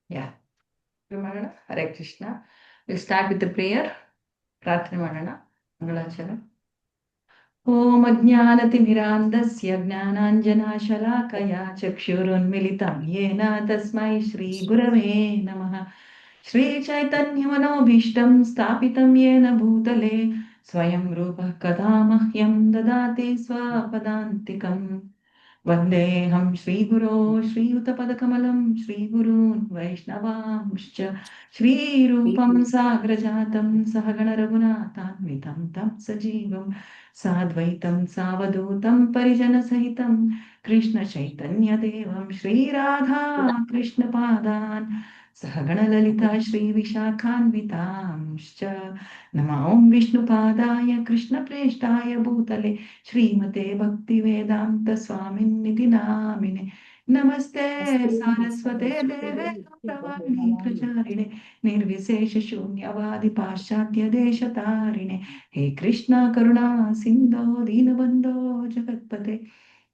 ಯಾ ಮಾಡೋಣ. Hare Krishna. Will start with prayer. ಪ್ರಾರ್ಥನೆ ಮಾಡೋಣ. ಮಂಗಳಾಚರ. ಓಂ ಅಜ್ಞಾನತಿಮಿರಾಂಧಸ್ಯ ಜ್ಞಾನಾಂಜನಶಲಾಕಯ ಚಕ್ಷುರುನ್ಮಿಲಿತಂ ಯೇನ ತಸ್ಮೈ ಶ್ರೀ ಗುರವೇ ನಮಃ. ಶ್ರೀ ಚೈತನ್ಯಮನೋಭೀಷ್ಟಂ ಸ್ಥಾಪಿತಂ ಯೇನ ಭೂತಲೆ ಸ್ವಯಂ ರೂಪಃ ಕದಾ ಮಹ್ಯಂ ದದಾತಿ ಸ್ವಪದಾಂತಿಕಂ. ವಂದೇಹಂ ಶ್ರೀಗುರೋ ಶ್ರೀಯುತಪದಕಮಲಂ ಶ್ರೀಗುರೂನ್ ವೈಷ್ಣವಾಂಶ್ಚ ಶ್ರೀರೂಪಂ ಸಾಗ್ರಜಾತಂ ಸಹಗಣ ರಘುನಾಥಾನ್ವಿತಂ ತಂ ಸಜೀವಂ ಸಾದ್ವೈತಂ ಸಾವಧೂತಂ ಪರಿಜನಸಹಿತಂ ಕೃಷ್ಣ ಚೈತನ್ಯದೇವಂ ಶ್ರೀರಾಧಾಕೃಷ್ಣಪಾದಾನ್ ಸಹಗಣ ಲಲಿತಾ ಶ್ರೀವಿಶಾಖಾನ್ವಿತಾಂಶ್ಚ ನಮೋ ವಿಷ್ಣುಪಾದಾಯ ಕೃಷ್ಣಪ್ರೇಷ್ಠಾಯ ಭೂತಲೆ ಶ್ರೀಮತೆ ಭಕ್ತಿವೇದಾಂತ ಸ್ವಾಮಿನ್ನಿತಿ ನಾಮಿನೆ. ನಮಸ್ತೆ ಸಾರಸ್ವತೆ ದೇವೆ ಗೌರವಾಣಿ ಪ್ರಚಾರಿಣೆ ನಿರ್ವಿಶೇಷ ಶೂನ್ಯವಾದಿ ಪಾಶ್ಚಾತ್ಯ ದೇಶತಾರಿಣೆ. ಹೇ ಕೃಷ್ಣ ಕರುಣಾ ಸಿಂಧೋ ದೀನಬಂಧೋ ಜಗತ್ಪತೆ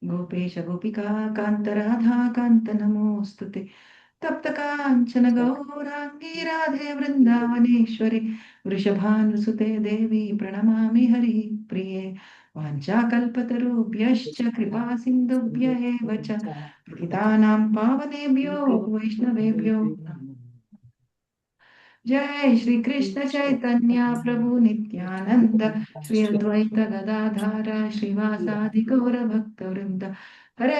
ಗೋಪೇಶ ಗೋಪಿಕಾ ಕಾಂತ ರಾಧಾ ಕಾಂತ ನಮೋಸ್ತುತೆ. ತಪ್ತ ಕಾಂಚನ ಗೌರಾಂಗಿ ರಾಧೆ ವೃಂದಾವನೇಶ್ವರಿ ವೃಷಭಾನುಸುತೆ ದೇವಿ ಪ್ರಣಮಾಮಿ ಹರಿ ಪ್ರಿಯೆ. ವಾಂಛಾಕಲ್ಪತರುಭ್ಯಶ್ಚ ಕೃಪಾ ಸಿಂಧುಭ್ಯ ಏವ ಚ ಪತಿತಾನಾಂ ಪಾವನೇಭ್ಯೋ ವೈಷ್ಣವೇಭ್ಯೋ ನಮಃ. जय श्री कृष्ण चैतन्य प्रभु नित्यानंद श्री अद्वैत गदाधर श्रीवासादि गौर भक्त वृंद. हरे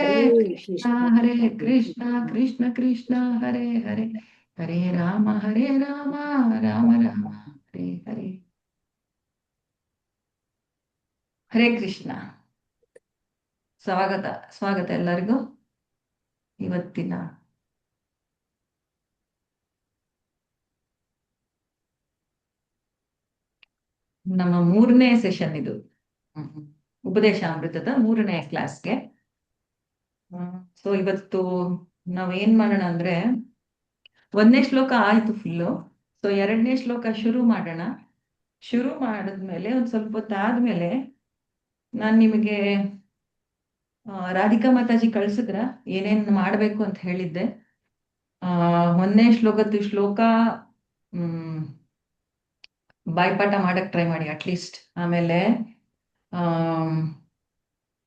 कृष्ण कृष्ण कृष्ण हरे हरे हरे राम राम राम हरे हरे. ಹರೇ ಕೃಷ್ಣ. ಸ್ವಾಗತ ಎಲ್ಲರಿಗೂ. ಇವತ್ತಿನ ನಮ್ಮ 3ನೇ ಸೆಷನ್ ಇದು, ಉಪದೇಶಾಮೃತದ 3ನೇ ಕ್ಲಾಸ್ಗೆ. ಸೊ ಇವತ್ತು ನಾವೇನ್ ಮಾಡೋಣ ಅಂದ್ರೆ, 1ನೇ ಶ್ಲೋಕ ಆಯ್ತು ಫುಲ್ಲು. ಸೊ 2ನೇ ಶ್ಲೋಕ ಶುರು ಮಾಡೋಣ. ಶುರು ಮಾಡಿದ್ಮೇಲೆ ಒಂದ್ ಸ್ವಲ್ಪ ಹೊತ್ತಾದ್ಮೇಲೆ ನಾನ್ ನಿಮಗೆ ರಾಧಿಕಾ ಮಾತಾಜಿ ಕಳ್ಸಿದ್ರ ಏನೇನ್ ಮಾಡ್ಬೇಕು ಅಂತ ಹೇಳಿದ್ದೆ. 1ನೇ ಶ್ಲೋಕದ ಶ್ಲೋಕ ಬಾಯ್ಪಾಠ ಮಾಡಕ್ ಟ್ರೈ ಮಾಡಿ ಅಟ್ಲೀಸ್ಟ್. ಆಮೇಲೆ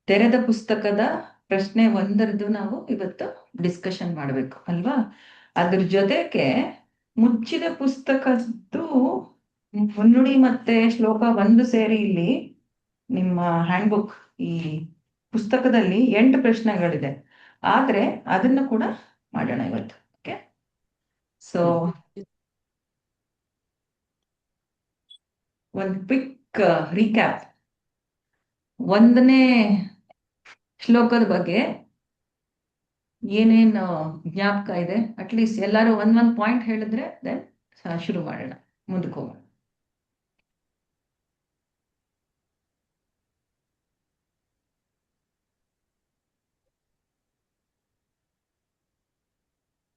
ತೆರೆದ ಪುಸ್ತಕದ ಪ್ರಶ್ನೆ 1 ನಾವು ಇವತ್ತು ಡಿಸ್ಕಷನ್ ಮಾಡ್ಬೇಕು ಅಲ್ವಾ. ಅದ್ರ ಜೊತೆಗೆ ಮುಚ್ಚಿದ ಪುಸ್ತಕದ್ದು ಮುನ್ನುಡಿ ಮತ್ತೆ ಶ್ಲೋಕ 1 ಸೇರಿ ಇಲ್ಲಿ ನಿಮ್ಮ ಹ್ಯಾಂಡ್ಬುಕ್ ಈ ಪುಸ್ತಕದಲ್ಲಿ 8 ಪ್ರಶ್ನೆಗಳಿದೆ. ಆದ್ರೆ ಅದನ್ನ ಕೂಡ ಮಾಡೋಣ ಇವತ್ತು. ಓಕೆ, ಸೊ ಒಂದು ಕ್ವಿಕ್ ರೀಕ್ಯಾಪ್. 1ನೇ ಶ್ಲೋಕದ ಬಗ್ಗೆ ಏನೇನು ಜ್ಞಾಪಕ ಇದೆ, ಅಟ್ಲೀಸ್ಟ್ ಎಲ್ಲರೂ ಒಂದೊಂದು ಪಾಯಿಂಟ್ ಹೇಳಿದ್ರೆ ದೆನ್ ಶುರು ಮಾಡೋಣ, ಮುಂದಕ್ಕೆ ಹೋಗೋಣ.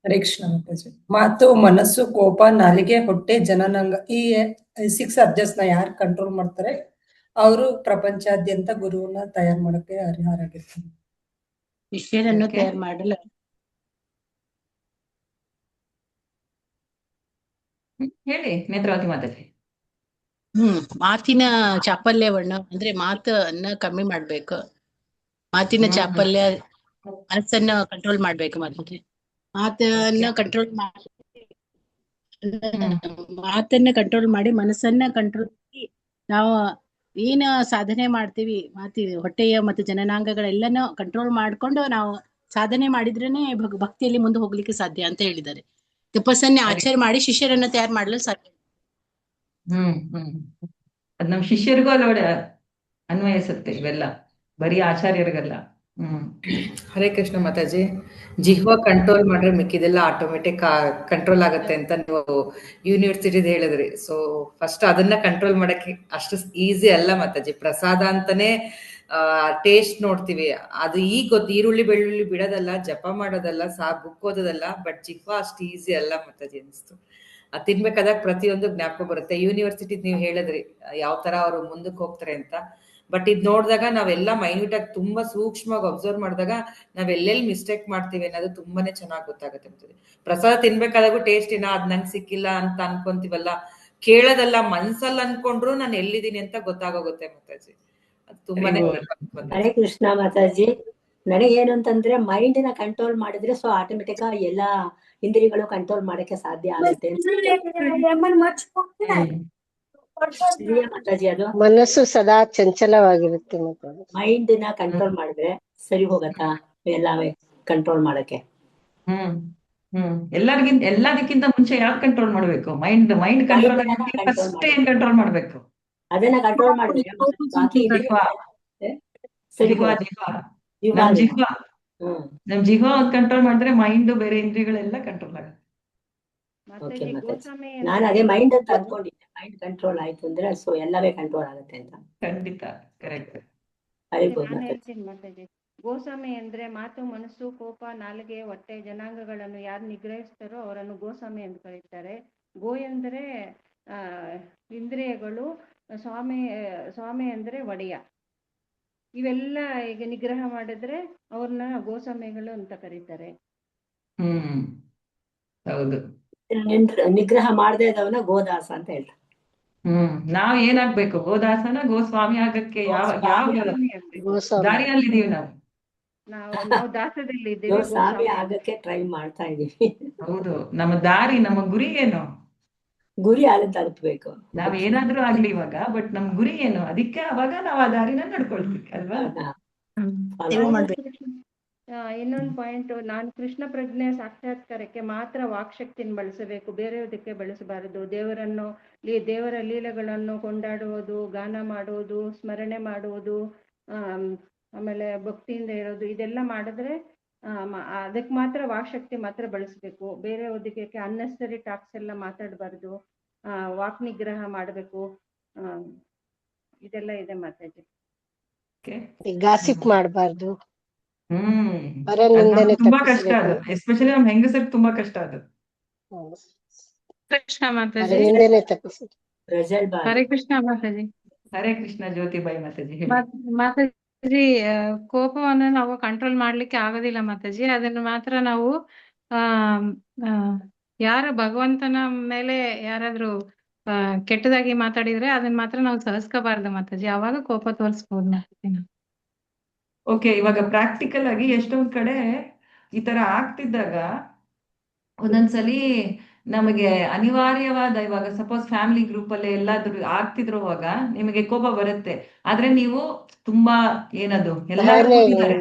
ಹರೇ ಕೃಷ್ಣ ಮಾತಾಜಿ. ಮಾತು, ಮನಸ್ಸು, ಕೋಪ, ನಾಲಿಗೆ, ಹೊಟ್ಟೆ, ಜನನಾಂಗ, ಈ 6 ಅಬ್ಜೆಕ್ಟ್ಸ್ ನ ಯಾರು ಕಂಟ್ರೋಲ್ ಮಾಡ್ತಾರೆ ಅವರು ಪ್ರಪಂಚಾದ್ಯಂತ ಗುರುವನ್ನ ತಯಾರು ಮಾಡಕ್ಕೆ ಅರ್ಹರಾಗಿರ್ತಾರೆ. ಶಿಷ್ಯರನ್ನು ತಯಾರು ಮಾಡಲ್ಲ. ಹೇಳಿ ನೇತ್ರಾವತಿ ಮಾತಾಡಿ. ಮಾತಿನ ಚಾಪಲ್ಯವನ್ನ ಅಂದ್ರೆ ಮಾತನ್ನ ಕಮ್ಮಿ ಮಾಡ್ಬೇಕು. ಮಾತಿನ ಚಾಪಲ್ಯ ಮನಸ್ಸನ್ನ ಕಂಟ್ರೋಲ್ ಮಾಡ್ಬೇಕು. ಮಾತನ್ನ ಕಂಟ್ರೋಲ್ ಮಾಡಿ ಮನಸ್ಸನ್ನ ಕಂಟ್ರೋಲ್ ಮಾಡಿ ನಾವು ಏನ್ ಸಾಧನೆ ಮಾಡ್ತೀವಿ, ಹೊಟ್ಟೆಯ ಮತ್ತು ಜನನಾಂಗಗಳೆಲ್ಲನೂ ಕಂಟ್ರೋಲ್ ಮಾಡ್ಕೊಂಡು ನಾವು ಸಾಧನೆ ಮಾಡಿದ್ರೇನೆ ಭಕ್ತಿಯಲ್ಲಿ ಮುಂದೆ ಹೋಗ್ಲಿಕ್ಕೆ ಸಾಧ್ಯ ಅಂತ ಹೇಳಿದ್ದಾರೆ. ತಪಸ್ಸನ್ನೇ ಆಚರಣೆ ಮಾಡಿ ಶಿಷ್ಯರನ್ನ ತಯಾರು ಮಾಡಲು ಸಾಧ್ಯ. ಅದ್ ನಮ್ ಶಿಷ್ಯರಿಗೂ ಅಲ್ಲೋಡ ಅನ್ವಯಿಸುತ್ತೆ ಇವೆಲ್ಲ, ಬರೀ ಆಚಾರ್ಯರಿಗಲ್ಲ. ಹರೇ ಕೃಷ್ಣ ಮಾತಾಜಿ. ಜಿಹ್ವ ಕಂಟ್ರೋಲ್ ಮಾಡ್ರೆ ಮಿಕ್ಕಿದೆಲ್ಲ ಆಟೋಮೆಟಿಕ್ ಕಂಟ್ರೋಲ್ ಆಗತ್ತೆ ಅಂತ ನೀವು ಯೂನಿವರ್ಸಿಟಿದ್ ಹೇಳಿದ್ರಿ. ಸೊ ಫಸ್ಟ್ ಅದನ್ನ ಕಂಟ್ರೋಲ್ ಮಾಡಕ್ಕೆ ಅಷ್ಟು ಈಸಿ ಅಲ್ಲ ಮಾತಾಜಿ. ಪ್ರಸಾದ ಅಂತಾನೆ ಟೇಸ್ಟ್ ನೋಡ್ತೀವಿ, ಅದು ಈಗ ಗೊತ್ತು. ಈರುಳ್ಳಿ ಬೆಳ್ಳುಳ್ಳಿ ಬಿಡೋದಲ್ಲ, ಜಪ ಮಾಡೋದಲ್ಲ, ಬುಕ್ ಓದೋದಲ್ಲ. ಬಟ್ ಜಿಹ್ವ ಅಷ್ಟು ಈಸಿ ಅಲ್ಲ ಮಾತಾಜಿ ಅನಿಸ್ತು. ಅದು ತಿನ್ಬೇಕಾದಾಗ ಪ್ರತಿಯೊಂದು ಜ್ಞಾಪಕ ಬರುತ್ತೆ. ಯೂನಿವರ್ಸಿಟಿ ನೀವು ಹೇಳಿದ್ರಿ ಯಾವ ತರ ಅವ್ರು ಮುಂದಕ್ಕೆ ಹೋಗ್ತಾರೆ ಅಂತ. ಬಟ್ ಇದ್ ನೋಡಿದಾಗ ನಾವೆಲ್ಲ ಮೈನ್ಯೂಟ್ ಆಗಿ ತುಂಬಾ ಸೂಕ್ಷ್ಮವಾಗಿ ಅಬ್ಸರ್ವ್ ಮಾಡಿದಾಗ ನಾವ್ ಎಲ್ಲೆಲ್ಲಿ ಮಿಸ್ಟೇಕ್ ಮಾಡ್ತೀವಿ ಅನ್ನೋದು ತುಂಬಾನೇ ಚೆನ್ನಾಗಿ ಗೊತ್ತಾಗುತ್ತೆ ಮಾತಾಜಿ. ಪ್ರಸಾದ ತಿನ್ಬೇಕಾದಾಗೂ ಟೇಸ್ಟಿನ ಅದ್ ನಂಗೆ ಸಿಕ್ಕಿಲ್ಲ ಅಂತ ಅನ್ಕೊಂತೀವಲ್ಲ, ಕೇಳೋದಲ್ಲ ಮನ್ಸಲ್ಲಿ ಅನ್ಕೊಂಡ್ರು ನಾನು ಎಲ್ಲಿದ್ದೀನಿ ಅಂತ ಗೊತ್ತಾಗೋಗುತ್ತೆ ಮಾತಾಜಿ. ಅದು ತುಂಬಾನೇ ಅಯ್ಯೋ. ಮಾತಾಜಿ. ಹರೇ ಕೃಷ್ಣ ಮಾತಾಜಿ. ನನಗೇನು ಅಂತಂದ್ರೆ ಮೈಂಡ್ ನ ಕಂಟ್ರೋಲ್ ಮಾಡಿದ್ರೆ ಸೊ ಆಟೋಮೆಟಿಕ್ ಎಲ್ಲಾ ಇಂದ್ರಿಯಗಳು ಕಂಟ್ರೋಲ್ ಮಾಡಕ್ಕೆ ಸಾಧ್ಯ ಆಗುತ್ತೆ ಇದೆಯಾ ಮಾತಾಜಿ? ಅದು ಮನಸ್ಸು ಸದಾ ಚಂಚಲವಾಗಿರುತ್ತೆ ಮಾತಾಜಿ. ಮೈಂಡ್ ನ ಕಂಟ್ರೋಲ್ ಮಾಡಿದ್ರೆ ಸರಿ ಹೋಗತ್ತಾ ಎಲ್ಲ ಕಂಟ್ರೋಲ್ ಮಾಡಕ್ಕೆ? ಎಲ್ಲದಕ್ಕಿಂತ ಮುಂಚೆ ಯಾಕೆ ಕಂಟ್ರೋಲ್ ಮಾಡ್ಬೇಕು? ಮೈಂಡ್ ಕಂಟ್ರೋಲ್ Mind ನ ಆಗಕ್ಕೆ control ಫಸ್ಟ್ ಮಾಡ್ಬೇಕು. ಏನ್ ಕಂಟ್ರೋಲ್ ಮಾಡ್ಬೇಕು? ಅದನ್ನ ಕಂಟ್ರೋಲ್ ಮಾಡಿದ್ರೆ ಬಾಕಿ ಜಿಹ್ವಾ ಸರಿ ಜಿಹ್ವಾ ಹೋಗುತ್ತೆ. ಜಿಹ್ವಾ ನಮ್ ಜೀವ ಜಿಹ್ವಾ ನಮ್ ಜಿಹ್ವಾ ಒಂದ್ ಕಂಟ್ರೋಲ್ ಮಾಡಿದ್ರೆ ಮೈಂಡ್ ಬೇರೆ ಇಂದ್ರಿಯಗಳೆಲ್ಲ ಕಂಟ್ರೋಲ್ ಆಗುತ್ತೆ. ಓಕೆ ಮಾತಾಜಿ. ಗೋಸ್ವಾಮಿ ನಾನು ಅದೇ ಮೈಂಡ್ ಅಂತ ಅನ್ಕೊಂಡಿದ್ದೆ. ಮೈಂಡ್ ಕಂಟ್ರೋಲ್ ಆಯ್ತು ಅಂದ್ರೆ ಸೊ ಎಲ್ಲವೇ ಕಂಟ್ರೋಲ್ ಆಗುತ್ತೆ ಅಂತ. ಖಂಡಿತ ಕರೆಕ್ಟ್. ಹರಿಬೋದು ನಾನು ಮಾತಾಜಿ. ಹೇಳ್ತೀನಿ ಮಾತಾಜಿ. ಗೋಸ್ವಾಮಿ ಅಂದ್ರೆ ಮಾತು, ಮನಸ್ಸು, ಕೋಪ, ನಾಲಿಗೆ, ಹೊಟ್ಟೆ, ಜನಾಂಗಗಳನ್ನು ಯಾರು ನಿಗ್ರಹಿಸ್ತಾರೋ ಅವರನ್ನು ಗೋಸ್ವಾಮಿ ಎಂದು ಕರೀತಾರೆ. ಗೋ ಎಂದರೆ ಇಂದ್ರಿಯಗಳು, ಸ್ವಾಮಿ ಅಂದ್ರೆ ಒಡೆಯ. ಇವೆಲ್ಲ ಈಗ ನಿಗ್ರಹ ಮಾಡಿದ್ರೆ ಅವ್ರನ್ನ ಗೋಸ್ವಾಮಿಗಳು ಅಂತ ಕರೀತಾರೆ. ಹೌದು. ನಿಗ್ರಹ ಮಾಡದೇ ಇದ್ದವನ ಗೋದಾಸ ಅಂತ ಹೇಳ್ತಾರೆ. ನಾವ್ ಏನಾಗ್ಬೇಕು? ಗೋದಾಸನ ಗೋಸ್ವಾಮಿ ಆಗಕ್ಕೆ ಯಾವ ಗೋಸ್ವಾಮಿ ಆಗ್ಬೇಕು. ಗೋಸ್ವಾಮಿ ದಾರಿಯಲ್ಲಿದೀವಿ ನಾವು? ನಾವು ದಾಸದಲ್ಲಿ ಇದ್ದೀವಿ. ಗೋಸ್ವಾಮಿ ಆಗಕ್ಕೆ ಟ್ರೈ ಮಾಡ್ತಾ ಇದೀವಿ. ಹೌದು. ನಮ್ಮ ದಾರಿ, ನಮ್ಮ ಗುರಿ ಏನು? ಗುರಿ ಅಲ್ಲಿ ತಲುಪಬೇಕು. ನಾವ್ ಏನಾದ್ರೂ ಆಗ್ಲಿ ಇವಾಗ, ಬಟ್ ನಮ್ ಗುರಿ ಏನು? ಅದಕ್ಕೆ ಅವಾಗ ನಾವ್ ಆ ದಾರಿನ ನಡ್ಕೊಳ್ತೀವಿ ಅಲ್ವಾ? ಇನ್ನೊಂದು ಪಾಯಿಂಟ್, ನಾನು ಕೃಷ್ಣ ಪ್ರಜ್ಞೆ ಸಾಕ್ಷಾತ್ಕಾರಕ್ಕೆ ಮಾತ್ರ ವಾಕ್ಶಕ್ತಿನ ಬಳಸಬೇಕು, ಬೇರೆಯದಕ್ಕೆ ಬಳಸಬಾರದು. ದೇವರ ಲೀಲೆಗಳನ್ನು ಕೊಂಡಾಡುವುದು, ಗಾನ ಮಾಡುವುದು, ಸ್ಮರಣೆ ಮಾಡುವುದು, ಆಮೇಲೆ ಭಕ್ತಿಯಿಂದ ಇರೋದು, ಇದೆಲ್ಲ ಮಾಡಿದ್ರೆ ಅದಕ್ಕೆ ಮಾತ್ರ ವಾಕ್ಶಕ್ತಿ ಮಾತ್ರ ಬಳಸಬೇಕು. ಬೇರೆ ಒದಕ್ಕೆ ಅನ್ನೆಸರಿ ಟಾಕ್ಸ್ ಎಲ್ಲ ಮಾತಾಡಬಾರ್ದು. ವಾಕ್ ನಿಗ್ರಹ ಮಾಡಬೇಕು. ಇದೆಲ್ಲ ಇದೆ ಮಾತಾಜಿ. ಗಾಸಿಪ್ ಮಾಡಬಾರ್ದು. ಅದು ನಮ್ಗೆ ತುಂಬಾ ಕಷ್ಟ. ಅದು ಎಸ್ಪೆಷಲಿ ನಮ್ ಹೆಂಗಸರಿಗೆ ತುಂಬಾ ಕಷ್ಟ. ಅದು ಕೃಷ್ಣ ಮಾತಾಜಿ. ನಿಂದನೆ ತಪ್ಪಿಸಿ. ಹರೇ ಕೃಷ್ಣ ಮಾತಾಜಿ. ಹರೇ ಕೃಷ್ಣ ಜ್ಯೋತಿಬಾಯಿ ಮಾತಾಜಿ ಹೇಳಿ. ಮಾತಾಜಿ, ಕೋಪವನ್ನು ನಾವು ಕಂಟ್ರೋಲ್ ಮಾಡ್ಲಿಕ್ಕೆ ಆಗೋದಿಲ್ಲ ಮಾತಾಜಿ. ಅದನ್ನು ಮಾತ್ರ ನಾವು ಯಾರು ಭಗವಂತನ ಮೇಲೆ ಯಾರಾದ್ರೂ ಕೆಟ್ಟದಾಗಿ ಮಾತಾಡಿದ್ರೆ ಅದನ್ನ ಮಾತ್ರ ನಾವು ಸಹಿಸ್ಕೋಬಾರ್ದು ಮಾತಾಜಿ. ಅವಾಗ ಕೋಪ ತೋರಿಸ್ಬೋದು ಮಾತಾಜಿ. ಓಕೆ, ಇವಾಗ ಪ್ರಾಕ್ಟಿಕಲ್ ಆಗಿ ಎಷ್ಟೊಂದ್ ಕಡೆ ಈ ತರ ಆಗ್ತಿದ್ದಾಗ ಒಂದೊಂದ್ಸಲಿ ನಮಗೆ ಅನಿವಾರ್ಯವಾದ, ಇವಾಗ ಸಪೋಸ್ ಫ್ಯಾಮಿಲಿ ಗ್ರೂಪ್ ಅಲ್ಲಿ ಎಲ್ಲಾದ್ರೂ ಆಗ್ತಿದ್ರುವಾಗ ನಿಮಗೆ ಕೋಪ ಬರುತ್ತೆ. ಆದ್ರೆ ನೀವು ತುಂಬಾ ಏನದು ಎಲ್ಲಾರು ಕೂತಿದ್ದಾರೆ,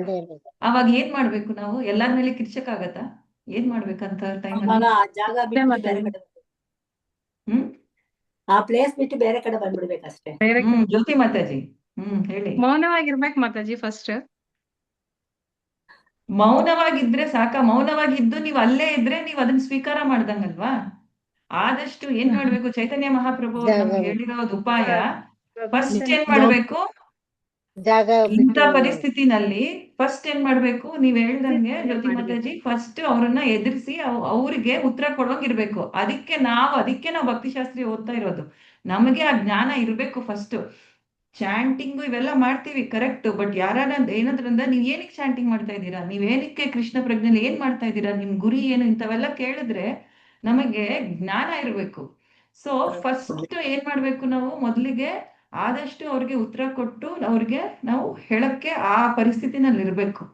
ಅವಾಗ ಏನ್ ಮಾಡ್ಬೇಕು? ನಾವು ಎಲ್ಲಾರ ಮೇಲೆ ಕಿರ್ಚಕ್ಕಾಗತ್ತಾ? ಏನ್ ಮಾಡ್ಬೇಕಂತ ಟೈಮಲ್ಲಿ? ಆ ಜಾಗ ಬಿಟ್ಟು ಬೇರೆ ಕಡೆ ಆ ಪ್ಲೇಸ್ ಬಿಟ್ಟು ಬೇರೆ ಕಡೆ ಬಂದ್ಬಿಡ್ಬೇಕಷ್ಟೇ. ಜ್ಯೋತಿ ಮಾತಾಜಿ ಹೇಳಿ. ಮೌನವಾಗಿರ್ಬೇಕು ಮಾತಾಜಿ ಫಸ್ಟ್. ಮೌನವಾಗಿದ್ರೆ ಸಾಕ? ಮೌನವಾಗಿದ್ದು ನೀವು ಅಲ್ಲೇ ಇದ್ರೆ ನೀವು ಅದನ್ನ ಸ್ವೀಕಾರ ಮಾಡ್ದಂಗಲ್ವಾ? ಆದಷ್ಟು ಏನ್ ಮಾಡ್ಬೇಕು? ಚೈತನ್ಯ ಮಹಾಪ್ರಭು ನಮ್ಗೆ ಹೇಳಿರೋದು ಉಪಾಯ, ಫಸ್ಟ್ ಏನ್ ಮಾಡ್ಬೇಕು? ಇಂಥ ಪರಿಸ್ಥಿತಿನಲ್ಲಿ ಫಸ್ಟ್ ಏನ್ ಮಾಡ್ಬೇಕು? ನೀವ್ ಹೇಳ್ದಂಗೆ ಜ್ಯೋತಿ ಮಾತಾಜಿ, ಫಸ್ಟ್ ಅವ್ರನ್ನ ಎದುರಿಸಿ ಅವ್ರಿಗೆ ಉತ್ತರ ಕೊಡೋಂಗಿರ್ಬೇಕು. ಅದಕ್ಕೆ ನಾವು ಭಕ್ತಿಶಾಸ್ತ್ರಿ ಓದ್ತಾ ಇರೋದು. ನಮಗೆ ಆ ಜ್ಞಾನ ಇರ್ಬೇಕು ಫಸ್ಟ್. ಚಾಂಟಿಂಗು ಇವೆಲ್ಲ ಮಾಡ್ತೀವಿ ಕರೆಕ್ಟ್, ಬಟ್ ಏನಾದ್ರಿಂದ ನೀವ್ ಏನಕ್ಕೆ ಚಾಂಟಿಂಗ್ ಮಾಡ್ತಾ ಇದ್ದೀರಾ? ನೀವೇನಕ್ಕೆ ಕೃಷ್ಣ ಪ್ರಜ್ಞೆಲಿ ಏನ್ ಮಾಡ್ತಾ ಇದ್ದೀರಾ? ನಿಮ್ ಗುರಿ ಏನು? ಇಂಥವೆಲ್ಲ ಕೇಳಿದ್ರೆ ನಮಗೆ ಜ್ಞಾನ ಇರ್ಬೇಕು. ಸೊ ಫಸ್ಟ್ ಏನ್ ಮಾಡ್ಬೇಕು? ನಾವು ಮೊದಲಿಗೆ ಆದಷ್ಟು ಅವ್ರಿಗೆ ಉತ್ತರ ಕೊಟ್ಟು ಅವ್ರಿಗೆ ನಾವು ಹೇಳಕ್ಕೆ ಆ ಪರಿಸ್ಥಿತಿನಲ್ಲಿ ಇರ್ಬೇಕು.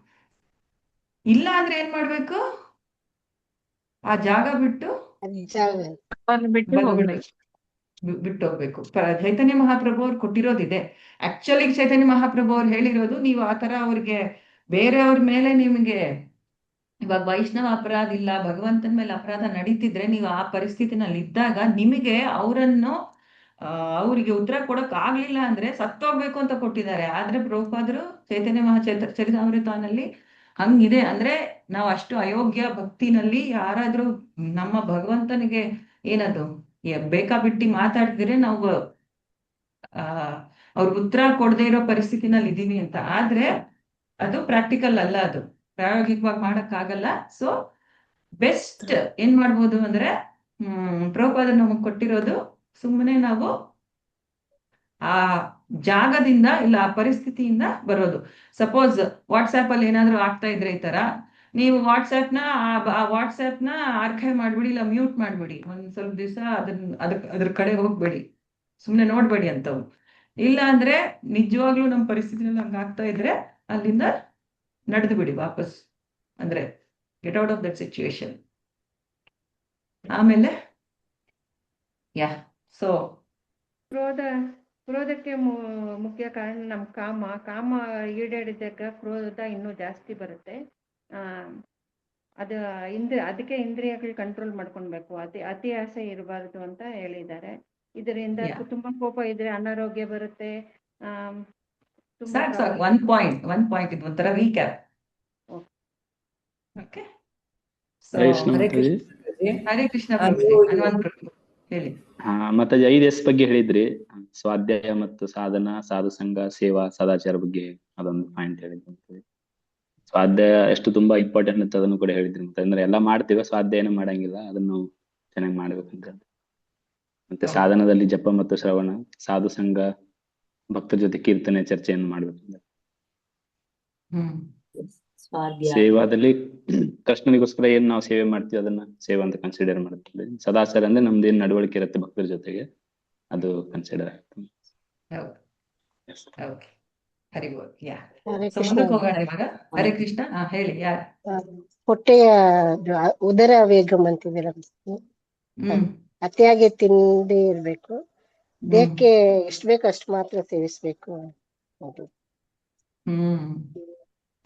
ಇಲ್ಲ ಅಂದ್ರೆ ಏನ್ ಮಾಡ್ಬೇಕು? ಆ ಜಾಗ ಬಿಟ್ಟು ಬಿಟ್ಟು ಹೋಗ್ಬೇಕು. ಚೈತನ್ಯ ಮಹಾಪ್ರಭು ಅವ್ರು ಕೊಟ್ಟಿರೋದಿದೆ. ಆಕ್ಚುಲಿ ಚೈತನ್ಯ ಮಹಾಪ್ರಭು ಅವ್ರು ಹೇಳಿರೋದು, ನೀವು ಆತರ ಅವ್ರಿಗೆ ಬೇರೆಯವ್ರ ಮೇಲೆ ನಿಮಗೆ ಇವಾಗ ವೈಷ್ಣವ ಅಪರಾಧ ಇಲ್ಲ, ಭಗವಂತನ ಮೇಲೆ ಅಪರಾಧ ನಡೀತಿದ್ರೆ ನೀವು ಆ ಪರಿಸ್ಥಿತಿನಲ್ಲಿ ಇದ್ದಾಗ ನಿಮಗೆ ಅವರಿಗೆ ಉತ್ತರ ಕೊಡಕ್ ಆಗ್ಲಿಲ್ಲ ಅಂದ್ರೆ ಸತ್ತೋಗ್ಬೇಕು ಅಂತ ಕೊಟ್ಟಿದ್ದಾರೆ. ಆದ್ರೆ ಪ್ರಭುಪಾದರು ಚೈತನ್ಯ ಚರಿತಾಮೃತನಲ್ಲಿ ಹಂಗಿದೆ. ಅಂದ್ರೆ ನಾವು ಅಷ್ಟು ಅಯೋಗ್ಯ ಭಕ್ತಿನಲ್ಲಿ ಯಾರಾದ್ರೂ ನಮ್ಮ ಭಗವಂತನಿಗೆ ಏನದು ಬೇಕಾಬಿಟ್ಟಿ ಮಾತಾಡ್ತಿದ್ರೆ ನಾವು ಅವ್ರಿಗೆ ಉತ್ತರ ಕೊಡದೇ ಇರೋ ಪರಿಸ್ಥಿತಿನಲ್ಲಿ ಇದೀವಿ ಅಂತ. ಆದ್ರೆ ಅದು ಪ್ರಾಕ್ಟಿಕಲ್ ಅಲ್ಲ, ಅದು ಪ್ರಾಯೋಗಿಕವಾಗಿ ಮಾಡಕ್ ಆಗಲ್ಲ. ಸೊ ಬೆಸ್ಟ್ ಏನ್ ಮಾಡ್ಬೋದು ಅಂದ್ರೆ ಪ್ರಭುಪಾದರು ನಮಗ್ ಕೊಟ್ಟಿರೋದು, ಸುಮ್ಮನೆ ನಾವು ಆ ಜಾಗದಿಂದ ಇಲ್ಲ ಆ ಪರಿಸ್ಥಿತಿಯಿಂದ ಬರೋದು. ಸಪೋಸ್ ವಾಟ್ಸ್ಆಪ್ ಅಲ್ಲಿ ಏನಾದ್ರು ಆಗ್ತಾ ಇದ್ರೆ ಈ ತರ, ನೀವು ವಾಟ್ಸ್ಆಪ್ನ ಆರ್ಕೈವ್ ಮಾಡ್ಬಿಡಿ ಇಲ್ಲ ಮ್ಯೂಟ್ ಮಾಡ್ಬಿಡಿ, ಒಂದ್ ಸ್ವಲ್ಪ ದಿವಸ ಅದ್ರ ಕಡೆ ಹೋಗ್ಬೇಡಿ, ಸುಮ್ನೆ ನೋಡ್ಬೇಡಿ ಅಂತವು. ಇಲ್ಲ ಅಂದ್ರೆ ನಿಜವಾಗ್ಲೂ ನಮ್ಮ ಪರಿಸ್ಥಿತಿನಲ್ಲಿ ಹಂಗ ಆಗ್ತಾ ಇದ್ರೆ ಅಲ್ಲಿಂದ ನಡೆದು ಬಿಡಿ ವಾಪಸ್, ಅಂದ್ರೆ get out of that situation. ಆಮೇಲೆ ಸೊ ಕ್ರೋಧಕ್ಕೆ ಮುಖ್ಯ ಕಾರಣ ನಮ್ಮ ಕಾಮ ಈಡೇರಿದಾಗ ಕ್ರೋಧ ಇನ್ನೂ ಜಾಸ್ತಿ ಬರುತ್ತೆ. ಅದು ಅದಕ್ಕೆ ಇಂದ್ರಿಯಗಳು ಕಂಟ್ರೋಲ್ ಮಾಡ್ಕೊಳ್ಬೇಕು, ಅತಿ ಆಸೆ ಇರಬಾರ್ದು ಅಂತ ಹೇಳಿದ್ದಾರೆ. ಇದರಿಂದ ತುಂಬಾ ಕೋಪ ಇದ್ರೆ ಅನಾರೋಗ್ಯ ಬರುತ್ತೆ. ಸಾಕು ಒನ್ ಪಾಯಿಂಟ್ ಇದು ಒಂಥರ ರೀಕ್ಯಾಪ್. ಓಕೆ, ಹರೇ ಕೃಷ್ಣ ಹನುಮಂತ ಹೇಳಿ. ಮಾತಾಜಿ 5S ಬಗ್ಗೆ ಹೇಳಿದ್ರಿ, ಸ್ವಾಧ್ಯಾಯ ಮತ್ತು ಸಾಧನ, ಸಾಧು ಸಂಘ, ಸೇವಾ, ಸದಾಚಾರ ಬಗ್ಗೆ ಅದೊಂದು ಪಾಯಿಂಟ್ ಹೇಳಿದ್ರಿ. ಸ್ವಾಧ್ಯಾಯ ಎಷ್ಟು ತುಂಬಾ ಇಂಪಾರ್ಟೆಂಟ್ ಅಂತ ಅದನ್ನು ಕೂಡ ಹೇಳಿದ್ರಿ. ಅಂದ್ರೆ ಎಲ್ಲ ಮಾಡ್ತೀವಿ, ಸ್ವಾಧ್ಯಾಯನ ಮಾಡಂಗಿಲ್ಲ, ಅದನ್ನು ಚೆನ್ನಾಗಿ ಮಾಡ್ಬೇಕಂತ. ಮತ್ತೆ ಸಾಧನದಲ್ಲಿ ಜಪ ಮತ್ತು ಶ್ರವಣ, ಸಾಧು ಸಂಘ, ಭಕ್ತರ ಜೊತೆ ಕೀರ್ತನೆ ಚರ್ಚೆಯನ್ನು ಮಾಡ್ಬೇಕಂತ. ಸೇವಾದಲ್ಲಿ ಕೃಷ್ಣನಿಗೋಸ್ಕರ ಏನ್ ನಾವು ಸೇವೆ ಮಾಡ್ತೀವಿ ಅದನ್ನ ಸೇವಾ ಅಂತ ಕನ್ಸಿಡರ್ ಮಾಡ್ತೀವಿ. ಸದಾಚಾರ ಅಂದ್ರೆ ನಮ್ದು ಏನ್ ನಡವಳಿಕೆ ಇರುತ್ತೆ ಭಕ್ತರ ಜೊತೆಗೆ, ಅದು ಕನ್ಸಿಡರ್ ಆಗ್ತದೆ. ಹರೇ ಕೃಷ್ಣ ಹೇಳಿ. ಹೊಟ್ಟೆಯ ಉದರ ವೇಗಂ ಅಂತಿದ್ದೀರ, ಅತಿಯಾಗಿ ತಿಂದೇ ಇರ್ಬೇಕು, ದೇಹಕ್ಕೆ ಎಷ್ಟು ಬೇಕು ಅಷ್ಟು ಮಾತ್ರ ಸೇವಿಸ್ಬೇಕು.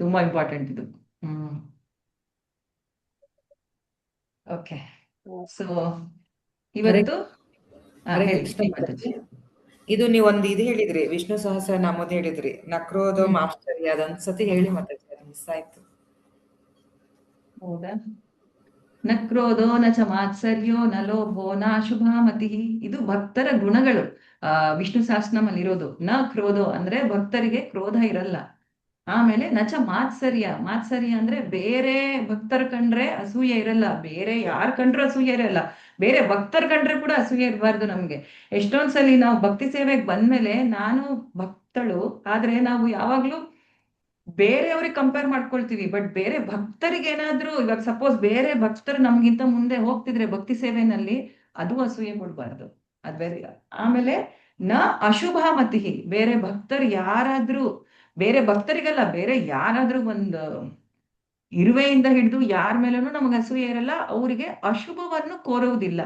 ತುಂಬಾ ಇಂಪಾರ್ಟೆಂಟ್ ಇದು. ಓಕೆ, ಸೊ ಇವತ್ತು ಇದು ನೀವೊಂದು ಇದು ಹೇಳಿದ್ರಿ, ವಿಷ್ಣು ಸಹಸ್ರನಾಮದ ಹೇಳಿದ್ರಿ, ನಕ್ರೋಧೋ ಮಾಶ್ಚರ್ಯ, ಅದೊಂದ್ಸತಿ ಹೇಳಿ ಮತ್ತೆ ಮಿಸ್ ಆಯ್ತು. ಹೌದಾ? ನ ಕ್ರೋಧೋ ನ ಚ ಮಾತ್ಸರ್ಯೋ ನ ಲೋಭೋ ನ ಅಶುಭಾಮತಿ. ಇದು ಭಕ್ತರ ಗುಣಗಳು ವಿಷ್ಣು ಸಹಸ್ರನಾಮಲ್ಲಿ ಇರೋದು. ನ ಕ್ರೋಧೋ ಅಂದ್ರೆ ಭಕ್ತರಿಗೆ ಕ್ರೋಧ ಇರಲ್ಲ. ಆಮೇಲೆ ನಚ ಮಾತ್ಸರ್ಯ ಅಂದ್ರೆ ಬೇರೆ ಭಕ್ತರ ಕಂಡ್ರೆ ಅಸೂಯೆ ಇರಲ್ಲ, ಬೇರೆ ಯಾರ್ ಕಂಡ್ರು ಅಸೂಯೆ ಇರಲ್ಲ, ಬೇರೆ ಭಕ್ತರ ಕಂಡ್ರೆ ಕೂಡ ಅಸೂಯೆ ಇರಬಾರ್ದು ನಮ್ಗೆ. ಎಷ್ಟೊಂದ್ಸಲಿ ನಾವು ಭಕ್ತಿ ಸೇವೆಗೆ ಬಂದ್ಮೇಲೆ ನಾನು ಭಕ್ತಳು, ಆದ್ರೆ ನಾವು ಯಾವಾಗ್ಲೂ ಬೇರೆಯವ್ರಿಗೆ ಕಂಪೇರ್ ಮಾಡ್ಕೊಳ್ತೀವಿ. ಬಟ್ ಬೇರೆ ಭಕ್ತರಿಗೆ ಏನಾದ್ರೂ, ಇವಾಗ ಸಪೋಸ್ ಬೇರೆ ಭಕ್ತರು ನಮ್ಗಿಂತ ಮುಂದೆ ಹೋಗ್ತಿದ್ರೆ ಭಕ್ತಿ ಸೇವೆನಲ್ಲಿ, ಅದು ಅಸೂಯೆ ಕೊಡ್ಬಾರ್ದು, ಅದ್ ಬೇರೆ. ಆಮೇಲೆ ನ ಅಶುಭಾಮತಿ, ಬೇರೆ ಭಕ್ತರು ಯಾರಾದ್ರೂ, ಬೇರೆ ಭಕ್ತರಿಗಲ್ಲ, ಬೇರೆ ಯಾರಾದ್ರೂ ಒಂದು ಇರುವೆಯಿಂದ ಹಿಡಿದು ಯಾರ ಮೇಲೂ ನಮಗೆ ಅಸೂಯೆ ಇರಲ್ಲ, ಅವರಿಗೆ ಅಶುಭವನ್ನು ಕೋರುವುದಿಲ್ಲ.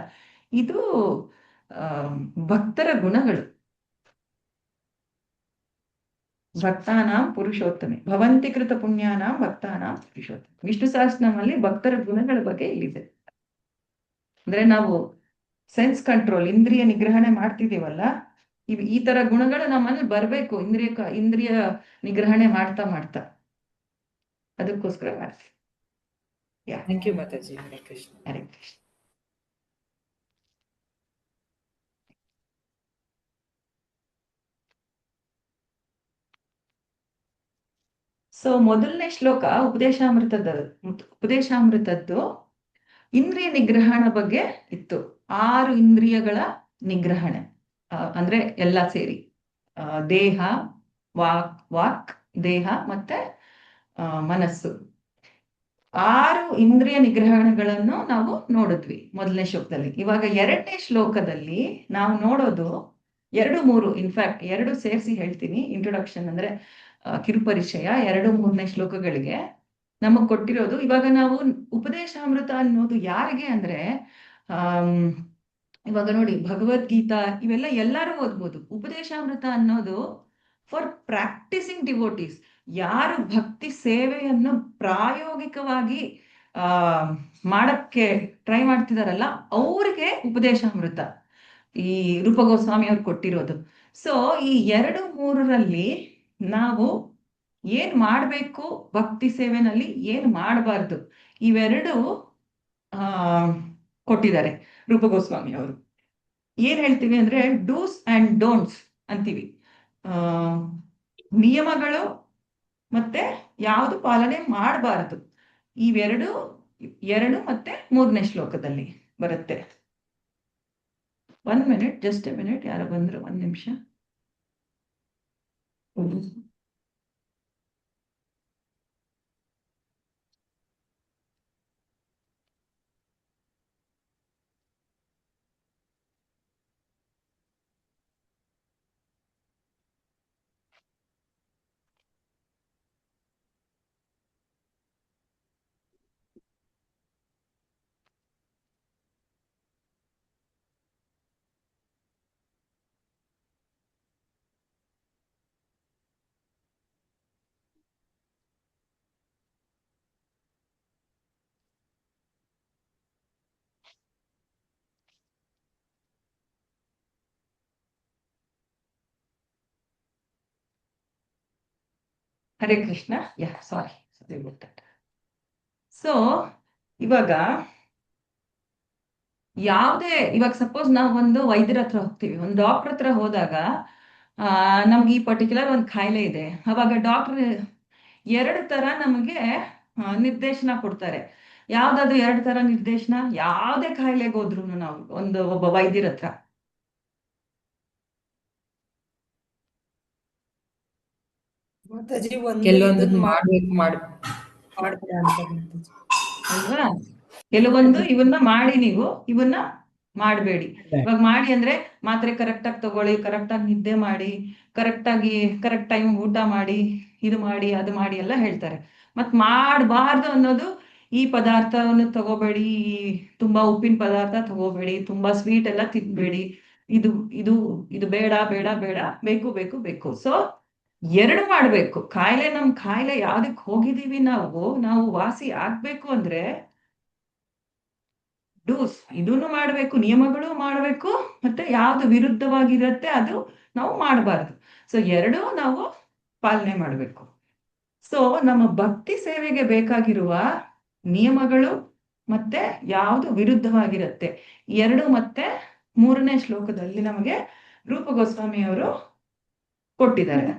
ಇದು ಭಕ್ತರ ಗುಣಗಳು. ಭಕ್ತಾನಾಂ ಪುರುಷೋತ್ತಮೆ ಭವಂತಿ ಕೃತ ಪುಣ್ಯಾನಾಂ ಭಕ್ತಾನಾಂ ಪುರುಷೋತ್ತಮ. ವಿಷ್ಣು ಸಹಸ್ರನಾಮಲ್ಲಿ ಭಕ್ತರ ಗುಣಗಳ ಬಗ್ಗೆ ಇಲ್ಲಿದೆ. ಅಂದ್ರೆ ನಾವು ಸೆನ್ಸ್ ಕಂಟ್ರೋಲ್, ಇಂದ್ರಿಯ ನಿಗ್ರಹಣೆ ಮಾಡ್ತಿದೀವಲ್ಲ, ಈ ತರ ಗುಣಗಳು ನಮ್ಮಲ್ಲಿ ಬರ್ಬೇಕು. ಇಂದ್ರಿಯ ನಿಗ್ರಹಣೆ ಮಾಡ್ತಾ ಅದಕ್ಕೋಸ್ಕರ ಮಾಡ್ತೀವಿ. ಥ್ಯಾಂಕ್ ಯು ಮಾತಾಜಿ. ಹರೇ ಕೃಷ್ಣ. ಹರೇ ಕೃಷ್ಣ. ಸೊ ಮೊದಲನೇ ಶ್ಲೋಕ ಉಪದೇಶಾಮೃತದ್ದು ಇಂದ್ರಿಯ ನಿಗ್ರಹಣ ಬಗ್ಗೆ ಇತ್ತು. 6 ಇಂದ್ರಿಯಗಳ ನಿಗ್ರಹಣೆ, ಅಂದ್ರೆ ಎಲ್ಲ ಸೇರಿ ದೇಹ, ವಾಕ್, ದೇಹ ಮತ್ತೆ ಮನಸ್ಸು, 6 ಇಂದ್ರಿಯ ನಿಗ್ರಹಣಗಳನ್ನು ನಾವು ನೋಡಿದ್ವಿ ಮೊದಲನೇ ಶ್ಲೋಕದಲ್ಲಿ. ಇವಾಗ 2ನೇ ಶ್ಲೋಕದಲ್ಲಿ ನಾವು ನೋಡೋದು 2, 3, ಇನ್ಫ್ಯಾಕ್ಟ್ 2 ಸೇರಿಸಿ ಹೇಳ್ತೀನಿ. ಇಂಟ್ರೊಡಕ್ಷನ್ ಅಂದ್ರೆ ಕಿರುಪರಿಚಯ 2, 3ನೇ ಶ್ಲೋಕಗಳಿಗೆ ನಮಗ್ ಕೊಟ್ಟಿರೋದು. ಇವಾಗ ನಾವು ಉಪದೇಶಾಮೃತ ಅನ್ನೋದು ಯಾರಿಗೆ ಅಂದ್ರೆ, ಇವಾಗ ನೋಡಿ ಭಗವದ್ಗೀತಾ ಇವೆಲ್ಲ ಎಲ್ಲರೂ ಓದ್ಬೋದು. ಉಪದೇಶಾಮೃತ ಅನ್ನೋದು ಫಾರ್ ಪ್ರಾಕ್ಟಿಸಿಂಗ್ ಡಿವೋಟೀಸ್, ಯಾರು ಭಕ್ತಿ ಸೇವೆಯನ್ನು ಪ್ರಾಯೋಗಿಕವಾಗಿ ಮಾಡಕ್ಕೆ ಟ್ರೈ ಮಾಡ್ತಿದಾರಲ್ಲ, ಅವ್ರಿಗೆ ಉಪದೇಶಾಮೃತ ಈ ರೂಪ ಗೋಸ್ವಾಮಿ ಅವ್ರು ಕೊಟ್ಟಿರೋದು. ಸೊ ಈ 2, 3ರಲ್ಲಿ ನಾವು ಏನ್ ಮಾಡ್ಬೇಕು, ಭಕ್ತಿ ಸೇವೆನಲ್ಲಿ ಏನ್ ಮಾಡಬಾರ್ದು, ಇವೆರಡು ಕೊಟ್ಟಿದ್ದಾರೆ ರೂಪ ಗೋಸ್ವಾಮಿ ಅವರು. ಏನ್ ಹೇಳ್ತೀವಿ ಅಂದ್ರೆ ಡೂಸ್ ಅಂಡ್ ಡೋಂಟ್ಸ್ ಅಂತೀವಿ. ನಿಯಮಗಳು ಮತ್ತೆ ಯಾವುದು ಪಾಲನೆ ಮಾಡಬಾರದು, ಇವೆರಡು 2 ಮತ್ತೆ 3ನೇ ಶ್ಲೋಕದಲ್ಲಿ ಬರುತ್ತೆ. 1 ಮಿನಿಟ್, ಜಸ್ಟ್ ಎ ಮಿನಿಟ್, ಯಾರೋ ಬಂದ್ರು, 1 ನಿಮಿಷ. ಹರೇ ಕೃಷ್ಣ. ಯಾ ಸಾರಿ ಸೊ ಇವಾಗ ಇವಾಗ ಸಪೋಸ್ ನಾವು ಒಂದು ವೈದ್ಯರ ಹತ್ರ ಹೋಗ್ತೀವಿ, ಒಂದು ಡಾಕ್ಟರ್ ಹತ್ರ ಹೋದಾಗ ನಮ್ಗೆ ಈ ಪರ್ಟಿಕ್ಯುಲರ್ ಒಂದು ಕಾಯಿಲೆ ಇದೆ. ಅವಾಗ ಡಾಕ್ಟರ್ ಎರಡು ತರ ನಮಗೆ ನಿರ್ದೇಶನ ಕೊಡ್ತಾರೆ. ಯಾವ್ದಾದ್ರು ಎರಡು ತರ ನಿರ್ದೇಶನ? ಯಾವ್ದೇ ಕಾಯಿಲೆಗೆ ಹೋದ್ರು ನಾವು ಒಬ್ಬ ವೈದ್ಯರ ಹತ್ರ ಮಾತಾಜಿ ಒಂದು ಕೆಲವೊಂದು ಇದನ್ನ ಮಾಡ್ಬೇಕು ಮಾಡ್ಬೇಡ ಅಂತ ಮಾತಾಜಿ. ಅಲ್ವಾ? ಕೆಲವೊಂದು ಇವನ್ನ ಮಾಡಿ, ನೀವು ಇವನ್ನ ಮಾಡಬೇಡಿ. ಇವಾಗ ಮಾಡಿ ಅಂದ್ರೆ ಮಾತ್ರೆ ಕರೆಕ್ಟ್ ಆಗಿ ತಗೊಳ್ಳಿ, ಕರೆಕ್ಟ್ ಆಗಿ ನಿದ್ದೆ ಮಾಡಿ, ಕರೆಕ್ಟ್ ಟೈಮ್ ಊಟ ಮಾಡಿ, ಇದು ಮಾಡಿ ಅದು ಮಾಡಿ ಎಲ್ಲ ಹೇಳ್ತಾರೆ. ಮತ್ ಮಾಡಬಾರ್ದು ಅನ್ನೋದು, ಈ ಪದಾರ್ಥವನ್ನು ತಗೋಬೇಡಿ, ತುಂಬಾ ಉಪ್ಪಿನ ಪದಾರ್ಥ ತಗೋಬೇಡಿ, ತುಂಬಾ ಸ್ವೀಟ್ ಎಲ್ಲ ತಿನ್ಬೇಡಿ, ಇದು ಇದು ಇದು ಬೇಡ ಬೇಡ ಬೇಡ, ಬೇಕು ಬೇಕು ಬೇಕು. ಸೊ ಎರಡು ಮಾಡ್ಬೇಕು. ನಮ್ ಕಾಯಿಲೆ ಯಾವ್ದಕ್ ಹೋಗಿದೀವಿ ನಾವು ವಾಸಿ ಆಗ್ಬೇಕು ಅಂದ್ರೆ ಇದನ್ನು ಮಾಡ್ಬೇಕು, ನಿಯಮಗಳು ಮಾಡ್ಬೇಕು, ಮತ್ತೆ ಯಾವ್ದು ವಿರುದ್ಧವಾಗಿರತ್ತೆ ಅದು ನಾವು ಮಾಡಬಾರ್ದು. ಸೊ ಎರಡೂ ನಾವು ಪಾಲನೆ ಮಾಡ್ಬೇಕು. ಸೊ ನಮ್ಮ ಭಕ್ತಿ ಸೇವೆಗೆ ಬೇಕಾಗಿರುವ ನಿಯಮಗಳು ಮತ್ತೆ ಯಾವುದು ವಿರುದ್ಧವಾಗಿರತ್ತೆ, ಎರಡು ಮತ್ತೆ 3ನೇ ಶ್ಲೋಕದಲ್ಲಿ ನಮಗೆ ರೂಪ ಗೋಸ್ವಾಮಿ ಅವರು ಕೊಟ್ಟಿದ್ದಾರೆ.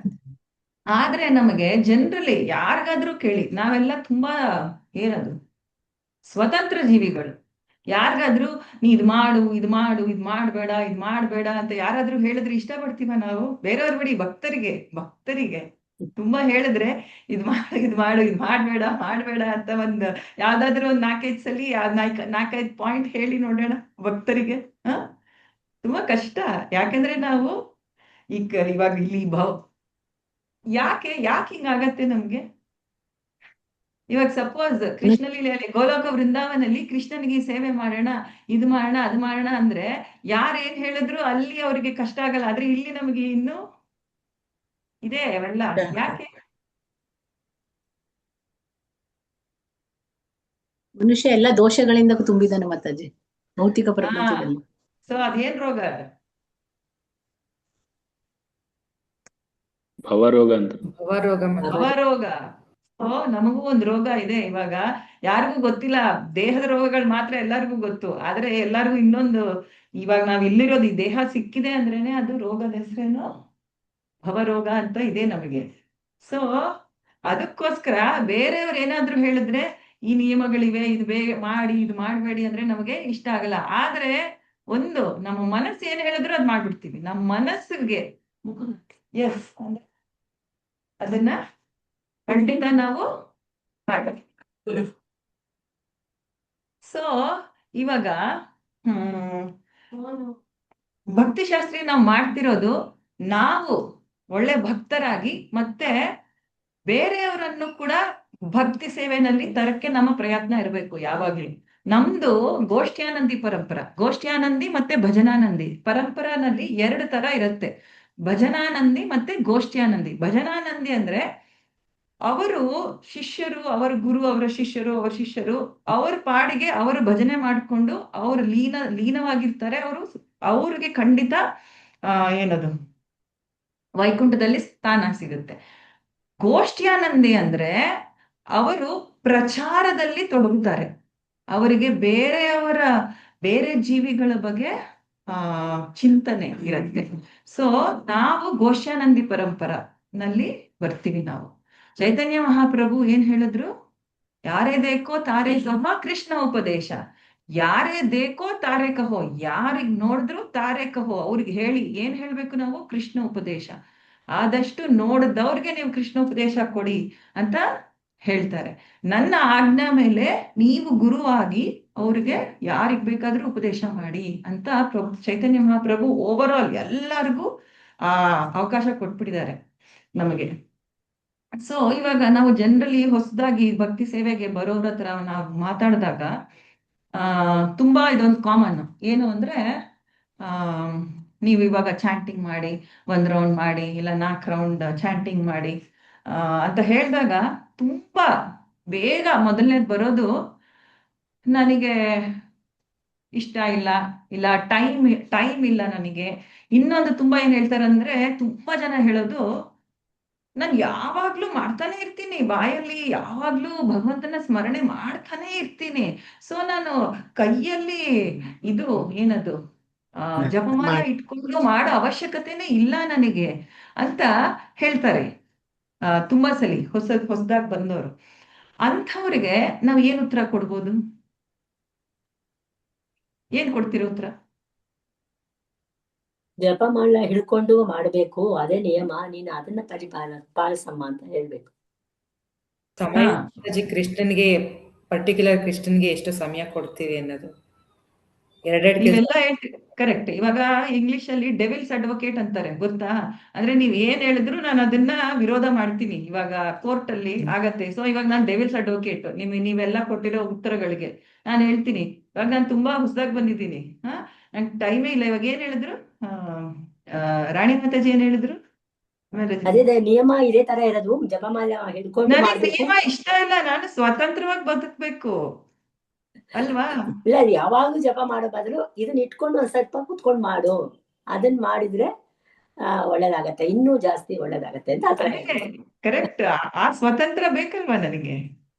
ಆದ್ರೆ ನಮಗೆ ಜನರಲಿ ಯಾರಿಗಾದ್ರೂ ಕೇಳಿ, ನಾವೆಲ್ಲ ತುಂಬಾ ಏನದು ಸ್ವತಂತ್ರ ಜೀವಿಗಳು. ಯಾರಿಗಾದ್ರೂ ನೀ ಇದ್ ಮಾಡು, ಇದ್ ಮಾಡ್ಬೇಡ ಅಂತ ಯಾರಾದ್ರೂ ಹೇಳಿದ್ರೆ ಇಷ್ಟಪಡ್ತೀವ ನಾವು? ಬೇರೆಯವ್ರ ಬಿಡಿ, ಭಕ್ತರಿಗೆ ತುಂಬಾ ಹೇಳಿದ್ರೆ ಇದ್ ಮಾಡ್ಬೇಡ ಅಂತ ಯಾವ್ದಾದ್ರು ಒಂದ್ 4-5 ಸಲ 4-5 ಪಾಯಿಂಟ್ ಹೇಳಿ ನೋಡೋಣ ಭಕ್ತರಿಗೆ. ತುಂಬಾ ಕಷ್ಟ. ಯಾಕಂದ್ರೆ ನಾವು ಇವಾಗ ಇಲ್ಲಿ ಯಾಕೆ ಹಿಂಗಾಗತ್ತೆ ನಮ್ಗೆ? ಇವಾಗ ಸಪೋಸ್ ಕೃಷ್ಣ ಲೀಲೆಯಲ್ಲಿ ಗೋಲೋಕ ವೃಂದಾವನಲ್ಲಿ ಕೃಷ್ಣನಿಗೆ ಸೇವೆ ಮಾಡೋಣ, ಇದು ಮಾಡೋಣ ಅದು ಮಾಡೋಣ ಅಂದ್ರೆ ಯಾರೇನ್ ಹೇಳಿದ್ರು ಅಲ್ಲಿ ಅವ್ರಿಗೆ ಕಷ್ಟ ಆಗಲ್ಲ. ಆದ್ರೆ ಇಲ್ಲಿ ನಮಗೆ ಇನ್ನು ಇದೆ ಅವೆಲ್ಲ. ಯಾಕೆ? ಮನುಷ್ಯ ಎಲ್ಲ ದೋಷಗಳಿಂದ ತುಂಬಿದಾನೆ ಮಾತಾಜಿ, ಭೌತಿಕ ಪ್ರಪಂಚದಲ್ಲಿ. ಸೊ ಅದೇನ್ ರೋಗ? ಭವರೋಗ ಅಂತ. ಭವರೋಗ. ನಮಗೂ ಒಂದು ರೋಗ ಇದೆ. ಇವಾಗ ಯಾರಿಗೂ ಗೊತ್ತಿಲ್ಲ, ದೇಹದ ರೋಗಗಳು ಮಾತ್ರ ಎಲ್ಲರಿಗೂ ಗೊತ್ತು. ಆದ್ರೆ ಎಲ್ಲರಿಗೂ ಇನ್ನೊಂದು, ಇವಾಗ ನಾವ್ ಇಲ್ಲಿರೋದು ಈ ದೇಹ ಸಿಕ್ಕಿದೆ ಅಂದ್ರೇನೆ ಅದು ರೋಗದ ಹೆಸರೇನು ಭವರೋಗ ಅಂತ ಇದೆ ನಮಗೆ. ಸೊ ಅದಕ್ಕೋಸ್ಕರ ಬೇರೆಯವ್ರು ಏನಾದ್ರು ಹೇಳಿದ್ರೆ ಈ ನಿಯಮಗಳಿವೆ, ಇದು ಮಾಡಿ ಇದು ಮಾಡ್ಬೇಡಿ ಅಂದ್ರೆ ನಮಗೆ ಇಷ್ಟ ಆಗಲ್ಲ. ಆದ್ರೆ ಒಂದು ನಮ್ಮ ಮನಸ್ಸು ಏನ್ ಹೇಳಿದ್ರು ಅದ್ ಮಾಡ್ಬಿಡ್ತೀವಿ. ನಮ್ಮ ಮನಸ್ಸಿಗೆ ಎಸ್ ಅಂದ್ರೆ ಅದನ್ನ ಖಂಡಿತ ನಾವು ಮಾಡಬೇಕು. ಸೊ ಇವಾಗ ಭಕ್ತಿಶಾಸ್ತ್ರಿ ನಾವು ಮಾಡ್ತಿರೋದು, ನಾವು ಒಳ್ಳೆ ಭಕ್ತರಾಗಿ ಮತ್ತೆ ಬೇರೆಯವರನ್ನು ಕೂಡ ಭಕ್ತಿ ಸೇವೆನಲ್ಲಿ ತರಕ್ಕೆ ನಮ್ಮ ಪ್ರಯತ್ನ ಇರಬೇಕು ಯಾವಾಗ್ಲೂ. ನಮ್ದು ಗೋಷ್ಠ್ಯಾನಂದಿ ಮತ್ತೆ ಭಜನಾನಂದಿ ಪರಂಪರಾನಲ್ಲಿ 2 ತರ ಇರುತ್ತೆ. ಭಜನಾನಂದಿ ಮತ್ತೆ ಗೋಷ್ಠ್ಯಾನಂದಿ. ಭಜನಾನಂದಿ ಅಂದ್ರೆ ಅವರು ಶಿಷ್ಯರು, ಅವರ ಗುರು, ಅವರ ಶಿಷ್ಯರು ಅವ್ರ ಪಾಡಿಗೆ ಅವರು ಭಜನೆ ಮಾಡ್ಕೊಂಡು ಅವರು ಲೀನವಾಗಿರ್ತಾರೆ. ಅವ್ರಿಗೆ ಖಂಡಿತ ಏನದು ವೈಕುಂಠದಲ್ಲಿ ಸ್ಥಾನ ಸಿಗುತ್ತೆ. ಗೋಷ್ಠ್ಯಾನಂದಿ ಅಂದ್ರೆ ಅವರು ಪ್ರಚಾರದಲ್ಲಿ ತೊಡಗುತ್ತಾರೆ. ಅವರಿಗೆ ಬೇರೆ ಜೀವಿಗಳ ಬಗ್ಗೆ ಚಿಂತನೆ ಇರುತ್ತೆ. ಸೊ ನಾವು ಗೋಷ್ಠ್ಯಾನಂದಿ ಪರಂಪರಾನಲ್ಲಿ ಬರ್ತೀವಿ ನಾವು. ಚೈತನ್ಯ ಮಹಾಪ್ರಭು ಏನ್ ಹೇಳಿದ್ರು? ಯಾರೇ ದೇಕೋ ತಾರೇ ಕಹೋ ಕೃಷ್ಣ ಉಪದೇಶ. ಯಾರೇ ದೇಕೋ ತಾರೇ ಕಹೋ, ಯಾರಿಗ್ ನೋಡಿದ್ರು ತಾರೇ ಕಹೋ, ಅವ್ರಿಗೆ ಹೇಳಿ. ಏನ್ ಹೇಳ್ಬೇಕು ನಾವು? ಕೃಷ್ಣ ಉಪದೇಶ. ಆದಷ್ಟು ನೋಡಿದವ್ರಿಗೆ ನೀವು ಕೃಷ್ಣೋಪದೇಶ ಕೊಡಿ ಅಂತ ಹೇಳ್ತಾರೆ. ನನ್ನ ಆಜ್ಞಾ ಮೇಲೆ ನೀವು ಗುರುವಾಗಿ ಅವ್ರಿಗೆ ಯಾರಿಗ್ ಬೇಕಾದ್ರೂ ಉಪದೇಶ ಮಾಡಿ ಅಂತ ಚೈತನ್ಯ ಮಹಾಪ್ರಭು ಓವರ್ ಆಲ್ ಎಲ್ಲರಿಗೂ ಆ ಅವಕಾಶ ಕೊಟ್ಬಿಟ್ಟಿದ್ದಾರೆ ನಮಗೆ. ಸೊ ಇವಾಗ ನಾವು ಜನರಲಿ ಹೊಸದಾಗಿ ಭಕ್ತಿ ಸೇವೆಗೆ ಬರೋರ ಹತ್ರ ನಾವು ಮಾತಾಡಿದಾಗ ತುಂಬಾ ಇದೊಂದು ಕಾಮನ್ ಏನು ಅಂದ್ರೆ ಆ ನೀವು ಇವಾಗ ಚಾಂಟಿಂಗ್ ಮಾಡಿ 1 ರೌಂಡ್ ಮಾಡಿ ಇಲ್ಲ 4 ರೌಂಡ್ ಚಾಂಟಿಂಗ್ ಮಾಡಿ ಅಂತ ಹೇಳಿದಾಗ ತುಂಬಾ ಬೇಗ ಮೊದಲನೇದು ಬರೋದು ನನಗೆ ಇಷ್ಟ ಇಲ್ಲ, ಇಲ್ಲ ಟೈಮ್ ಇಲ್ಲ ನನಗೆ. ಇನ್ನೊಂದು ತುಂಬಾ ಏನ್ ಹೇಳ್ತಾರೆ ಅಂದ್ರೆ ತುಂಬಾ ಜನ ಹೇಳೋದು, ನಾನು ಯಾವಾಗ್ಲೂ ಮಾಡ್ತಾನೆ ಇರ್ತೀನಿ, ಬಾಯಲ್ಲಿ ಯಾವಾಗ್ಲೂ ಭಗವಂತನ ಸ್ಮರಣೆ ಮಾಡ್ತಾನೆ ಇರ್ತೀನಿ, ಸೊ ನಾನು ಕೈಯಲ್ಲಿ ಇದು ಏನದು ಜಪಮಾಲ ಇಟ್ಕೊಂಡು ಮಾಡೋ ಅವಶ್ಯಕತೆನೇ ಇಲ್ಲ ನನಗೆ ಅಂತ ಹೇಳ್ತಾರೆ ತುಂಬಾ ಸಲಿ ಹೊಸದಾಗಿ ಬಂದವರು. ಅಂಥವ್ರಿಗೆ ನಾವು ಏನ್ ಉತ್ತರ ಕೊಡ್ಬೋದು? ಏನ್ ಕೊಡ್ತೀರ ಉತ್ತರ? ಜಪಮಾಲ ಹಿಡ್ಕೊಂಡು ಮಾಡ್ಬೇಕು, ಅದೇ ನಿಯಮ, ನೀನು ಅದನ್ನ ಪಾಲಿಸಮ್ಮ ಅಂತ ಹೇಳ್ಬೇಕು. ಸಮಯ ಮಾತಾಜಿ ಕೃಷ್ಣನ್ಗೆ ಪರ್ಟಿಕ್ಯುಲರ್ ಕೃಷ್ಣನ್ಗೆ ಎಷ್ಟು ಸಮಯ ಕೊಡ್ತೀವಿ ಅನ್ನೋದು ಎರಡೆರಡು ಕೆಲಸ. ನೀವೆಲ್ಲ ಕರೆಕ್ಟ್. ಇವಾಗ ಇಂಗ್ಲಿಷ್ ಅಲ್ಲಿ ಡೆವಿಲ್ಸ್ ಅಡ್ವೊಕೇಟ್ ಅಂತಾರೆ, ಗೊತ್ತಾ? ಅಂದ್ರೆ ನೀವ್ ಏನ್ ಹೇಳಿದ್ರು ನಾನು ಅದನ್ನ ವಿರೋಧ ಮಾಡ್ತೀನಿ. ಇವಾಗ ಕೋರ್ಟ್ ಅಲ್ಲಿ ಆಗತ್ತೆ. ಸೊ ಇವಾಗ ನಾನು ಡೆವಿಲ್ಸ್ ಅಡ್ವೊಕೇಟ್, ನೀವೆಲ್ಲ ಕೊಟ್ಟಿರೋ ಉತ್ತರಗಳಿಗೆ ನಾನು ಹೇಳ್ತೀನಿ, ಇವಾಗ ನಾನು ತುಂಬಾ ಹೊಸದಾಗಿ ಬಂದಿದ್ದೀನಿ, ನಂಗೆ ಟೈಮೇ ಇಲ್ಲ. ಇವಾಗ ಏನ್ ಹೇಳಿದ್ರು ರಾಣಿ ಮಾತಾಜಿ ಏನ್ ಹೇಳಿದ್ರು? ಅದೇ ನಿಯಮ ಇದೇ ತರ ಇರೋದು, ಜಪಮಾಲ ಹಿಡ್ಕೊಂಡು ನನಗೆ ಮಾಡ್ಬೇಕು. ನಿಯಮ ಇಷ್ಟ ಇಲ್ಲ, ನಾನು ಸ್ವತಂತ್ರವಾಗಿ ಬದುಕ್ಬೇಕು ಅಲ್ವಾ? ಇಲ್ಲ, ಯಾವಾಗ್ಲೂ ಜಪ ಮಾಡೋ ಬದಲು ಇದನ್ನ ಇಟ್ಕೊಂಡು ಒಂದ್ ಸ್ವಲ್ಪ ಕುತ್ಕೊಂಡು ಮಾಡು, ಅದನ್ನ ಮಾಡಿದ್ರೆ ಒಳ್ಳೇದಾಗತ್ತೆ, ಇನ್ನೂ ಜಾಸ್ತಿ ಒಳ್ಳೇದಾಗತ್ತೆ ಅಂತ ಆತರ ಹೇಳ್ತಾರೆ. ಕರೆಕ್ಟ್. ಆ ಸ್ವತಂತ್ರ ಬೇಕಲ್ವಾ ನನಗೆ,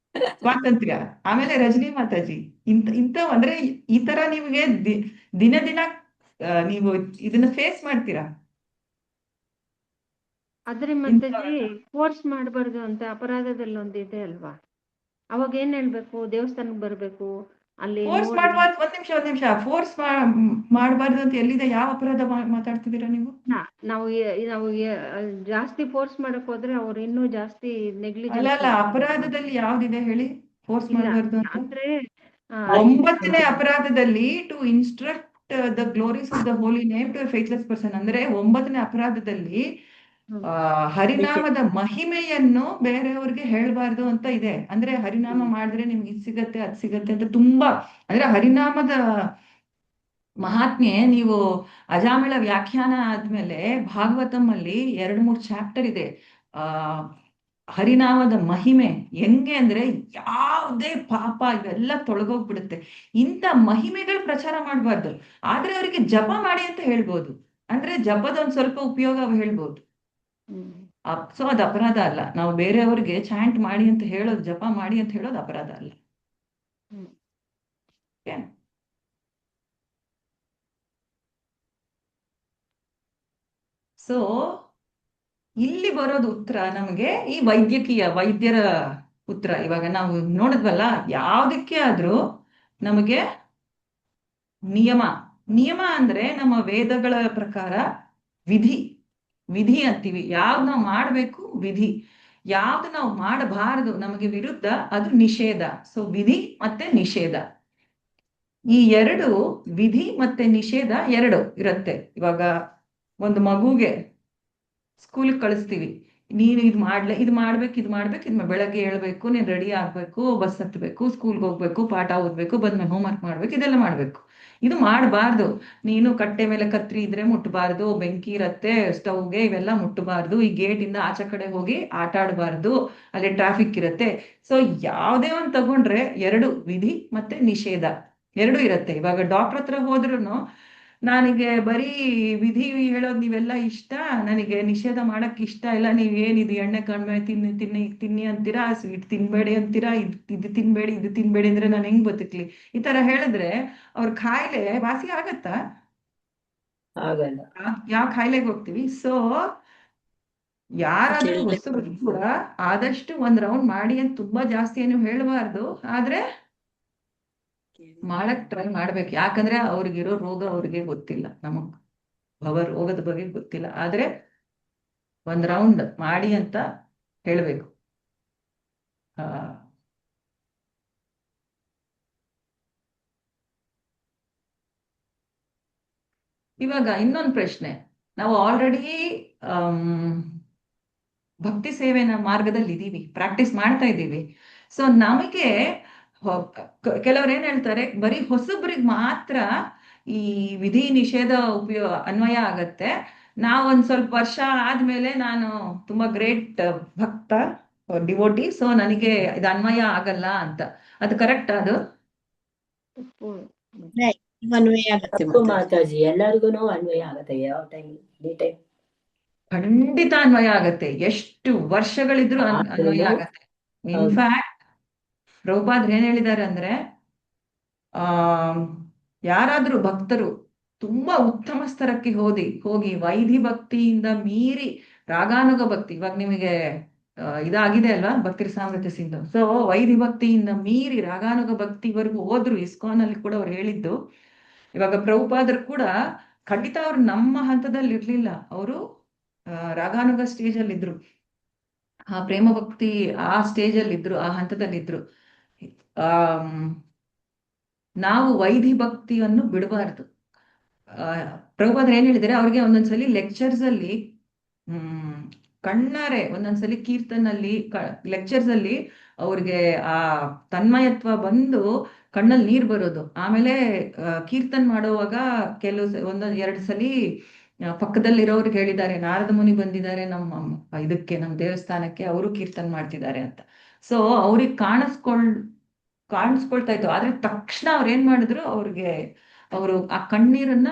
ಸ್ವಾತಂತ್ರ್ಯ. ಆಮೇಲೆ ರಜನಿ ಮಾತಾಜಿ ಇಂಥ ಅಂದ್ರೆ ಈ ತರ ನಿಮ್ಗೆ ದಿನ ದಿನ ನೀವು ಇದನ್ನ ಫೇಸ್ ಮಾಡ್ತೀರಾ? ಆದ್ರೆ ಮಾತಾಜಿ ಫೋರ್ಸ್ ಮಾಡಬಾರ್ದು ಅಂತ ಅಪರಾಧದಲ್ಲಿ ಒಂದಿದೆ ಅಲ್ವಾ? ಅವಾಗ ಏನ್ ಹೇಳ್ಬೇಕು? ದೇವಸ್ಥಾನಕ್ಕೆ ಬರ್ಬೇಕು, ಅಲ್ಲಿ ಫೋರ್ಸ್ ಮಾಡಬಾರ್ದು. ಒಂದ್ ನಿಮಿಷ, ಫೋರ್ಸ್ ಮಾಡಬಾರ್ದು ಅಂತ ಎಲ್ಲಿದೆ? ಯಾವ ಅಪರಾಧ ಮಾತಾಡ್ತಿದ್ದೀರಾ ನೀವು? ನಾವು ಜಾಸ್ತಿ ಫೋರ್ಸ್ ಮಾಡಕ್ ಹೋದ್ರೆ ಅವ್ರು ಇನ್ನೂ ಜಾಸ್ತಿ ಅಲ್ಲ, ಅಪರಾಧದಲ್ಲಿ ಯಾವ್ದಿದೆ ಹೇಳಿ ಫೋರ್ಸ್ ಮಾಡಬಾರ್ದು ಅಂತ? ಅಂದ್ರೆ 9ನೇ ಅಪರಾಧದಲ್ಲಿ to instruct the glories of the holy name to faithless person ಅಂದ್ರೆ 9ನೇ ಅಪರಾಧದಲ್ಲಿ ಹರಿನಾಮದ ಮಹಿಮೆಯನ್ನು ಬೇರೆಯವ್ರಿಗೆ ಹೇಳ್ಬಾರ್ದು ಅಂತ ಇದೆ. ಅಂದ್ರೆ ಹರಿನಾಮ ಮಾಡಿದ್ರೆ ನಿಮ್ಗೆ ಇದು ಸಿಗತ್ತೆ ಅದ್ ಸಿಗತ್ತೆ ಅಂತ ತುಂಬಾ, ಅಂದ್ರೆ ಹರಿನಾಮದ ಮಹಾತ್ಮೆ ನೀವು ಅಜಾಮಿಳ ವ್ಯಾಖ್ಯಾನ ಆದ್ಮೇಲೆ ಭಾಗವತಂ ಅಲ್ಲಿ 2-3 ಚಾಪ್ಟರ್ ಇದೆ ಹರಿನಾಮದ ಮಹಿಮೆ ಹೆಂಗೆ ಅಂದ್ರೆ ಯಾವುದೇ ಪಾಪ ಇವೆಲ್ಲ ತೊಳಗೋಗ್ಬಿಡುತ್ತೆ. ಇಂಥ ಮಹಿಮೆಗಳು ಪ್ರಚಾರ ಮಾಡಬಾರ್ದು, ಆದ್ರೆ ಅವರಿಗೆ ಜಪ ಮಾಡಿ ಅಂತ ಹೇಳ್ಬೋದು. ಅಂದ್ರೆ ಜಪದ ಒಂದ್ ಸ್ವಲ್ಪ ಉಪಯೋಗ ಹೇಳ್ಬೋದು. ಸೊ ಅದು ಅಪರಾಧ ಅಲ್ಲ. ನಾವು ಬೇರೆಯವ್ರಿಗೆ ಚಾಂಟ್ ಮಾಡಿ ಅಂತ ಹೇಳೋದು, ಜಪ ಮಾಡಿ ಅಂತ ಹೇಳೋದು ಅಪರಾಧ ಅಲ್ಲ. ಸೊ ಇಲ್ಲಿ ಬರೋದು ಉತ್ತರ ನಮಗೆ ಈ ವೈದ್ಯರ ಉತ್ತರ. ಇವಾಗ ನಾವು ನೋಡಿದ್ವಲ್ಲ, ಯಾವ್ದಕ್ಕೆ ಆದ್ರೂ ನಮಗೆ ನಿಯಮ ಅಂದ್ರೆ ನಮ್ಮ ವೇದಗಳ ಪ್ರಕಾರ ವಿಧಿ ಅಂತೀವಿ. ಯಾವ್ದು ನಾವು ಮಾಡ್ಬೇಕು ವಿಧಿ, ಯಾವ್ದು ನಾವು ಮಾಡಬಾರದು ನಮಗೆ ವಿರುದ್ಧ ಅದು ನಿಷೇಧ. ಸೊ ವಿಧಿ ಮತ್ತೆ ನಿಷೇಧ, ಈ ಎರಡು ವಿಧಿ ಮತ್ತೆ ನಿಷೇಧ ಎರಡು ಇರುತ್ತೆ. ಇವಾಗ ಒಂದು ಮಗುಗೆ ಸ್ಕೂಲ್ ಕಳಿಸ್ತೀವಿ, ನೀನು ಇದು ಮಾಡ್ಬೇಕು, ಬೆಳಗ್ಗೆ ಹೇಳ್ಬೇಕು, ನೀನ್ ರೆಡಿ ಆಗ್ಬೇಕು, ಬಸ್ ಹತ್ಬೇಕು, ಸ್ಕೂಲ್ಗೆ ಹೋಗ್ಬೇಕು, ಪಾಠ ಓದ್ಬೇಕು, ಬಂದ್ಮೇಲೆ ಹೋಮ್ವರ್ಕ್ ಮಾಡ್ಬೇಕು, ಇದೆಲ್ಲ ಮಾಡ್ಬೇಕು. ಇದು ಮಾಡಬಾರ್ದು. ನೀನು ಕಟ್ಟೆ ಮೇಲೆ ಕತ್ರಿ ಇದ್ರೆ ಮುಟ್ಟಬಾರ್ದು, ಬೆಂಕಿ ಇರತ್ತೆ ಸ್ಟವ್ಗೆ, ಇವೆಲ್ಲ ಮುಟ್ಟಬಾರ್ದು, ಈ ಗೇಟ್ ಇಂದ ಆಚೆ ಕಡೆ ಹೋಗಿ ಆಟ ಆಡಬಾರ್ದು, ಅಲ್ಲಿ ಟ್ರಾಫಿಕ್ ಇರತ್ತೆ. ಸೊ ಯಾವ್ದೇ ಒಂದು ತಗೊಂಡ್ರೆ ಎರಡು ವಿಧಿ ಮತ್ತೆ ನಿಷೇಧ ಎರಡು ಇರತ್ತೆ. ಇವಾಗ ಡಾಕ್ಟರ್ ಹತ್ರ ಹೋದ್ರುನು ನನಗೆ ಬರೀ ವಿಧಿ ಹೇಳೋದು ನೀವೆಲ್ಲ ಇಷ್ಟ, ನನಗೆ ನಿಷೇಧ ಮಾಡಕ್ ಇಷ್ಟ ಇಲ್ಲ, ನೀವೇನಿದು ಎಣ್ಣೆ ಕಡಿಮೆ ತಿನ್ನಿ ಅಂತೀರಾ, ಸ್ವೀಟ್ ತಿನ್ಬೇಡಿ ಅಂತೀರಾ, ಇದು ತಿನ್ಬೇಡಿ ಅಂದ್ರೆ ನಾನು ಹೆಂಗ್ ಬದುಕ್ಲಿ? ಈ ತರ ಹೇಳಿದ್ರೆ ಅವ್ರ ಕಾಯಿಲೆ ವಾಸಿ ಆಗತ್ತಾ? ಆಗಲ್ಲ. ಯಾವ ಕಾಯಿಲೆಗೆ ಹೋಗ್ತೀವಿ? ಸೊ ಯಾರಾದ್ರೂ ಹೊಸಬರು ಕೂಡ ಆದಷ್ಟು 1 ರೌಂಡ್ ಮಾಡಿ ಅಂತ ತುಂಬಾ ಜಾಸ್ತಿ ಏನು ಹೇಳಬಾರ್ದು, ಆದ್ರೆ ಮಾಡಕ್ ಟ್ರೈ ಮಾಡ್ಬೇಕು. ಯಾಕಂದ್ರೆ ಅವ್ರಿಗಿರೋ ರೋಗ ಅವ್ರಿಗೆ ಗೊತ್ತಿಲ್ಲ, ನಮಗ್ ರೋಗದ ಬಗ್ಗೆ ಗೊತ್ತಿಲ್ಲ. ಆದ್ರೆ ಒಂದ್ ರೌಂಡ್ ಮಾಡಿ ಅಂತ ಹೇಳ್ಬೇಕು. ಆ, ಇವಾಗ ಇನ್ನೊಂದು ಪ್ರಶ್ನೆ. ನಾವು ಆಲ್ರೆಡಿ ಭಕ್ತಿ ಸೇವೆನ ಮಾರ್ಗದಲ್ಲಿ ಇದೀವಿ, ಪ್ರಾಕ್ಟೀಸ್ ಮಾಡ್ತಾ ಇದ್ದೀವಿ. ಸೊ ನಮಗೆ ಕೆಲವ್ರು ಏನ್ ಹೇಳ್ತಾರೆ, ಬರೀ ಹೊಸಬ್ರಿಗೆ ಮಾತ್ರ ಈ ವಿಧಿ ನಿಷೇಧ ಅನ್ವಯ ಆಗತ್ತೆ. ನಾವೊಂದ್ ಸ್ವಲ್ಪ ವರ್ಷ ಆದ್ಮೇಲೆ ನಾನು ತುಂಬಾ ಗ್ರೇಟ್ ಭಕ್ತ, ಡಿವೋಟಿ, ಸೊ ನನಗೆ ಇದು ಅನ್ವಯ ಆಗಲ್ಲ ಅಂತ. ಅದು ಕರೆಕ್ಟ್? ಅದು ತಪ್ಪು. ಅನ್ವಯ ಆಗತ್ತೆ ತಪ್ಪು ಮಾತಾಜಿ. ಮಾತಾಜಿ, ಎಲ್ಲರಿಗೂ ಅನ್ವಯ ಆಗತ್ತೆ. ಯಾವ ಟೈಮ್ ಈ ಟೈಮ್ ಖಂಡಿತ ಅನ್ವಯ ಆಗತ್ತೆ, ಎಷ್ಟು ವರ್ಷಗಳಿದ್ರು ಅನ್ವಯ ಆಗತ್ತೆ. ಇನ್ಫ್ಯಾಕ್ಟ್ ಪ್ರಭುಪಾದ್ರು ಏನ್ ಹೇಳಿದ್ದಾರೆ ಅಂದ್ರೆ, ಆ ಯಾರಾದ್ರೂ ಭಕ್ತರು ತುಂಬಾ ಉತ್ತಮ ಸ್ತರಕ್ಕೆ ಹೋಗಿ ವೈಧಿ ಭಕ್ತಿಯಿಂದ ಮೀರಿ ರಾಗಾನುಗ ಭಕ್ತಿ, ಇವಾಗ ನಿಮಗೆ ಇದಾಗಿದೆ ಅಲ್ವಾ ಭಕ್ತಿ ಸಾಮರ್ಥ್ಯ ಸಿಂಧು. ಸೊ ವೈಧಿ ಭಕ್ತಿಯಿಂದ ಮೀರಿ ರಾಗಾನುಗ ಭಕ್ತಿವರೆಗೂ ಹೋದ್ರು. ಇಸ್ಕಾನ್ ಅಲ್ಲಿ ಕೂಡ ಅವ್ರು ಹೇಳಿದ್ದು. ಇವಾಗ ಪ್ರಭುಪಾದರು ಕೂಡ ಖಂಡಿತ ಅವ್ರು ನಮ್ಮ ಹಂತದಲ್ಲಿ ಇರ್ಲಿಲ್ಲ, ಅವರು ರಾಗಾನುಗ ಸ್ಟೇಜ್ ಅಲ್ಲಿ ಇದ್ರು, ಆ ಪ್ರೇಮ ಭಕ್ತಿ ಆ ಸ್ಟೇಜ್ ಅಲ್ಲಿ ಇದ್ರು, ಆ ಹಂತದಲ್ಲಿ ಇದ್ರು. ಆ ನಾವು ವೈಧಿ ಭಕ್ತಿಯನ್ನು ಬಿಡಬಾರ್ದು. ಪ್ರಭುಪಾದರು ಏನ್ ಹೇಳಿದರೆ, ಅವ್ರಿಗೆ ಒಂದೊಂದ್ಸಲಿ ಲೆಕ್ಚರ್ಸ್ ಅಲ್ಲಿ ಕಣ್ಣಾರೆ ಒಂದೊಂದ್ಸಲಿ ಕೀರ್ತನಲ್ಲಿ ಲೆಕ್ಚರ್ಸ್ ಅಲ್ಲಿ ಅವ್ರಿಗೆ ಆ ತನ್ಮಯತ್ವ ಬಂದು ಕಣ್ಣಲ್ಲಿ ನೀರ್ ಬರೋದು. ಆಮೇಲೆ ಕೀರ್ತನ್ ಮಾಡುವಾಗ ಒಂದೊಂದ್ ಎರಡು ಸಲಿ ಪಕ್ಕದಲ್ಲಿರೋರ್ಗೆ ಹೇಳಿದ್ದಾರೆ, ನಾರದ ಮುನಿ ಬಂದಿದ್ದಾರೆ ನಮ್ಮ ಇದಕ್ಕೆ, ನಮ್ಮ ದೇವಸ್ಥಾನಕ್ಕೆ, ಅವರು ಕೀರ್ತನ್ ಮಾಡ್ತಿದ್ದಾರೆ ಅಂತ. ಸೊ ಅವ್ರಿಗೆ ಕಾಣಿಸ್ಕೊಳ್ತಾ ಇತ್ತು. ಆದ್ರೆ ತಕ್ಷಣ ಅವ್ರು ಏನ್ ಮಾಡಿದ್ರು, ಅವರು ಆ ಕಣ್ಣೀರನ್ನ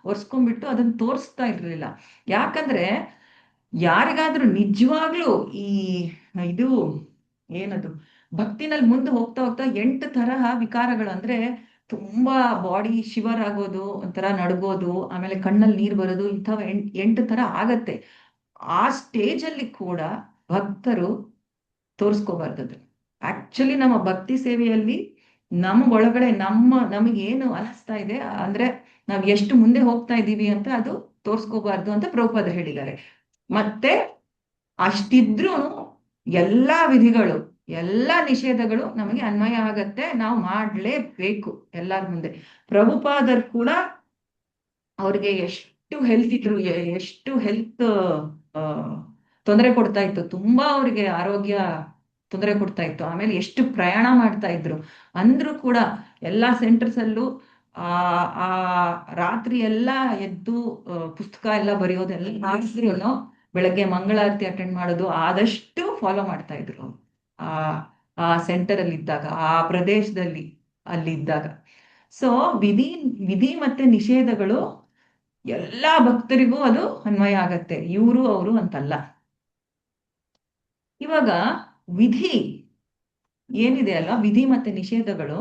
ಒರೆಸ್ಕೊಂಡ್ಬಿಟ್ಟು ಅದನ್ನ ತೋರಿಸ್ತಾ ಇರ್ಲಿಲ್ಲ. ಯಾಕಂದ್ರೆ ಯಾರಿಗಾದ್ರೂ ನಿಜವಾಗ್ಲೂ ಈ ಇದು ಏನದು ಭಕ್ತಿನಲ್ಲಿ ಮುಂದೆ ಹೋಗ್ತಾ ಹೋಗ್ತಾ 8 ತರಹ ವಿಕಾರಗಳು, ಅಂದ್ರೆ ತುಂಬಾ ಬಾಡಿ ಶಿವರ್ ಆಗೋದು, ಒಂಥರ ನಡ್ಗೋದು, ಆಮೇಲೆ ಕಣ್ಣಲ್ಲಿ ನೀರ್ ಬರೋದು, ಇಂಥವ್ 8 ತರ ಆಗತ್ತೆ. ಆ ಸ್ಟೇಜ್ ಅಲ್ಲಿ ಕೂಡ ಭಕ್ತರು ತೋರಿಸ್ಕೋಬಾರ್ದು. ಆಕ್ಚುಲಿ ನಮ್ಮ ಭಕ್ತಿ ಸೇವೆಯಲ್ಲಿ ನಮ್ಮ ಒಳಗಡೆ ನಮಗೇನು ಅನಿಸ್ತಾ ಇದೆ, ಅಂದ್ರೆ ನಾವ್ ಎಷ್ಟು ಮುಂದೆ ಹೋಗ್ತಾ ಇದ್ದೀವಿ ಅಂತ ಅದು ತೋರ್ಸ್ಕೋಬಾರ್ದು ಅಂತ ಪ್ರಭುಪಾದರು ಹೇಳಿದ್ದಾರೆ. ಮತ್ತೆ ಅಷ್ಟಿದ್ರೂ ಎಲ್ಲಾ ವಿಧಿಗಳು, ಎಲ್ಲಾ ನಿಷೇಧಗಳು ನಮಗೆ ಅನ್ವಯ ಆಗತ್ತೆ, ನಾವು ಮಾಡ್ಲೇಬೇಕು ಎಲ್ಲಾರ ಮುಂದೆ. ಪ್ರಭುಪಾದರು ಕೂಡ ಅವ್ರಿಗೆ ಎಷ್ಟು ಹೆಲ್ತ್ ಇದ್ರು, ಎಷ್ಟು ಹೆಲ್ತ್ ತೊಂದರೆ ಕೊಡ್ತಾ ಇತ್ತು, ತುಂಬಾ ಅವ್ರಿಗೆ ಆರೋಗ್ಯ ತೊಂದರೆ ಕೊಡ್ತಾ ಇತ್ತು. ಆಮೇಲೆ ಎಷ್ಟು ಪ್ರಯಾಣ ಮಾಡ್ತಾ ಇದ್ರು ಅಂದ್ರೂ ಕೂಡ ಎಲ್ಲಾ ಸೆಂಟರ್ಸ್ ಅಲ್ಲೂ ಆ ರಾತ್ರಿ ಎಲ್ಲ ಎದ್ದು ಪುಸ್ತಕ ಎಲ್ಲ ಬರೆಯೋದೆಲ್ಲ ಮಾಡಿದ್ರು, ಬೆಳಗ್ಗೆ ಮಂಗಳಾರತಿ ಅಟೆಂಡ್ ಮಾಡೋದು ಆದಷ್ಟು ಫಾಲೋ ಮಾಡ್ತಾ ಇದ್ರು ಆ ಆ ಸೆಂಟರ್ ಅಲ್ಲಿ ಇದ್ದಾಗ, ಆ ಪ್ರದೇಶದಲ್ಲಿ ಅಲ್ಲಿದ್ದಾಗ. ಸೊ ವಿಧಿ ಮತ್ತೆ ನಿಷೇಧಗಳು ಎಲ್ಲಾ ಭಕ್ತರಿಗೂ ಅದು ಅನ್ವಯ ಆಗತ್ತೆ, ಇವರು ಅವರು ಅಂತಲ್ಲ. ಇವಾಗ ವಿಧಿ ಏನಿದೆ ಅಲ್ಲ, ವಿಧಿ ಮತ್ತೆ ನಿಷೇಧಗಳು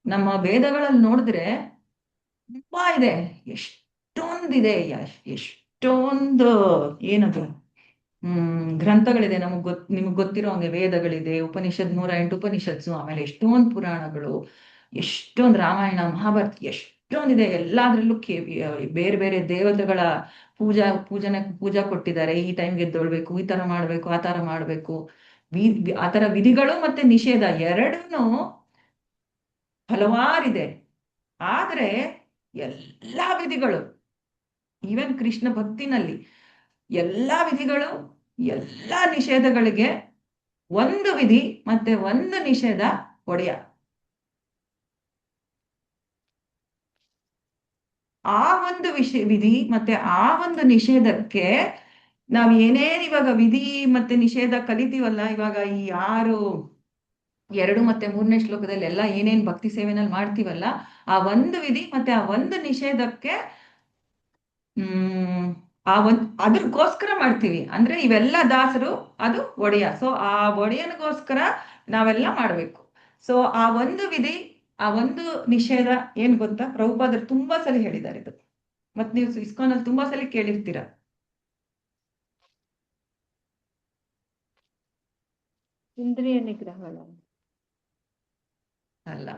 ನಮ್ಮ ವೇದಗಳಲ್ಲಿ ನೋಡಿದ್ರೆ ತುಂಬಾ ಇದೆ, ಎಷ್ಟೊಂದಿದೆ, ಎಷ್ಟೊಂದು ಏನದು ಗ್ರಂಥಗಳಿದೆ. ನಿಮಗ್ ಗೊತ್ತಿರೋ ಹಂಗೆ ವೇದಗಳಿದೆ, 108 ಉಪನಿಷತ್ಸು, ಆಮೇಲೆ ಎಷ್ಟೊಂದು ಪುರಾಣಗಳು, ಎಷ್ಟೊಂದು ರಾಮಾಯಣ ಮಹಾಭಾರತ, ಎಷ್ಟೊಂದಿದೆ. ಎಲ್ಲಾದ್ರಲ್ಲೂ ಬೇರೆ ಬೇರೆ ದೇವತೆಗಳ ಪೂಜಾ ಕೊಟ್ಟಿದ್ದಾರೆ. ಈ ಟೈಮ್ಗೆ ಎದ್ದೊಳ್ಬೇಕು, ಈ ತರ ಮಾಡ್ಬೇಕು, ಆ ತರ ಮಾಡ್ಬೇಕು. ಆ ತರ ವಿಧಿಗಳು ಮತ್ತೆ ನಿಷೇಧ ಎರಡೂ ಹಲವಾರಿದೆ. ಆದ್ರೆ ಎಲ್ಲಾ ವಿಧಿಗಳು, ಈವನ್ ಕೃಷ್ಣ ಭಕ್ತಿನಲ್ಲಿ ಎಲ್ಲಾ ವಿಧಿಗಳು, ಎಲ್ಲಾ ನಿಷೇಧಗಳಿಗೆ ಒಂದು ವಿಧಿ ಮತ್ತೆ ಒಂದು ನಿಷೇಧ ಒಡೆಯ. ಆ ಒಂದು ವಿಧಿ ಮತ್ತೆ ಆ ಒಂದು ನಿಷೇಧಕ್ಕೆ ನಾವ್ ಏನೇನ್ ಇವಾಗ ವಿಧಿ ಮತ್ತೆ ನಿಷೇಧ ಕಲಿತೀವಲ್ಲ, ಇವಾಗ ಈ 2 ಮತ್ತೆ 3ನೇ ಶ್ಲೋಕದಲ್ಲಿ ಎಲ್ಲ ಏನೇನ್ ಭಕ್ತಿ ಸೇವೆನಲ್ಲಿ ಮಾಡ್ತೀವಲ್ಲ, ಆ ಒಂದು ವಿಧಿ ಮತ್ತೆ ಆ ಒಂದು ನಿಷೇಧಕ್ಕೆ ಅದಕ್ಕೋಸ್ಕರ ಮಾಡ್ತೀವಿ. ಅಂದ್ರೆ ಇವೆಲ್ಲ ದಾಸರು ಅದು ಒಡೆಯ. ಸೊ ಆ ಒಡೆಯನಿಗೋಸ್ಕರ ನಾವೆಲ್ಲ ಮಾಡ್ಬೇಕು. ಸೊ ಆ ಒಂದು ವಿಧಿ ಆ ಒಂದು ನಿಷೇಧ ಏನ್ ಗೊತ್ತಾ, ಪ್ರಭುಪಾದರು ತುಂಬಾ ಸಲ ಹೇಳಿದ್ದಾರೆ ಇದು, ಮತ್ ನೀವು ಇಸ್ಕಾನಲ್ಲಿ ತುಂಬಾ ಸಲ ಕೇಳಿರ್ತೀರ. ಇಂದ್ರಿಯ ನಿಗ್ರಹಗಳು ಅಲ್ಲ,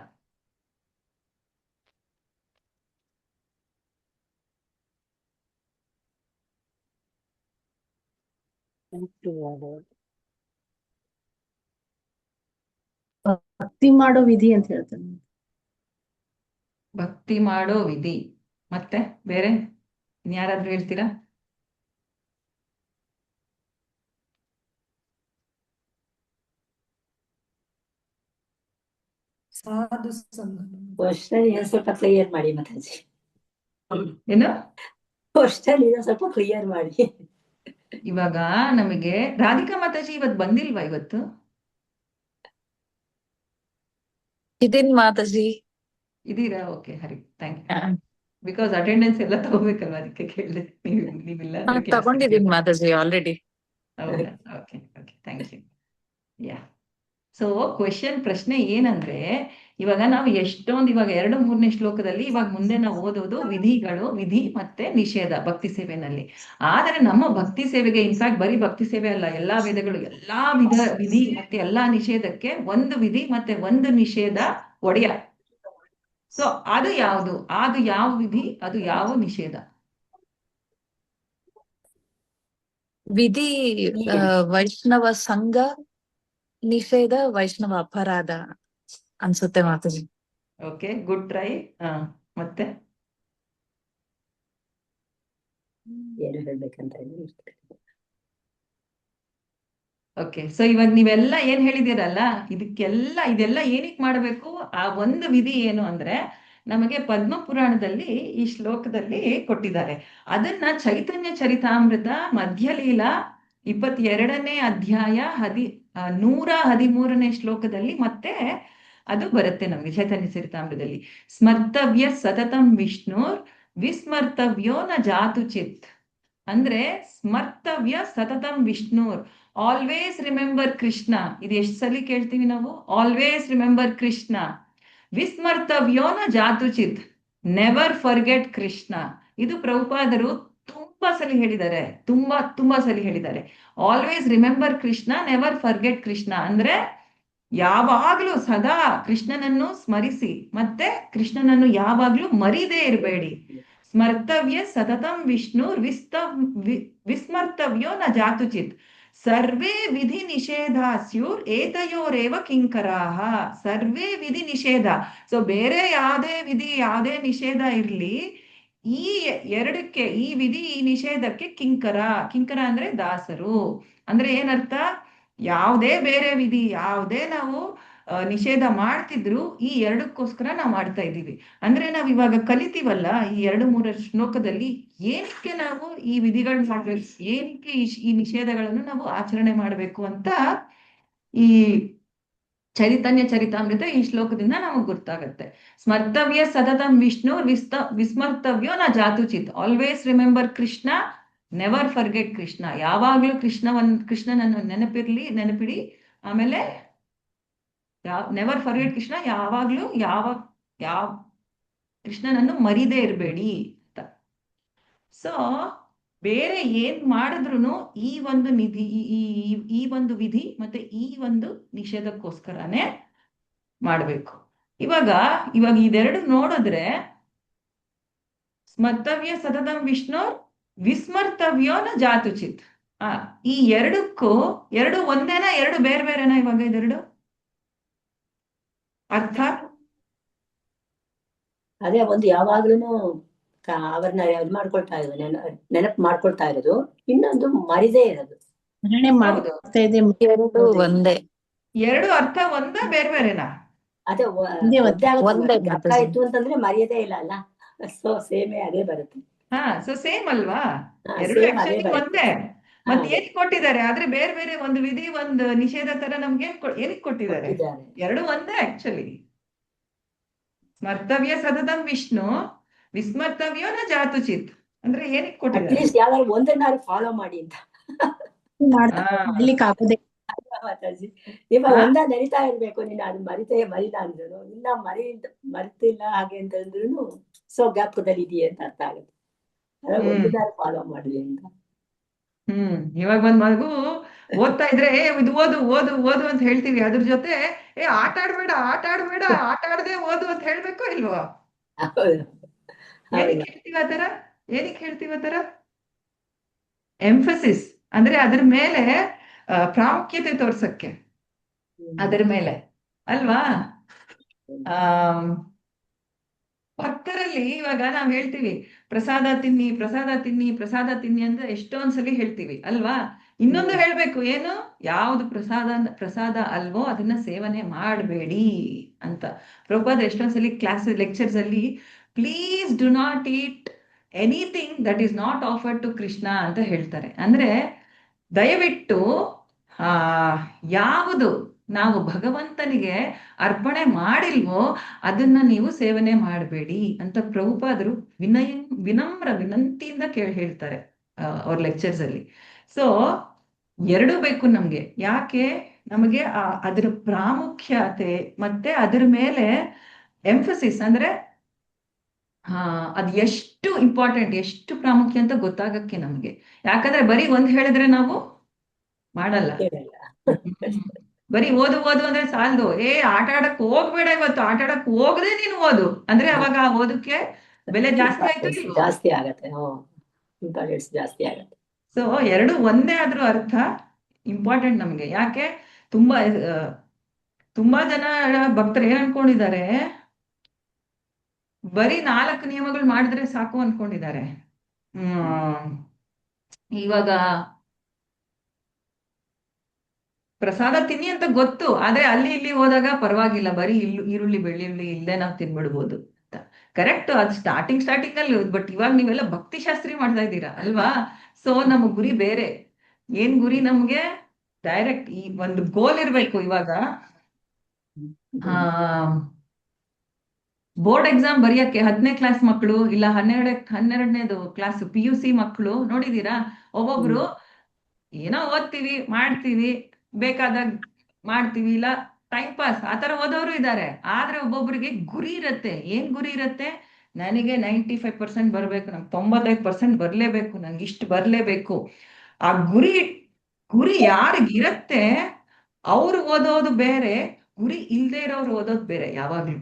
ಭಕ್ತಿ ಮಾಡೋ ವಿಧಿ ಅಂತ ಹೇಳ್ತಾನೆ. ಭಕ್ತಿ ಮಾಡೋ ವಿಧಿ. ಮತ್ತೆ ಬೇರೆ ಇನ್ಯಾರಾದ್ರೂ ಹೇಳ್ತೀರಾ? ಸಾಧು ಸಂಘ. ಕ್ವಶನ್ ಇನ್ನೊಂದ್ ಸ್ವಲ್ಪ ಕ್ಲಿಯರ್ ಮಾಡಿ ಮಾತಾಜಿ. ಏನು ಕ್ವಶನ್ ಇನ್ನೊಂದ್ ಸ್ವಲ್ಪ ಕ್ಲಿಯರ್ ಮಾಡಿ. ಇವಾಗ ನಮಗೆ ರಾಧಿಕಾ ಮಾತಾಜಿ ಇವತ್ತು ಬಂದಿಲ್ವಾ ಇವತ್ತು? ಇದೀನ್ ಮಾತಾಜಿ. ಇದೀರಾ? Okay, Hari, thank you. Because attendance ಎಲ್ಲ ತಗೋಬೇಕಲ್ವಾ, ಅದಕ್ಕೆ ಕೇಳಿದೆ. ನೀವಿಲ್ಲ ಅಂದ್ರೆ ಕ್ಲಾಸ್ ತಗೊಂಡಿದೀನಿ ಮಾತಾಜಿ ಆಲ್ರೆಡಿ. ಹೌದಾ? Okay okay, thank you. Yeah, so ಪ್ರಶ್ನೆ ಏನಂದ್ರೆ, ಇವಾಗ ನಾವು ಇವಾಗ 2-3ನೇ ಶ್ಲೋಕದಲ್ಲಿ ಇವಾಗ ಮುಂದೆ ನಾವು ಓದೋದು ವಿಧಿಗಳು, ವಿಧಿ ಮತ್ತೆ ನಿಷೇಧ ಭಕ್ತಿ ಸೇವೆನಲ್ಲಿ. ಆದರೆ ನಮ್ಮ ಭಕ್ತಿ ಸೇವೆಗೆ ಇನ್ಫ್ಯಾಕ್ಟ್ ಬರೀ ಭಕ್ತಿ ಸೇವೆ ಅಲ್ಲ, ಎಲ್ಲಾ ವೇದಗಳು, ಎಲ್ಲಾ ವಿಧಿ ಮತ್ತೆ ಎಲ್ಲಾ ನಿಷೇಧಕ್ಕೆ ಒಂದು ವಿಧಿ ಮತ್ತೆ ಒಂದು ನಿಷೇಧ ಒಡೆಯ. ಸೊ ಅದು ಯಾವುದು? ಅದು ಯಾವ ವಿಧಿ, ಅದು ಯಾವ ನಿಷೇಧ? ವಿಧಿ ವೈಷ್ಣವ ಸಂಘ, ನಿಷೇಧ ವೈಷ್ಣವ ಅಪರಾಧ ಅನ್ಸುತ್ತೆ ಮಾತಾಜಿ. Okay, good try. ಮತ್ತೆ ಏನು ಹೇಳ್ಬೇಕಂತ ಓಕೆ, ಸೊ ಇವಾಗ ನೀವೆಲ್ಲ ಏನ್ ಹೇಳಿದಿರಲ್ಲ, ಇದೆಲ್ಲ ಏನಕ್ಕೆ ಮಾಡಬೇಕು? ಆ ಒಂದು ವಿಧಿ ಏನು ಅಂದ್ರೆ ನಮಗೆ ಪದ್ಮ ಪುರಾಣದಲ್ಲಿ ಈ ಶ್ಲೋಕದಲ್ಲಿ ಕೊಟ್ಟಿದ್ದಾರೆ. ಅದನ್ನ ಚೈತನ್ಯ ಚರಿತಾಮೃತ ಮಧ್ಯಲೀಲಾ 22ನೇ ಅಧ್ಯಾಯ 113ನೇ ಶ್ಲೋಕದಲ್ಲಿ ಮತ್ತೆ ಅದು ಬರುತ್ತೆ ನಮಗೆ ಚೈತನ್ಯ ಚರಿತಾಮೃತದಲ್ಲಿ. ಸ್ಮರ್ತವ್ಯ ಸತತಂ ವಿಷ್ಣುರ್ ವಿಸ್ಮರ್ತವ್ಯೋ ನ ಜಾತು ಚಿತ್. ಅಂದ್ರೆ ಸ್ಮರ್ತವ್ಯ ಸತತಂ ವಿಷ್ಣುರ್, ಆಲ್ವೇಸ್ ರಿಮೆಂಬರ್ ಕೃಷ್ಣ. ಇದು ಎಷ್ಟು ಸಲ ಕೇಳ್ತೀವಿ ನಾವು? Always remember Krishna. ವಿಸ್ಮರ್ತವ್ಯೋ ನ ಜಾತು ಚಿತ್, ನೆವರ್ ಫರ್ಗೆಟ್ ಕೃಷ್ಣ. ಇದು ಪ್ರಭುಪಾದರು ತುಂಬಾ ಸಲ ಹೇಳಿದ್ದಾರೆ, ತುಂಬಾ ಸಲ ಹೇಳಿದ್ದಾರೆ. Always remember Krishna, never forget Krishna ಅಂದ್ರೆ ಯಾವಾಗ್ಲೂ ಸದಾ ಕೃಷ್ಣನನ್ನು ಸ್ಮರಿಸಿ ಮತ್ತೆ ಕೃಷ್ಣನನ್ನು ಯಾವಾಗ್ಲೂ ಮರಿದೇ ಇರಬೇಡಿ. ಸ್ಮರ್ತವ್ಯ ಸತತಂ ವಿಷ್ಣುರ್ ವಿಸ್ಮರ್ತವ್ಯೋ ನ ಜಾತು ಚಿತ್. ಸರ್ವೇ ವಿಧಿ ನಿಷೇಧಾಸ್ಯುರ್ ಏತಯೋರೇವ ಕಿಂಕರಾಹ. ಸರ್ವೇ ವಿಧಿ ನಿಷೇಧ. ಸೊ ಬೇರೆ ಯಾವುದೇ ವಿಧಿ ಯಾವುದೇ ನಿಷೇಧ ಇರ್ಲಿ, ಈ ಎರಡಕ್ಕೆ, ಈ ವಿಧಿ ಈ ನಿಷೇಧಕ್ಕೆ ಕಿಂಕರ ಅಂದ್ರೆ ದಾಸರು. ಅಂದ್ರೆ ಏನರ್ಥ? ಯಾವುದೇ ಬೇರೆ ವಿಧಿ ಯಾವುದೇ ನಾವು ನಿಷೇಧ ಮಾಡ್ತಿದ್ರು ಈ ಎರಡಕ್ಕೋಸ್ಕರ ನಾವು ಮಾಡ್ತಾ ಇದ್ದೀವಿ. ಅಂದ್ರೆ ನಾವ್ ಇವಾಗ ಕಲಿತೀವಲ್ಲ ಈ 2-3 ಶ್ಲೋಕದಲ್ಲಿ, ಏನಕ್ಕೆ ನಾವು ಈ ವಿಧಿಗಳನ್ನ ಮಾಡ್ಬೇಕು, ಏನಕ್ಕೆ ಈ ನಿಷೇಧಗಳನ್ನು ನಾವು ಆಚರಣೆ ಮಾಡಬೇಕು ಅಂತ ಈ ಚೈತನ್ಯ ಚರಿತಾಮೃತ ಈ ಶ್ಲೋಕದಿಂದ ನಮಗ್ ಗೊತ್ತಾಗತ್ತೆ. ಸ್ಮರ್ತವ್ಯ ಸತತಂ ವಿಷ್ಣು ವಿಸ್ಮರ್ತವ್ಯೋ ನ ಜಾತು ಚಿತ್. Always remember Krishna, never forget Krishna. ಯಾವಾಗ್ಲೂ ಕೃಷ್ಣನನ್ನು ನೆನಪಿಡಿ. ಆಮೇಲೆ ನೆವರ್ ಫರ್ಗೆಟ್ ಕೃಷ್ಣ, ಯಾವಾಗ್ಲೂ ಯಾವ ಕೃಷ್ಣನನ್ನು ಮರಿದೇ ಇರಬೇಡಿ ಅಂತ. ಸೊ ಬೇರೆ ಏನ್ ಮಾಡಿದ್ರು ಈ ಒಂದು ಈ ಒಂದು ವಿಧಿ ಮತ್ತೆ ಈ ಒಂದು ನಿಷೇಧಕ್ಕೋಸ್ಕರನೇ ಮಾಡ್ಬೇಕು. ಇವಾಗ ಇದೆರಡು ನೋಡಿದ್ರೆ, ಸ್ಮರ್ತವ್ಯ ಸತತಂ ವಿಷ್ಣು ವಿಸ್ಮರ್ತವ್ಯೋ ನ ಜಾತು ಚಿತ್. ಈ ಎರಡು ಒಂದೇನಾ, ಎರಡು ಬೇರೆ ಬೇರೆನಾ? ಇವಾಗ ಇದೆರಡು ಅರ್ಥ ಅದೇ ಒಂದು ಯಾವಾಗ್ಲೂ ಅವ್ರನ್ನ ಇದು ಮಾಡ್ಕೊಳ್ತಾ ಇರೋದು, ನೆನಪು ಮಾಡ್ಕೊಳ್ತಾ ಇರೋದು. ಇನ್ನೊಂದು ಮರಿದೇ ಇರೋದು. ಎರಡು ಒಂದೇ. ಎರಡು ಅರ್ಥ ಒಂದ ಬೇರೆ ಬೇರೆನಾ? ಅದೇ ಒಂದೇ ಅರ್ಥ ಇತ್ತು ಅಂತಂದ್ರೆ ಮರ್ಯಾದೆ ಇಲ್ಲ ಅಲ್ಲ. ಸೊ ಸೇಮೇ ಅದೇ ಬರುತ್ತೆ. ಸೊ ಸೇಮ್ ಅಲ್ವಾ? ಎರಡು ಒಂದೇ. ಮತ್ತೆ ಏನಕ್ಕೆ ಕೊಟ್ಟಿದ್ದಾರೆ? ಆದ್ರೆ ಬೇರೆ ಬೇರೆ ಒಂದು ವಿಧಿ ಒಂದು ನಿಷೇಧ ತರ ನಮ್ಗೆ ಏನಕ್ಕೆ ಕೊಟ್ಟಿದ್ದಾರೆ? ಎರಡು ಒಂದೇ ಆಕ್ಚುಲಿ. ಸ್ಮರ್ತವ್ಯ ಸತತಂ ವಿಷ್ಣು ವಿಸ್ಮರ್ತವ್ಯೋ ನ ಜಾತು ಚಿತ್ ಅಂದ್ರೆ ಏನಕ್ಕೆ ಕೊಟ್ಟಿದ್ದಾರೆ? ಅಟ್ಲೀಸ್ಟ್ ಯಾವ್ದಾದ್ರು ಒಂದನ್ನಾರು ಫಾಲೋ ಮಾಡಿ ಅಂತ. ಇವಾಗ ಒಂದ ನಡೀತಾ ಇರ್ಬೇಕು, ನೀನು ಅದು ಮರಿಲ್ಲ ಅಂದ್ರು, ಇಲ್ಲ ಮರಿತಿಲ್ಲ ಹಾಗೆ ಅಂತಂದ್ರು ಸೊ ಜ್ಞಾಪಕದಲ್ಲಿ ಇದೆಯೇ ಅಂತ ಅರ್ಥ ಆಗುತ್ತೆ. ಒಂದನ್ನಾರು ಫಾಲೋ ಮಾಡ್ಲಿ ಅಂತ. ಇವಾಗ ಒಂದ್ ಮಗು ಓದ್ತಾ ಇದ್ರೆ ಇದು ಓದು ಓದು ಓದು ಅಂತ ಹೇಳ್ತೀವಿ, ಅದ್ರ ಜೊತೆ ಆಟ ಆಡ್ಬೇಡ ಆಟ ಆಡದೆ ಓದು ಅಂತ ಹೇಳ್ಬೇಕು ಇಲ್ವಾ? ಏನಕ್ಕೆ ಹೇಳ್ತೀವಿ ಆತರ? ಎಂಫಸಿಸ್ ಅಂದ್ರೆ ಅದ್ರ ಮೇಲೆ ಪ್ರಾಮುಖ್ಯತೆ ತೋರ್ಸಕ್ಕೆ, ಅದರ ಮೇಲೆ ಅಲ್ವಾ. ಆ ಭಕ್ತರಲ್ಲಿ ಇವಾಗ ನಾವ್ ಹೇಳ್ತೀವಿ ಪ್ರಸಾದ ತಿನ್ನಿ, ಪ್ರಸಾದ ತಿನ್ನಿ, ಪ್ರಸಾದ ತಿನ್ನಿ ಅಂತ ಎಷ್ಟೊಂದ್ಸಲಿ ಹೇಳ್ತೀವಿ ಅಲ್ವಾ. ಇನ್ನೊಂದು ಹೇಳ್ಬೇಕು, ಏನು, ಯಾವ್ದು ಪ್ರಸಾದ ಅಲ್ವೋ ಅದನ್ನ ಸೇವನೆ ಮಾಡಬೇಡಿ ಅಂತ. ಪ್ರಭುಪಾದ ಎಷ್ಟೊಂದ್ಸಲಿ ಕ್ಲಾಸ್ ಲೆಕ್ಚರ್ಸ್ ಅಲ್ಲಿ please do not eat anything that is not offered to Krishna ಅಂತ ಹೇಳ್ತಾರೆ. ಅಂದ್ರೆ ದಯವಿಟ್ಟು ಆ ಯಾವುದು ನಾವು ಭಗವಂತನಿಗೆ ಅರ್ಪಣೆ ಮಾಡಿಲ್ವೋ ಅದನ್ನ ನೀವು ಸೇವನೆ ಮಾಡಬೇಡಿ ಅಂತ ಪ್ರಭುಪಾದರು ವಿನಮ್ರ ವಿನಂತಿಯಿಂದ ಹೇಳ್ತಾರೆ ಅವ್ರ ಲೆಕ್ಚರ್ಸ್ ಅಲ್ಲಿ. ಸೊ ಎರಡೂ ಬೇಕು ನಮ್ಗೆ. ಯಾಕೆ? ನಮಗೆ ಅದರ ಪ್ರಾಮುಖ್ಯತೆ ಮತ್ತೆ ಅದ್ರ ಮೇಲೆ ಎಂಫಸಿಸ್, ಅಂದ್ರೆ ಅದ್ ಎಷ್ಟು ಇಂಪಾರ್ಟೆಂಟ್, ಎಷ್ಟು ಪ್ರಾಮುಖ್ಯ ಅಂತ ಗೊತ್ತಾಗಕ್ಕೆ ನಮ್ಗೆ. ಯಾಕಂದ್ರೆ ಬರೀ ಒಂದ್ ಹೇಳಿದ್ರೆ ನಾವು ಮಾಡಲ್ಲ. ಬರೀ ಓದು ಓದು ಅಂದ್ರೆ ಸಾಲದು. ಆಟ ಆಡಕ್ ಹೋಗ್ಬೇಡ, ಇವತ್ತು ಆಟ ಆಡಕ್ ಹೋಗದೆ ನೀನು ಓದು ಅಂದ್ರೆ ಅವಾಗ ಆ ಓದಕ್ಕೆ ಬೆಲೆ ಜಾಸ್ತಿ ಆಯ್ತು ಇಲ್ವೋ? ಜಾಸ್ತಿ ಆಗತ್ತೆ. ಇಂಪಾರ್ಟೆನ್ಸ್ ಜಾಸ್ತಿ ಆಗತ್ತೆ. ಸೊ ಎರಡು ಒಂದೇ ಆದ್ರೂ ಅರ್ಥ ಇಂಪಾರ್ಟೆಂಟ್ ನಮ್ಗೆ. ಯಾಕೆ? ತುಂಬಾ ಜನ ಭಕ್ತರು ಏನ್ ಅನ್ಕೊಂಡಿದ್ದಾರೆ, ಬರೀ 4 ನಿಯಮಗಳು ಮಾಡಿದ್ರೆ ಸಾಕು ಅನ್ಕೊಂಡಿದ್ದಾರೆ. ಇವಾಗ ಪ್ರಸಾದ ತಿನ್ನಿ ಅಂತ ಗೊತ್ತು, ಆದ್ರೆ ಅಲ್ಲಿ ಇಲ್ಲಿ ಹೋದಾಗ ಪರವಾಗಿಲ್ಲ, ಬರೀ ಈರುಳ್ಳಿ ಬೆಳ್ಳುಳ್ಳಿ ಇಲ್ಲದೆ ನಾವು ತಿನ್ಬಿಡ್ಬೋದು ಅಂತ. ಕರೆಕ್ಟ್, ಅದು ಸ್ಟಾರ್ಟಿಂಗ್ ಅಲ್ಲಿ. ಬಟ್ ಇವಾಗ ನೀವೆಲ್ಲ ಭಕ್ತಿ ಶಾಸ್ತ್ರಿ ಮಾಡ್ತಾ ಇದ್ದೀರಾ ಅಲ್ವಾ. ಸೊ ನಮ್ಮ ಗುರಿ ಬೇರೆ. ಏನ್ ಗುರಿ ನಮ್ಗೆ? ಡೈರೆಕ್ಟ್ ಈ ಒಂದು ಗೋಲ್ ಇರ್ಬೇಕು. ಇವಾಗ ಬೋರ್ಡ್ ಎಕ್ಸಾಮ್ ಬರೆಯಕ್ಕೆ 10ನೇ ಕ್ಲಾಸ್ ಮಕ್ಕಳು ಇಲ್ಲ 12ನೇದು ಕ್ಲಾಸ್ PUC ಮಕ್ಕಳು ನೋಡಿದೀರಾ? ಒಬ್ಬೊಬ್ರು ಏನೋ ಓದ್ತೀವಿ, ಮಾಡ್ತೀವಿ, ಬೇಕಾದಾಗ ಮಾಡ್ತೀವಿ, ಇಲ್ಲ ಟೈಮ್ ಪಾಸ್ ಆತರ ಓದೋರು ಇದ್ದಾರೆ. ಆದ್ರೆ ಒಬ್ಬೊಬ್ರಿಗೆ ಗುರಿ ಇರತ್ತೆ. ಏನ್ ಗುರಿ ಇರತ್ತೆ? ನನಗೆ 95% ಬರ್ಬೇಕು, ನಂಗೆ 95% ಬರ್ಲೇಬೇಕು, ನಂಗೆ ಇಷ್ಟು ಬರ್ಲೇಬೇಕು. ಆ ಗುರಿ ಯಾರಿಗಿರತ್ತೆ ಅವ್ರು ಓದೋದು ಬೇರೆ, ಗುರಿ ಇಲ್ದೇ ಇರೋರು ಓದೋದು ಬೇರೆ ಯಾವಾಗ್ಲೂ.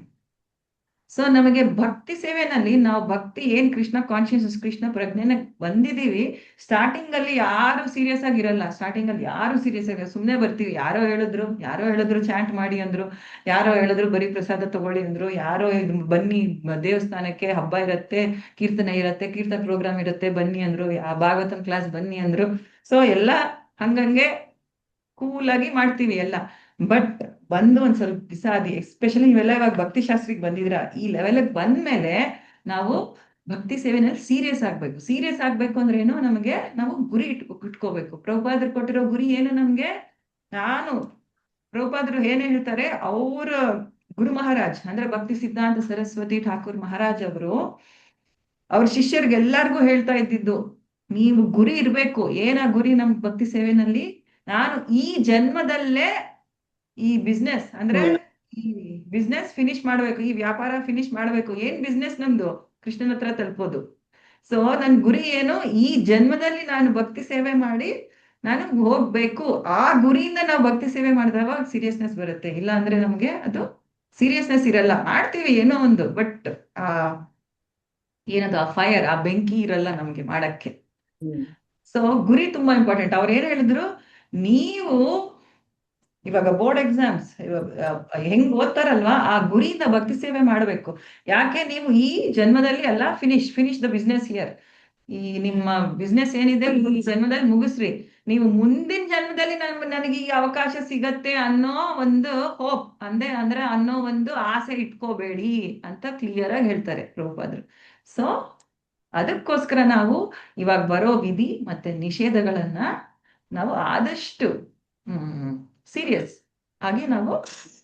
ಸೊ ನಮಗೆ ಭಕ್ತಿ ಸೇವೆನಲ್ಲಿ ನಾವು ಭಕ್ತಿ ಏನ್ ಕೃಷ್ಣ ಕಾನ್ಶಿಯಸ್, ಕೃಷ್ಣ ಪ್ರಜ್ಞೆನ ಬಂದಿದೀವಿ. ಸ್ಟಾರ್ಟಿಂಗ್ ಅಲ್ಲಿ ಯಾರು ಸೀರಿಯಸ್ ಆಗಿರಲ್ಲ. ಸ್ಟಾರ್ಟಿಂಗ್ ಅಲ್ಲಿ ಯಾರು ಸೀರಿಯಸ್ ಆಗಿರಲ್ಲ, ಸುಮ್ನೆ ಬರ್ತೀವಿ. ಯಾರೋ ಹೇಳಿದ್ರು ಚಾಂಟ್ ಮಾಡಿ ಅಂದ್ರು, ಯಾರೋ ಹೇಳಿದ್ರು ಬರೀ ಪ್ರಸಾದ ತಗೊಳ್ಳಿ ಅಂದ್ರು, ಯಾರೋ ಬನ್ನಿ ದೇವಸ್ಥಾನಕ್ಕೆ, ಹಬ್ಬ ಇರತ್ತೆ, ಕೀರ್ತನೆ ಇರತ್ತೆ, ಕೀರ್ತನ ಪ್ರೋಗ್ರಾಮ್ ಇರತ್ತೆ, ಬನ್ನಿ ಅಂದ್ರು, ಭಾಗವತನ ಕ್ಲಾಸ್ ಬನ್ನಿ ಅಂದ್ರು. ಸೊ ಎಲ್ಲ ಹಂಗಂಗೆ ಕೂಲಾಗಿ ಮಾಡ್ತೀವಿ ಎಲ್ಲ. ಬಟ್ ಬಂದು ಒಂದ್ ಸ್ವಲ್ಪ ದಿವಸ ಅದು, ಎಸ್ಪೆಷಲಿ ಇವೆಲ್ಲ ಇವಾಗ ಭಕ್ತಿ ಶಾಸ್ತ್ರಿಗೆ ಬಂದಿದ್ರ, ಈ ಲೆವೆಲ್ಗೆ ಬಂದ್ಮೇಲೆ ನಾವು ಭಕ್ತಿ ಸೇವೆನಲ್ಲಿ ಸೀರಿಯಸ್ ಆಗ್ಬೇಕು. ಸೀರಿಯಸ್ ಆಗ್ಬೇಕು ಅಂದ್ರೆ ಏನು? ನಾವು ಗುರಿ ಇಟ್ಕೋಬೇಕು. ಪ್ರಭುಪಾದರು ಕೊಟ್ಟಿರೋ ಗುರಿ ಏನು ನಮ್ಗೆ? ಪ್ರಭುಪಾದರು ಏನೇ ಹೇಳ್ತಾರೆ, ಅವ್ರ ಗುರು ಮಹಾರಾಜ್ ಅಂದ್ರೆ ಭಕ್ತಿ ಸಿದ್ಧಾಂತ ಸರಸ್ವತಿ ಠಾಕೂರ್ ಮಹಾರಾಜ್ ಅವರು ಅವ್ರ ಶಿಷ್ಯರಿಗೆಲ್ಲರಿಗೂ ಹೇಳ್ತಾ ಇದ್ದಿದ್ದು, ನೀವು ಗುರಿ ಇರ್ಬೇಕು. ಏನ ಗುರಿ ನಮ್ ಭಕ್ತಿ ಸೇವೆನಲ್ಲಿ? ನಾನು ಈ ಜನ್ಮದಲ್ಲೇ ಈ ಬಿಸ್ನೆಸ್ ಅಂದ್ರೆ ಈ ಬಿಸ್ನೆಸ್ ಫಿನಿಶ್ ಮಾಡ್ಬೇಕು, ಈ ವ್ಯಾಪಾರ ಫಿನಿಶ್ ಮಾಡ್ಬೇಕು. ಏನ್ ಬಿಸ್ನೆಸ್? ನಮ್ದು ಕೃಷ್ಣನ ಹತ್ರ ತಲುಪೋದು. ಸೊ ನನ್ ಗುರಿ ಏನು? ಈ ಜನ್ಮದಲ್ಲಿ ನಾನು ಭಕ್ತಿ ಸೇವೆ ಮಾಡಿ ನಾನು ಹೋಗ್ಬೇಕು. ಆ ಗುರಿಯಿಂದ ನಾವು ಭಕ್ತಿ ಸೇವೆ ಮಾಡಿದಾಗ ಸೀರಿಯಸ್ನೆಸ್ ಬರುತ್ತೆ. ಇಲ್ಲ ಅಂದ್ರೆ ನಮ್ಗೆ ಅದು ಸೀರಿಯಸ್ನೆಸ್ ಇರಲ್ಲ. ಮಾಡ್ತೀವಿ ಏನೋ ಒಂದು, ಬಟ್ ಏನದು, ಆ ಫೈರ್, ಆ ಬೆಂಕಿ ಇರಲ್ಲ ನಮ್ಗೆ ಮಾಡಕ್ಕೆ. ಸೊ ಗುರಿ ತುಂಬಾ ಇಂಪಾರ್ಟೆಂಟ್. ಅವ್ರು ಏನ್ ಹೇಳಿದ್ರು, ನೀವು ಇವಾಗ ಬೋರ್ಡ್ ಎಕ್ಸಾಮ್ಸ್ ಹೆಂಗ್ ಓದ್ತಾರಲ್ವಾ, ಆ ಗುರಿಯಿಂದ ಭಕ್ತಿ ಸೇವೆ ಮಾಡ್ಬೇಕು. ಯಾಕೆ? ನೀವು ಈ ಜನ್ಮದಲ್ಲಿ ಅಲ್ಲ, ಫಿನಿಶ್ ದ ಬಿಸ್ನೆಸ್ ಹಿಯರ್. ಈ ನಿಮ್ಮ ಬಿಸ್ನೆಸ್ ಏನಿದೆ ಈ ಜನ್ಮದಲ್ಲಿ ಮುಗಿಸ್ರಿ. ನೀವು ಮುಂದಿನ ಜನ್ಮದಲ್ಲಿ ನನಗೆ ಈ ಅವಕಾಶ ಸಿಗತ್ತೆ ಅನ್ನೋ ಒಂದು ಹೋಪ್ ಅಂದ್ರೆ ಅನ್ನೋ ಒಂದು ಆಸೆ ಇಟ್ಕೋಬೇಡಿ ಅಂತ ಕ್ಲಿಯರ್ ಆಗಿ ಹೇಳ್ತಾರೆ ಪ್ರಭುಪಾದರು. ಸೊ ಅದಕ್ಕೋಸ್ಕರ ನಾವು ಇವಾಗ ಬರೋ ವಿಧಿ ಮತ್ತೆ ನಿಷೇಧಗಳನ್ನ ನಾವು ಆದಷ್ಟು ಸೀರಿಯಸ್ ಆಗಿ ನಾವು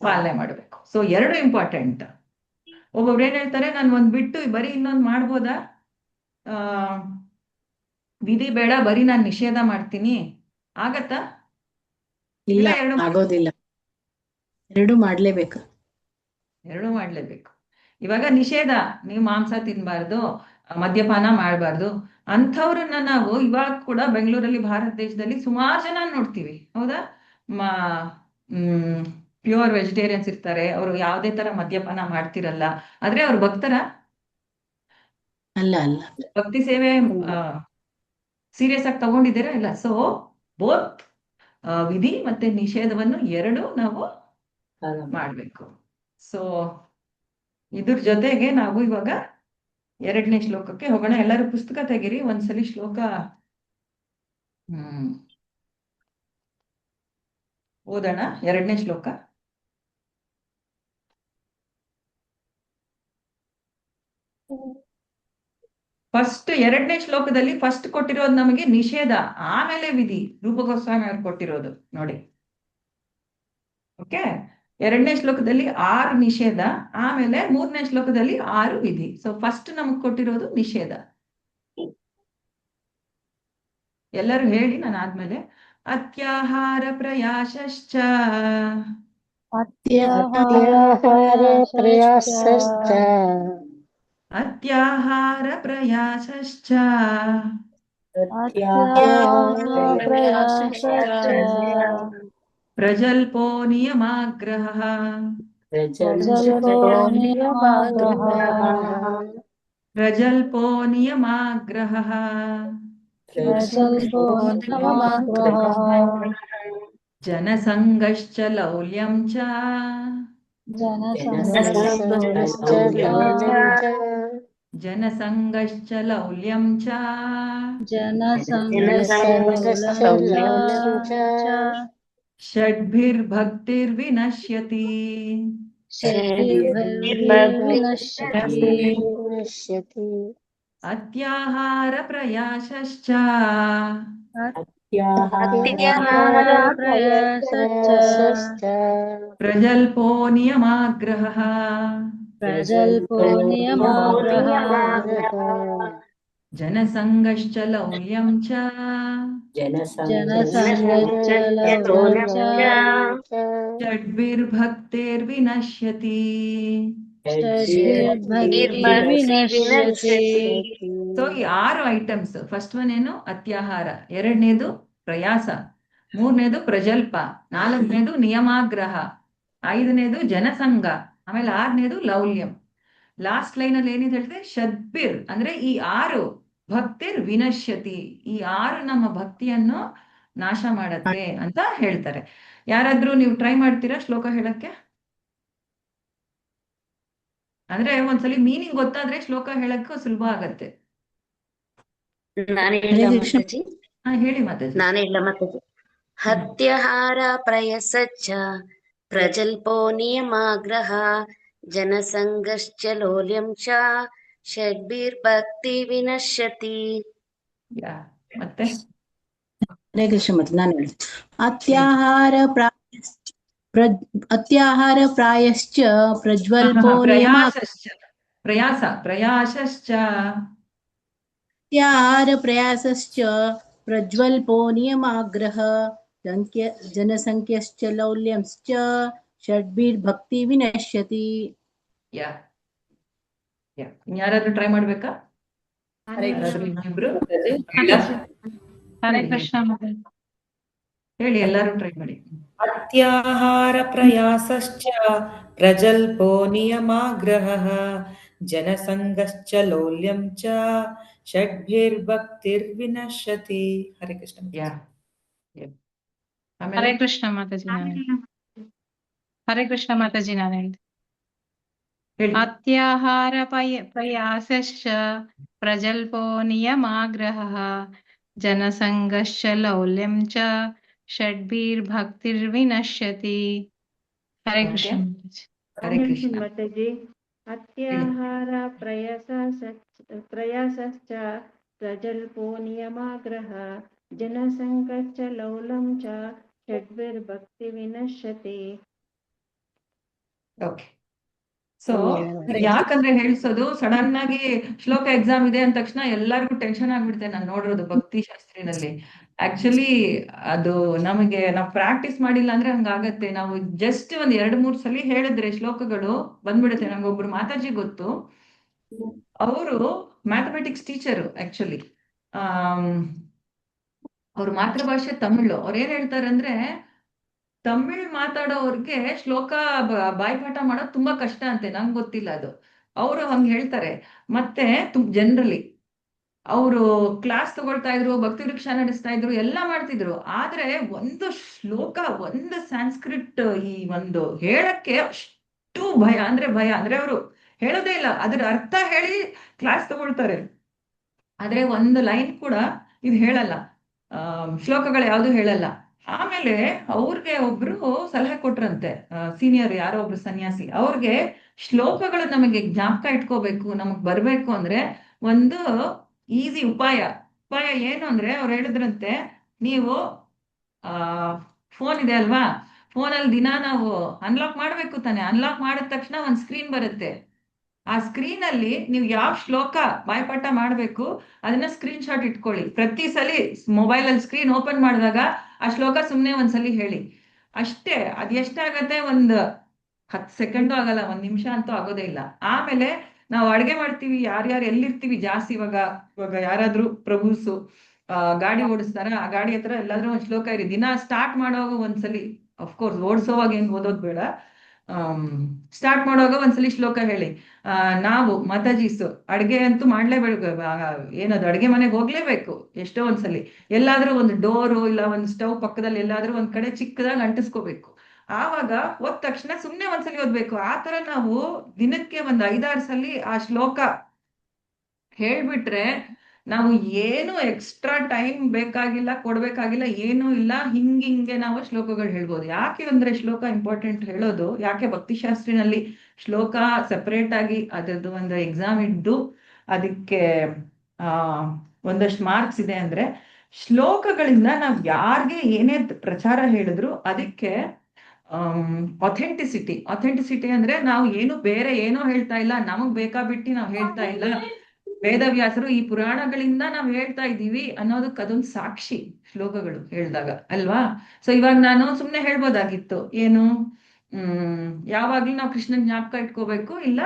ಪಾಲನೆ ಮಾಡಬೇಕು. ಸೊ ಎರಡು ಇಂಪಾರ್ಟೆಂಟ್. ಒಬ್ಬೊಬ್ರು ಏನ್ ಹೇಳ್ತಾರೆ, ನಾನು ಒಂದ್ ಬಿಟ್ಟು ಬರೀ ಇನ್ನೊಂದ್ ಮಾಡ್ಬೋದಾ, ವಿಧಿ ಬೇಡ, ಬರೀ ನಾನು ನಿಷೇಧ ಮಾಡ್ತೀನಿ, ಆಗತ್ತಾ? ಇಲ್ಲ, ಆಗೋದಿಲ್ಲ. ಎರಡು ಮಾಡ್ಲೇಬೇಕು. ಇವಾಗ ನಿಷೇಧ, ನೀವು ಮಾಂಸ ತಿನ್ಬಾರ್ದು, ಮದ್ಯಪಾನ ಮಾಡಬಾರ್ದು ಅಂಥವ್ರನ್ನ ನಾವು ಇವಾಗ ಕೂಡ ಬೆಂಗಳೂರಲ್ಲಿ, ಭಾರತ ದೇಶದಲ್ಲಿ ಸುಮಾರು ಜನ ನೋಡ್ತೀವಿ. ಹೌದಾ? ಪ್ಯೂರ್ ವೆಜಿಟೇರಿಯನ್ಸ್ ಇರ್ತಾರೆ, ಅವರು ಯಾವುದೇ ತರ ಮದ್ಯಪಾನ ಮಾಡ್ತಿರಲ್ಲ. ಆದ್ರೆ ಅವ್ರು ಭಕ್ತರ ಅಲ್ಲ. ಭಕ್ತಿ ಸೇವೆ ಸೀರಿಯಸ್ ಆಗಿ ತಗೊಂಡಿದ್ದೀರಾ? ಇಲ್ಲ. ಸೊ ಬೋತ್ ವಿಧಿ ಮತ್ತೆ ನಿಷೇಧವನ್ನು ಎರಡು ನಾವು ಮಾಡ್ಬೇಕು. ಸೊ ಇದ್ರ ಜೊತೆಗೆ ನಾವು ಇವಾಗ 2ನೇ ಶ್ಲೋಕಕ್ಕೆ ಹೋಗೋಣ. ಎಲ್ಲರೂ ಪುಸ್ತಕ ತೆಗಿರಿ, ಒಂದ್ಸಲಿ ಶ್ಲೋಕ ಓದೋಣ. 2ನೇ ಶ್ಲೋಕ. ಫಸ್ಟ್ 2ನೇ ಶ್ಲೋಕದಲ್ಲಿ ಫಸ್ಟ್ ಕೊಟ್ಟಿರೋದು ನಮಗೆ ನಿಷೇಧ, ಆಮೇಲೆ ವಿಧಿ. ರೂಪಗೋಸ್ವಾಮಿ ಅವ್ರು ಕೊಟ್ಟಿರೋದು ನೋಡಿ. ಓಕೆ, 2ನೇ ಶ್ಲೋಕದಲ್ಲಿ 6 ನಿಷೇಧ, ಆಮೇಲೆ 3ನೇ ಶ್ಲೋಕದಲ್ಲಿ 6 ವಿಧಿ. ಸೊ ಫಸ್ಟ್ ನಮಗ್ ಕೊಟ್ಟಿರೋದು ನಿಷೇಧ. ಎಲ್ಲರೂ ಹೇಳಿ, ನಾನು ಆದ್ಮೇಲೆ. ಅತ್ಯಾಹಾರ ಪ್ರಯಾಸಶ್ಚ ಅತ್ಯಾಹಾರ ಪ್ರಯಾಸಶ್ಚ ಅತ್ಯಾಹಾರ ಪ್ರಯಾಸಶ್ಚ ಪ್ರಜಲ್ಪೋ ನಿಯಮಾಗ್ರಹ ಪ್ರಜಲ್ಪೋ ನಿಯಮಾಗ್ರಹ ಜನಸಂಗಶ್ಚ ಲೌಲ್ಯಂ ಚ ಜನಸಂಗಶ್ಚ ಲೌಲ್ಯಂ ಚ ಷಡ್ಭಿರ್ಭಕ್ತಿರ್ವಿನಶ್ಯತಿ ಅತ್ಯಾಹಾರ ಪ್ರಯಾಸಶ್ಚ ಪ್ರಜಲ್ಪೋ ನಿಯಮಾಗ್ರಹ ಜನಸಂಗಶ್ಚ ಲೌಲ್ಯಂ ಚ ಷಡ್ಭಿರ್ಭಕ್ತಿರ್ವಿನಶ್ಯತಿ. ಸೊ ಈ 6 ಐಟಮ್ಸ್. ಫಸ್ಟ್ ಒನ್ ಏನು? ಅತ್ಯಾಹಾರ. 2ನೇದು ಪ್ರಯಾಸ. 3ನೇದು ಪ್ರಜಲ್ಪ. 4ನೇದು ನಿಯಮಾಗ್ರಹ. 5ನೇದು ಜನಸಂಗ. ಆಮೇಲೆ 6ನೇದು ಲೌಲ್ಯಂ. ಲಾಸ್ಟ್ ಲೈನ್ ಅಲ್ಲಿ ಏನಿದೆ ಹೇಳಿದ್ರೆ ಷಡ್ಭಿರ್ ಅಂದ್ರೆ ಈ 6 ಭಕ್ತಿರ್ ವಿನಶ್ಯತಿ, ಈ 6 ನಮ್ಮ ಭಕ್ತಿಯನ್ನು ನಾಶ ಮಾಡತ್ತೆ ಅಂತ ಹೇಳ್ತಾರೆ. ಯಾರಾದ್ರೂ ನೀವು ಟ್ರೈ ಮಾಡ್ತೀರಾ ಶ್ಲೋಕ ಹೇಳಕ್ಕೆ? ಅಂದ್ರೆ ಒಂದ್ಸಲಿ ಮೀನಿಂಗ್ ಗೊತ್ತಾದ್ರೆ ಶ್ಲೋಕ ಹೇಳಕ್ಕೆ ಸುಲಭ ಆಗತ್ತೆ. ನಾನೇ ಹೇಳ ಮಾತಾಜಿ. ಹೇಳಿ ಮಾತಾಜಿ. ನಾನೇ ಹೇಳ ಮಾತಾಜಿ. ಹತ್ಯಹಾರ ಪ್ರಯಸಚ್ಚ ಪ್ರಜಲ್ಪೋ ನಿಯಮಾಗ್ರಹ ಜನಸಂಗಶ್ಚ ಲೋಲ್ಯಂ ಚ ಷಡ್ಭಿರ್ಭಕ್ತಿ ವಿನಶ್ಯತಿ. ಮತ್ತೆ ಹರೇ ಕೃಷ್ಣ. ಮತ್ತೆ ನಾನು ಹೇಳಿ. ಅತ್ಯಾಹಾರ ಪ್ರಾಯಶ್ಚ ಪ್ರಜ್ವಲ್ಪೋ ಪ್ರಯಾಸಶ್ಚ ಅತ್ಯಾಹಾರ ಪ್ರಯಾಸಶ್ಚ ಪ್ರಜ್ವಲ್ಪೋ ನಿಯಮಾಗ್ರಹ ಜನಸಂಖ್ಯಶ್ಚ ಲೌಲ್ಯಂಶ್ಚ ಷಡ್ಭಿರ್ಭಕ್ತಿ ವಿನಶ್ಯತಿ. ಯಾರಾದ್ರೂ ಟ್ರೈ ಮಾಡ್ಬೇಕಾ? ಹರೇ ಕೃಷ್ಣ. ಹೇಳಿ, ಎಲ್ಲರೂ ಟ್ರೈ ಮಾಡಿ. ಅತ್ಯಾಹಾರ ಪ್ರಯಾಸಶ್ಚ ಪ್ರಜಲ್ಪೋ ನಿಯಮಾಗ್ರಹ ಜನಸಂಗಶ್ಚ ಲೌಲ್ಯಂ ಚ ಷಡ್ಭಿರ್ಭಕ್ತಿರ್ವಿನಶ್ಯತಿ. ಹರೇ ಕೃಷ್ಣ. ಹರೇ ಕೃಷ್ಣ ಮಾತಾಜಿ. ಹರೇ ಕೃಷ್ಣ ಮಾತಾಜಿ. ನಾನು ಹೇಳಿದೆ ಅತ್ಯಾಹಾರ ಪ್ರಯಾಸಶ್ಚ ಪ್ರಜಲ್ಪೋ ನಿಯಮಾಗ್ರಹ ಜನಸಂಗಶ್ಚ ಲೌಲ್ಯಂ ಚ ಷಡ್ಭಿರ್ಭಕ್ತಿರ್ವಿನಶ್ಯತಿ. ಹರೇ ಕೃಷ್ಣ ಮಾತಾಜಿ. ಹರೇ ಕೃಷ್ಣ ಮಾತಾಜಿ. ಅತ್ಯಾಹಾರ ಪ್ರಯಾಸಶ್ಚ ಪ್ರಜಲ್ಪೋ ನಿಯಮಾಗ್ರಹ ಜನಸಂಗಶ್ಚ ಲೌಲ್ಯಂ ಚ ಷಡ್ಭಿರ್ಭಕ್ತಿ ವಿನಶ್ಯತಿ. ಓಕೆ. ಸೊ ಯಾಕಂದ್ರೆ ಹೇಳ್ಸೋದು ಸಡನ್ ಆಗಿ ಶ್ಲೋಕ ಎಕ್ಸಾಮ್ ಇದೆ ಅಂದ ತಕ್ಷಣ ಎಲ್ಲರಿಗೂ ಟೆನ್ಷನ್ ಆಗ್ಬಿಡುತ್ತೆ. ನಾನು ನೋಡಿರೋದು ಭಕ್ತಿ ಶಾಸ್ತ್ರಿನಲ್ಲಿ. ಆಕ್ಚುಲಿ ಅದು ನಮಗೆ ನಾವು ಪ್ರಾಕ್ಟೀಸ್ ಮಾಡಿಲ್ಲ ಅಂದ್ರೆ ಹಂಗಾಗತ್ತೆ. ನಾವು ಜಸ್ಟ್ ಒಂದ್ 2-3 ಸಲ ಹೇಳಿದ್ರೆ ಶ್ಲೋಕಗಳು ಬಂದ್ಬಿಡುತ್ತೆ. ನಂಗೊಬ್ರು ಮಾತಾಜಿ ಗೊತ್ತು, ಅವರು ಮ್ಯಾಥಮೆಟಿಕ್ಸ್ ಟೀಚರು. ಆಕ್ಚುಲಿ ಅವ್ರ ಮಾತೃಭಾಷೆ ತಮಿಳು. ಅವ್ರು ಏನ್ ಹೇಳ್ತಾರಂದ್ರೆ, ತಮಿಳ್ ಮಾತಾಡೋರ್ಗೆ ಶ್ಲೋಕ ಬಾಯ್ಪಾಠ ಮಾಡೋದು ತುಂಬಾ ಕಷ್ಟ ಅಂತೆ. ನಂಗೆ ಗೊತ್ತಿಲ್ಲ ಅದು. ಅವರು ಹಂಗ್ ಹೇಳ್ತಾರೆ. ಮತ್ತೆ ಜನರಲಿ ಅವರು ಕ್ಲಾಸ್ ತಗೊಳ್ತಾ ಇದ್ರು, ಭಕ್ತಿ ವೃಕ್ಷ ನಡೆಸ್ತಾ ಇದ್ರು, ಎಲ್ಲ ಮಾಡ್ತಿದ್ರು. ಆದ್ರೆ ಒಂದು ಶ್ಲೋಕ, ಒಂದು ಸಂಸ್ಕೃತ್ ಈ ಒಂದು ಹೇಳಕ್ಕೆ ಅಷ್ಟು ಭಯ ಅಂದ್ರೆ ಅವರು ಹೇಳೋದೇ ಇಲ್ಲ, ಅದ್ರ ಅರ್ಥ ಹೇಳಿ ಕ್ಲಾಸ್ ತಗೊಳ್ತಾರೆ. ಆದ್ರೆ ಒಂದು ಲೈನ್ ಕೂಡ ಇದು ಹೇಳಲ್ಲ, ಶ್ಲೋಕಗಳು ಯಾವುದು ಹೇಳಲ್ಲ. ಆಮೇಲೆ ಅವ್ರಿಗೆ ಒಬ್ರು ಸಲಹೆ ಕೊಟ್ರಂತೆ, ಸೀನಿಯರ್ ಯಾರೋ ಒಬ್ರು ಸನ್ಯಾಸಿ, ಅವ್ರಿಗೆ ಶ್ಲೋಕಗಳು ನಮಗೆ ಜ್ಞಾಪಕ ಇಟ್ಕೋಬೇಕು, ನಮಗ್ ಬರ್ಬೇಕು ಅಂದ್ರೆ ಒಂದು ಈಸಿ ಉಪಾಯ ಏನು ಅಂದ್ರೆ ಅವ್ರು ಹೇಳಿದ್ರಂತೆ, ನೀವು ಫೋನ್ ಇದೆ ಅಲ್ವಾ, ಫೋನಲ್ಲಿ ದಿನ ನಾವು ಅನ್ಲಾಕ್ ಮಾಡ್ಬೇಕು ತಾನೆ, ಅನ್ಲಾಕ್ ಮಾಡಿದ ತಕ್ಷಣ ಒಂದು ಸ್ಕ್ರೀನ್ ಬರುತ್ತೆ. ಆ ಸ್ಕ್ರೀನ್ ಅಲ್ಲಿ ನೀವು ಯಾವ ಶ್ಲೋಕ ಬಾಯ್ಪಾಠ ಮಾಡ್ಬೇಕು ಅದನ್ನ ಸ್ಕ್ರೀನ್ ಶಾಟ್ ಇಟ್ಕೊಳ್ಳಿ. ಪ್ರತಿ ಸಲಿ ಮೊಬೈಲ್ ಅಲ್ಲಿ ಸ್ಕ್ರೀನ್ ಓಪನ್ ಮಾಡಿದಾಗ ಆ ಶ್ಲೋಕ ಸುಮ್ನೆ ಒಂದ್ಸಲಿ ಹೇಳಿ ಅಷ್ಟೇ. ಅದ್ ಎಷ್ಟಾಗತ್ತೆ, ಒಂದು 10 ಸೆಕೆಂಡು ಆಗಲ್ಲ, 1 ನಿಮಿಷ ಅಂತೂ ಆಗೋದೇ ಇಲ್ಲ. ಆಮೇಲೆ ನಾವು ಅಡ್ಗೆ ಮಾಡ್ತೀವಿ, ಯಾರ್ಯಾರು ಎಲ್ಲಿರ್ತೀವಿ ಜಾಸ್ತಿ, ಇವಾಗ ಯಾರಾದ್ರೂ ಪ್ರಭುಸು ಗಾಡಿ ಓಡಿಸ್ತಾರ, ಆ ಗಾಡಿ ಹತ್ರ ಎಲ್ಲಾದ್ರೂ ಒಂದ್ ಶ್ಲೋಕ ಇರಿ. ದಿನ ಸ್ಟಾರ್ಟ್ ಮಾಡುವಾಗ ಒಂದ್ಸಲಿ, ಅಫ್ಕೋರ್ಸ್ ಓಡಿಸೋವಾಗ ಏನ್ ಓದೋದ್ ಬೇಡ, ಸ್ಟಾರ್ಟ್ ಮಾಡುವಾಗ ಒಂದ್ಸಲಿ ಶ್ಲೋಕ ಹೇಳಿ. ನಾವು ಮಾತಾಜೀಸು ಅಡ್ಗೆ ಅಂತೂ ಮಾಡ್ಲೇಬೇಕು, ಏನದು ಅಡ್ಗೆ ಮನೆಗೆ ಹೋಗ್ಲೇಬೇಕು ಎಷ್ಟೋ ಒಂದ್ಸಲಿ. ಎಲ್ಲಾದ್ರೂ ಒಂದು ಡೋರು ಇಲ್ಲ ಒಂದು ಸ್ಟವ್ ಪಕ್ಕದಲ್ಲಿ ಎಲ್ಲಾದ್ರೂ ಒಂದ್ ಕಡೆ ಚಿಕ್ಕದಾಗಿ ಅಂಟಿಸ್ಕೋಬೇಕು. ಆವಾಗ ಹೋದ ತಕ್ಷಣ ಸುಮ್ನೆ ಒಂದ್ಸಲಿ ಓದ್ಬೇಕು. ಆ ತರ ನಾವು ದಿನಕ್ಕೆ ಒಂದು 5-6 ಸಲಿ ಆ ಶ್ಲೋಕ ಹೇಳ್ಬಿಟ್ರೆ ನಾವು ಏನು ಎಕ್ಸ್ಟ್ರಾ ಟೈಮ್ ಬೇಕಾಗಿಲ್ಲ, ಕೊಡ್ಬೇಕಾಗಿಲ್ಲ, ಏನೂ ಇಲ್ಲ, ಹಿಂಗೆ ನಾವು ಶ್ಲೋಕಗಳು ಹೇಳ್ಬೋದು. ಯಾಕೆ ಅಂದ್ರೆ ಶ್ಲೋಕ ಇಂಪಾರ್ಟೆಂಟ್ ಹೇಳೋದು, ಯಾಕೆ ಭಕ್ತಿಶಾಸ್ತ್ರಿನಲ್ಲಿ ಶ್ಲೋಕ ಸೆಪರೇಟ್ ಆಗಿ ಅದರದ್ದು ಒಂದು ಎಕ್ಸಾಮ್ ಇದ್ದು ಅದಕ್ಕೆ ಒಂದಷ್ಟು ಮಾರ್ಕ್ಸ್ ಇದೆ ಅಂದ್ರೆ, ಶ್ಲೋಕಗಳಿಂದ ನಾವು ಯಾರಿಗೆ ಏನೇ ಪ್ರಚಾರ ಹೇಳಿದ್ರು ಅದಕ್ಕೆ ಅಥೆಂಟಿಸಿಟಿ ಅಂದ್ರೆ ನಾವು ಏನು ಬೇರೆ ಏನೋ ಹೇಳ್ತಾ ಇಲ್ಲ, ನಮಗ್ ಬೇಕಾಬಿಟ್ಟಿ ನಾವು ಹೇಳ್ತಾ ಇಲ್ಲ, ವೇದವ್ಯಾಸರು ಈ ಪುರಾಣಗಳಿಂದ ನಾವು ಹೇಳ್ತಾ ಇದ್ದೀವಿ ಅನ್ನೋದಕ್ಕೆ ಅದೊಂದು ಸಾಕ್ಷಿ ಶ್ಲೋಕಗಳು ಹೇಳಿದಾಗ ಅಲ್ವಾ. ಸೊ ಇವಾಗ ನಾನು ಸುಮ್ನೆ ಹೇಳ್ಬೋದಾಗಿತ್ತು, ಏನು ಯಾವಾಗ್ಲೂ ನಾವು ಕೃಷ್ಣನ್ ಜ್ಞಾಪಕ ಇಟ್ಕೋಬೇಕು, ಇಲ್ಲ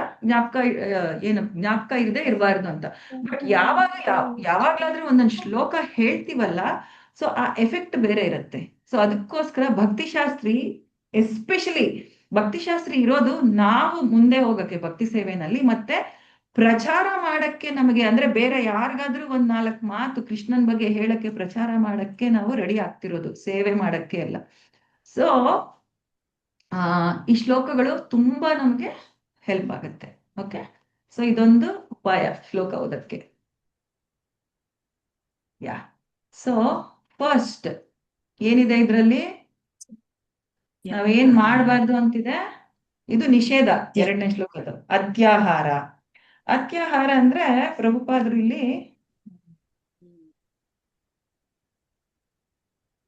ಜ್ಞಾಪಕ ಇರದೆ ಇರಬಾರ್ದು ಅಂತ. ಬಟ್ ಯಾವಾಗ್ಲಾದ್ರೂ ಒಂದೊಂದು ಶ್ಲೋಕ ಹೇಳ್ತೀವಲ್ಲ, ಸೊ ಆ ಎಫೆಕ್ಟ್ ಬೇರೆ ಇರುತ್ತೆ. ಸೊ ಅದಕ್ಕೋಸ್ಕರ ಭಕ್ತಿಶಾಸ್ತ್ರಿ, ಎಸ್ಪೆಷಲಿ ಭಕ್ತಿಶಾಸ್ತ್ರಿ ಇರೋದು ನಾವು ಮುಂದೆ ಹೋಗಕ್ಕೆ ಭಕ್ತಿ ಸೇವೆನಲ್ಲಿ, ಮತ್ತೆ ಪ್ರಚಾರ ಮಾಡಕ್ಕೆ ನಮಗೆ, ಅಂದ್ರೆ ಬೇರೆ ಯಾರಿಗಾದ್ರೂ 1-4 ಮಾತು ಕೃಷ್ಣನ್ ಬಗ್ಗೆ ಹೇಳಕ್ಕೆ, ಪ್ರಚಾರ ಮಾಡಕ್ಕೆ ನಾವು ರೆಡಿ ಆಗ್ತಿರೋದು, ಸೇವೆ ಮಾಡಕ್ಕೆ ಅಲ್ಲ. ಸೊ ಈ ಶ್ಲೋಕಗಳು ತುಂಬಾ ನಮ್ಗೆ ಹೆಲ್ಪ್ ಆಗುತ್ತೆ. ಓಕೆ, ಸೊ ಇದೊಂದು ಉಪಾಯ ಶ್ಲೋಕ ಓದಕ್ಕೆ. ಸೊ ಫಸ್ಟ್ ಏನಿದೆ ಇದ್ರಲ್ಲಿ, ನಾವೇನ್ ಮಾಡಬಾರ್ದು ಅಂತಿದೆ, ಇದು ನಿಷೇಧ. 2ನೇ ಶ್ಲೋಕದ ಅತ್ಯಾಹಾರ. ಅತ್ಯಾಹಾರ ಅಂದ್ರೆ ಪ್ರಭುಪಾದರು ಇಲ್ಲಿ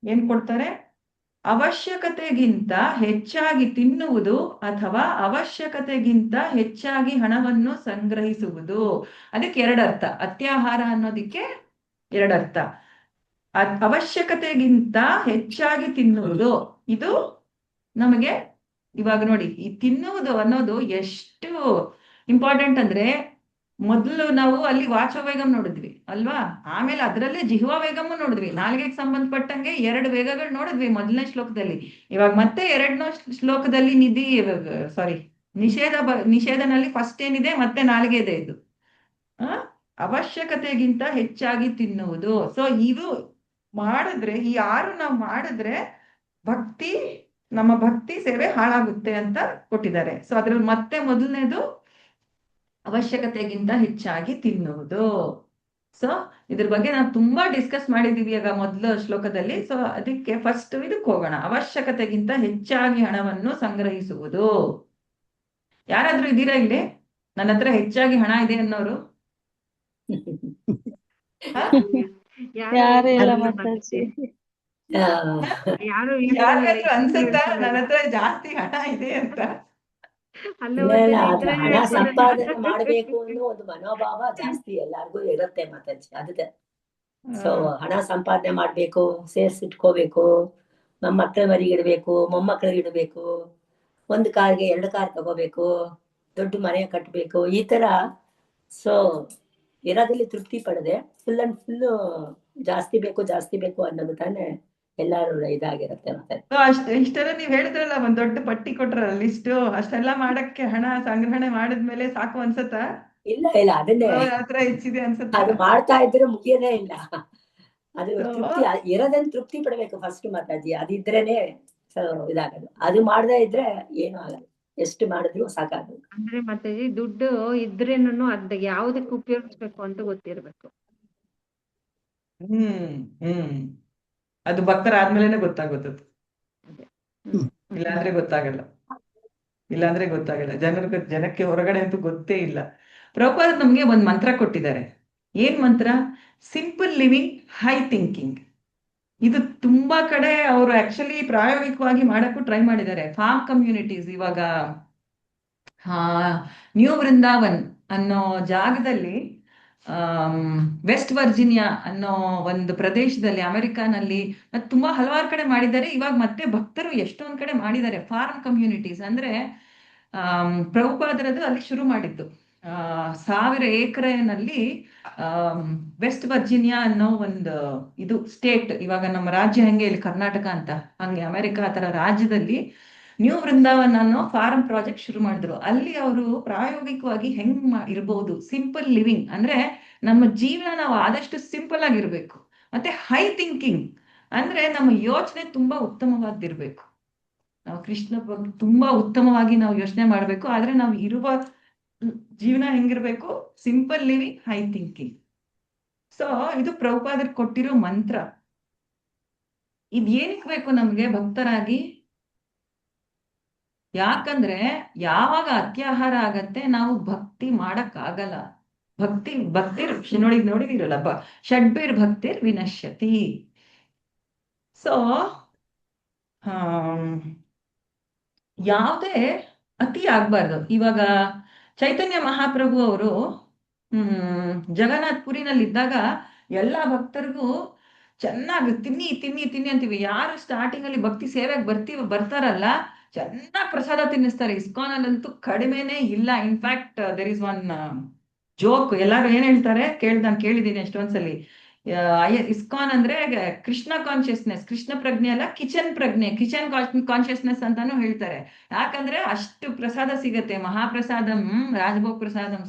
ಏನ್ ಕೊಡ್ತಾರೆ, ಅವಶ್ಯಕತೆಗಿಂತ ಹೆಚ್ಚಾಗಿ ತಿನ್ನುವುದು ಅಥವಾ ಅವಶ್ಯಕತೆಗಿಂತ ಹೆಚ್ಚಾಗಿ ಹಣವನ್ನು ಸಂಗ್ರಹಿಸುವುದು. ಅದಕ್ಕೆ 2 ಅರ್ಥ. ಅತ್ಯಾಹಾರ ಅನ್ನೋದಿಕ್ಕೆ 2 ಅರ್ಥ. ಅವಶ್ಯಕತೆಗಿಂತ ಹೆಚ್ಚಾಗಿ ತಿನ್ನುವುದು, ಇದು ನಮಗೆ ಇವಾಗ ನೋಡಿ, ಈ ತಿನ್ನುವುದು ಅನ್ನೋದು ಎಷ್ಟು ಇಂಪಾರ್ಟೆಂಟ್ ಅಂದ್ರೆ, ಮೊದಲು ನಾವು ಅಲ್ಲಿ ವಾಚೋವೇಗಂ ನೋಡಿದ್ವಿ ಅಲ್ವಾ, ಆಮೇಲೆ ಅದರಲ್ಲೇ ಜಿಹ್ವಾ ವೇಗಮ್ ನೋಡಿದ್ವಿ, ನಾಲ್ಗೆಗೆ ಸಂಬಂಧಪಟ್ಟಂಗೆ 2 ವೇಗಗಳು ನೋಡಿದ್ವಿ 1ನೇ ಶ್ಲೋಕದಲ್ಲಿ. ಇವಾಗ ಮತ್ತೆ 2ನೇ ಶ್ಲೋಕದಲ್ಲಿ ನಿಷೇಧನಲ್ಲಿ ಫಸ್ಟ್ ಏನಿದೆ, ಮತ್ತೆ ನಾಲ್ಗೆ ಇದೆ. ಇದು ಅವಶ್ಯಕತೆಗಿಂತ ಹೆಚ್ಚಾಗಿ ತಿನ್ನುವುದು. ಸೊ ಇದು ಮಾಡಿದ್ರೆ, ಈ 6 ನಾವು ಮಾಡಿದ್ರೆ ನಮ್ಮ ಭಕ್ತಿ ಸೇವೆ ಹಾಳಾಗುತ್ತೆ ಅಂತ ಕೊಟ್ಟಿದ್ದಾರೆ. ಸೊ ಅದ್ರಲ್ಲಿ ಮತ್ತೆ ಮೊದಲನೇದು ಅವಶ್ಯಕತೆಗಿಂತ ಹೆಚ್ಚಾಗಿ ತಿನ್ನುವುದು. ಸೊ ಇದ್ರ ಬಗ್ಗೆ ನಾವು ತುಂಬಾ ಡಿಸ್ಕಸ್ ಮಾಡಿದೀವಿ ಈಗ ಮೊದಲ ಶ್ಲೋಕದಲ್ಲಿ. ಸೊ ಅದಕ್ಕೆ ಫಸ್ಟ್ ಇದಕ್ಕೆ ಹೋಗೋಣ. ಅವಶ್ಯಕತೆಗಿಂತ ಹೆಚ್ಚಾಗಿ ಹಣವನ್ನು ಸಂಗ್ರಹಿಸುವುದು. ಯಾರಾದ್ರೂ ಇದ್ದೀರಾ ಇಲ್ಲಿ ನನ್ನ ಹತ್ರ ಹೆಚ್ಚಾಗಿ ಹಣ ಇದೆ ಅನ್ನೋರು? ಯಾರು ಇಲ್ಲ ಮಾತಾಜಿ. ಯಾರಿಗಾದ್ರೂ ಅನ್ಸುತ್ತಾ ನನ್ನ ಹತ್ರ ಜಾಸ್ತಿ ಹಣ ಇದೆ ಅಂತ? ಹಣ ಸಂಪಾದನೆ ಮಾಡ್ಬೇಕು ಅನ್ನೋ ಒಂದು ಮನೋಭಾವ ಜಾಸ್ತಿ ಎಲ್ಲಾರ್ಗು ಇರುತ್ತೆ ಮಾತಾಜಿ. ಅದಕ್ಕೆ ಸೊ ಹಣ ಸಂಪಾದನೆ ಮಾಡ್ಬೇಕು, ಸೇರ್ಸಿಟ್ಕೋಬೇಕು, ನಮ್ಮ ಮಕ್ಕಳ ಮರಿಗೆ ಇಡ್ಬೇಕು, ಮೊಮ್ಮಕ್ಕಳಿಗೆ ಇಡ್ಬೇಕು, 1 ಕಾರ್ಗೆ 2 ಕಾರ್ ತಗೋಬೇಕು, ದೊಡ್ಡ ಮನೆ ಕಟ್ಟಬೇಕು, ಈ ತರ. ಸೊ ಇರೋದ್ರಲ್ಲಿ ತೃಪ್ತಿ ಪಡದೆ ಫುಲ್ ಅಂಡ್ ಫುಲ್ ಜಾಸ್ತಿ ಬೇಕು ಅನ್ನೋದು ತಾನೇ ಎಲ್ಲಾರು ಇದಾಗಿರುತ್ತೆ. ಮತ್ತೆ ಇಷ್ಟೆಲ್ಲ ನೀವ್ ಹೇಳಿದ್ರಲ್ಲ, ಒಂದ್ ದೊಡ್ಡ ಪಟ್ಟಿ ಕೊಟ್ರಲ್ಲ ಲಿಸ್ಟ್, ಅಷ್ಟೆಲ್ಲ ಮಾಡಕ್ಕೆ ಹಣ ಸಂಗ್ರಹಣೆ ಮಾಡಿದ್ಮೇಲೆ ಸಾಕು ಅನ್ಸತ್ತಾ? ಇಲ್ಲ ಇಲ್ಲ ಅದನ್ನೇ ಅವ್ರ ಹತ್ರ ಹೆಚ್ಚಿದೆ ಅನ್ಸುತ್ತೆ. ಅದು ಮಾಡ್ತಾ ಇದ್ರೆ ಮುಗಿಯೋದೇ ಇಲ್ಲ. ಅದು So, ತೃಪ್ತಿ ಇರೋದನ್ನ ತೃಪ್ತಿ ಪಡ್ಬೇಕು ಫಸ್ಟ್ ಮಾತಾಜಿ, ಅದಿದ್ರೇನೆ ಇದಾಗದು. ಅದು ಮಾಡದೇ ಇದ್ರೆ ಏನು ಆಗಲ್ಲ, ಎಷ್ಟು ಮಾಡಿದ್ರು ಸಾಕಾಗಲ್ಲ. ಅಂದ್ರೆ ಮತ್ತೆ ದುಡ್ಡು ಇದ್ರೇನು ಅದ್ ಯಾವ್ದಕ್ಕೆ ಉಪಯೋಗಿಸ್ಬೇಕು ಅಂತ ಗೊತ್ತಿರ್ಬೇಕು. ಹ್ಮ್ ಅದು ಭಕ್ತರಾದ್ಮೇಲೆನೆ ಗೊತ್ತಾಗುತ್ತದು. ಅದೇ. ಇಲ್ಲಾಂದ್ರೆ ಗೊತ್ತಾಗಲ್ಲ. ಜನಕ್ಕೆ ಹೊರಗಡೆ ಅಂತೂ ಗೊತ್ತೇ ಇಲ್ಲ. ಪ್ರಭುಪಾದ ನಮ್ಗೆ ಒಂದ್ ಮಂತ್ರ ಕೊಟ್ಟಿದ್ದಾರೆ. ಏನ್ ಮಂತ್ರ? Simple living, high thinking. ಇದು ತುಂಬಾ ಕಡೆ ಅವರು ಆಕ್ಚುಲಿ ಪ್ರಾಯೋಗಿಕವಾಗಿ ಮಾಡಕ್ಕೂ ಟ್ರೈ ಮಾಡಿದ್ದಾರೆ. ಫಾರ್ಮ್ ಕಮ್ಯುನಿಟೀಸ್ ಇವಾಗ ನ್ಯೂ ವೃಂದಾವನ್ ಅನ್ನೋ ಜಾಗದಲ್ಲಿ, ವೆಸ್ಟ್ ವರ್ಜಿನಿಯಾ ಅನ್ನೋ ಒಂದು ಪ್ರದೇಶದಲ್ಲಿ ಅಮೆರಿಕಾನಲ್ಲಿ ಮತ್ತೆ ತುಂಬಾ ಹಲವಾರು ಕಡೆ ಮಾಡಿದ್ದಾರೆ. ಇವಾಗ ಮತ್ತೆ ಭಕ್ತರು ಎಷ್ಟೊಂದ್ ಕಡೆ ಮಾಡಿದ್ದಾರೆ ಫಾರ್ಮ್ ಕಮ್ಯುನಿಟೀಸ್. ಅಂದ್ರೆ ಪ್ರಭುಪಾದರದು ಅಲ್ಲಿ ಶುರು ಮಾಡಿದ್ದು 1000 ಎಕರೆನಲ್ಲಿ ವೆಸ್ಟ್ ವರ್ಜಿನಿಯಾ ಅನ್ನೋ ಒಂದು ಇದು ಸ್ಟೇಟ್, ಇವಾಗ ನಮ್ಮ ರಾಜ್ಯ ಹೆಂಗೆ ಇಲ್ಲಿ ಕರ್ನಾಟಕ ಅಂತ, ಹಂಗೆ ಅಮೆರಿಕ ಆ ತರ ರಾಜ್ಯದಲ್ಲಿ ನ್ಯೂ ವೃಂದಾವನ್ ಅನ್ನೋ ಫಾರಂ ಪ್ರಾಜೆಕ್ಟ್ ಶುರು ಮಾಡಿದ್ರು. ಅಲ್ಲಿ ಅವರು ಪ್ರಾಯೋಗಿಕವಾಗಿ ಹೆಂಗ್ ಇರ್ಬೋದು, ಸಿಂಪಲ್ ಲಿವಿಂಗ್ ಅಂದ್ರೆ ನಮ್ಮ ಜೀವನ ನಾವು ಆದಷ್ಟು ಸಿಂಪಲ್ ಆಗಿರ್ಬೇಕು. ಮತ್ತೆ ಹೈ ಥಿಂಕಿಂಗ್ ಅಂದ್ರೆ ನಮ್ಮ ಯೋಚನೆ ತುಂಬಾ ಉತ್ತಮವಾದಿರ್ಬೇಕು. ನಾವು ಕೃಷ್ಣ ಬಗ್ಗೆ ತುಂಬಾ ಉತ್ತಮವಾಗಿ ನಾವು ಯೋಚನೆ ಮಾಡ್ಬೇಕು. ಆದ್ರೆ ನಾವು ಇರುವ ಜೀವನ ಹೆಂಗಿರ್ಬೇಕು? Simple living, high thinking. So ಇದು ಪ್ರಭುಪಾದರು ಕೊಟ್ಟಿರೋ ಮಂತ್ರ. ಇದ್ ಏನಕ್ಕೆ ಬೇಕು ನಮ್ಗೆ ಭಕ್ತರಾಗಿ? ಯಾಕಂದ್ರೆ ಯಾವಾಗ ಅತ್ಯಾಹಾರ ಆಗತ್ತೆ ನಾವು ಭಕ್ತಿ ಮಾಡಕ್ ಆಗಲ್ಲ. ಭಕ್ತಿರ್ ನೋಡಿದಿರಲ್ಲ, ಷಡ್ಬೀರ್ ಭಕ್ತಿರ್ ವಿನಶ್ಯತಿ. ಸೊ ಯಾವುದೇ ಅತಿ ಆಗ್ಬಾರ್ದು. ಇವಾಗ ಚೈತನ್ಯ ಮಹಾಪ್ರಭು ಅವರು ಜಗನ್ನಾಥ್ ಪುರಿನಲ್ಲಿ ಇದ್ದಾಗ ಎಲ್ಲಾ ಭಕ್ತರಿಗೂ ಚೆನ್ನಾಗಿ ತಿನ್ನಿ ತಿನ್ನಿ ತಿನ್ನಿ ಅಂತೀವಿ. ಯಾರು ಸ್ಟಾರ್ಟಿಂಗ್ ಅಲ್ಲಿ ಭಕ್ತಿ ಸೇವೆಗೆ ಬರ್ತಾರಲ್ಲ, ಚೆನ್ನಾಗಿ ಪ್ರಸಾದ ತಿನ್ನಿಸ್ತಾರೆ. ಇಸ್ಕಾನ್ ಅಲ್ಲಂತೂ ಕಡಿಮೆನೇ ಇಲ್ಲ. In fact there is one joke. ಎಲ್ಲಾರು ಏನ್ ಹೇಳ್ತಾರೆ ನಾನು ಕೇಳಿದ್ದೀನಿ ಎಷ್ಟೊಂದ್ಸಲಿ. ಇಸ್ಕಾನ್ ಅಂದ್ರೆ ಕೃಷ್ಣ ಕಾನ್ಶಿಯಸ್ನೆಸ್, ಕೃಷ್ಣ ಪ್ರಜ್ಞೆ ಅಲ್ಲ, ಕಿಚನ್ ಪ್ರಜ್ಞೆ, ಕಿಚನ್ ಕಾನ್ಶಿಯಸ್ನೆಸ್ ಅಂತಾನು ಹೇಳ್ತಾರೆ. ಯಾಕಂದ್ರೆ ಅಷ್ಟು ಪ್ರಸಾದ ಸಿಗತ್ತೆ. ಮಹಾಪ್ರಸಾದಂ, ರಾಜಭೋಗ್ ಪ್ರಸಾದಂ,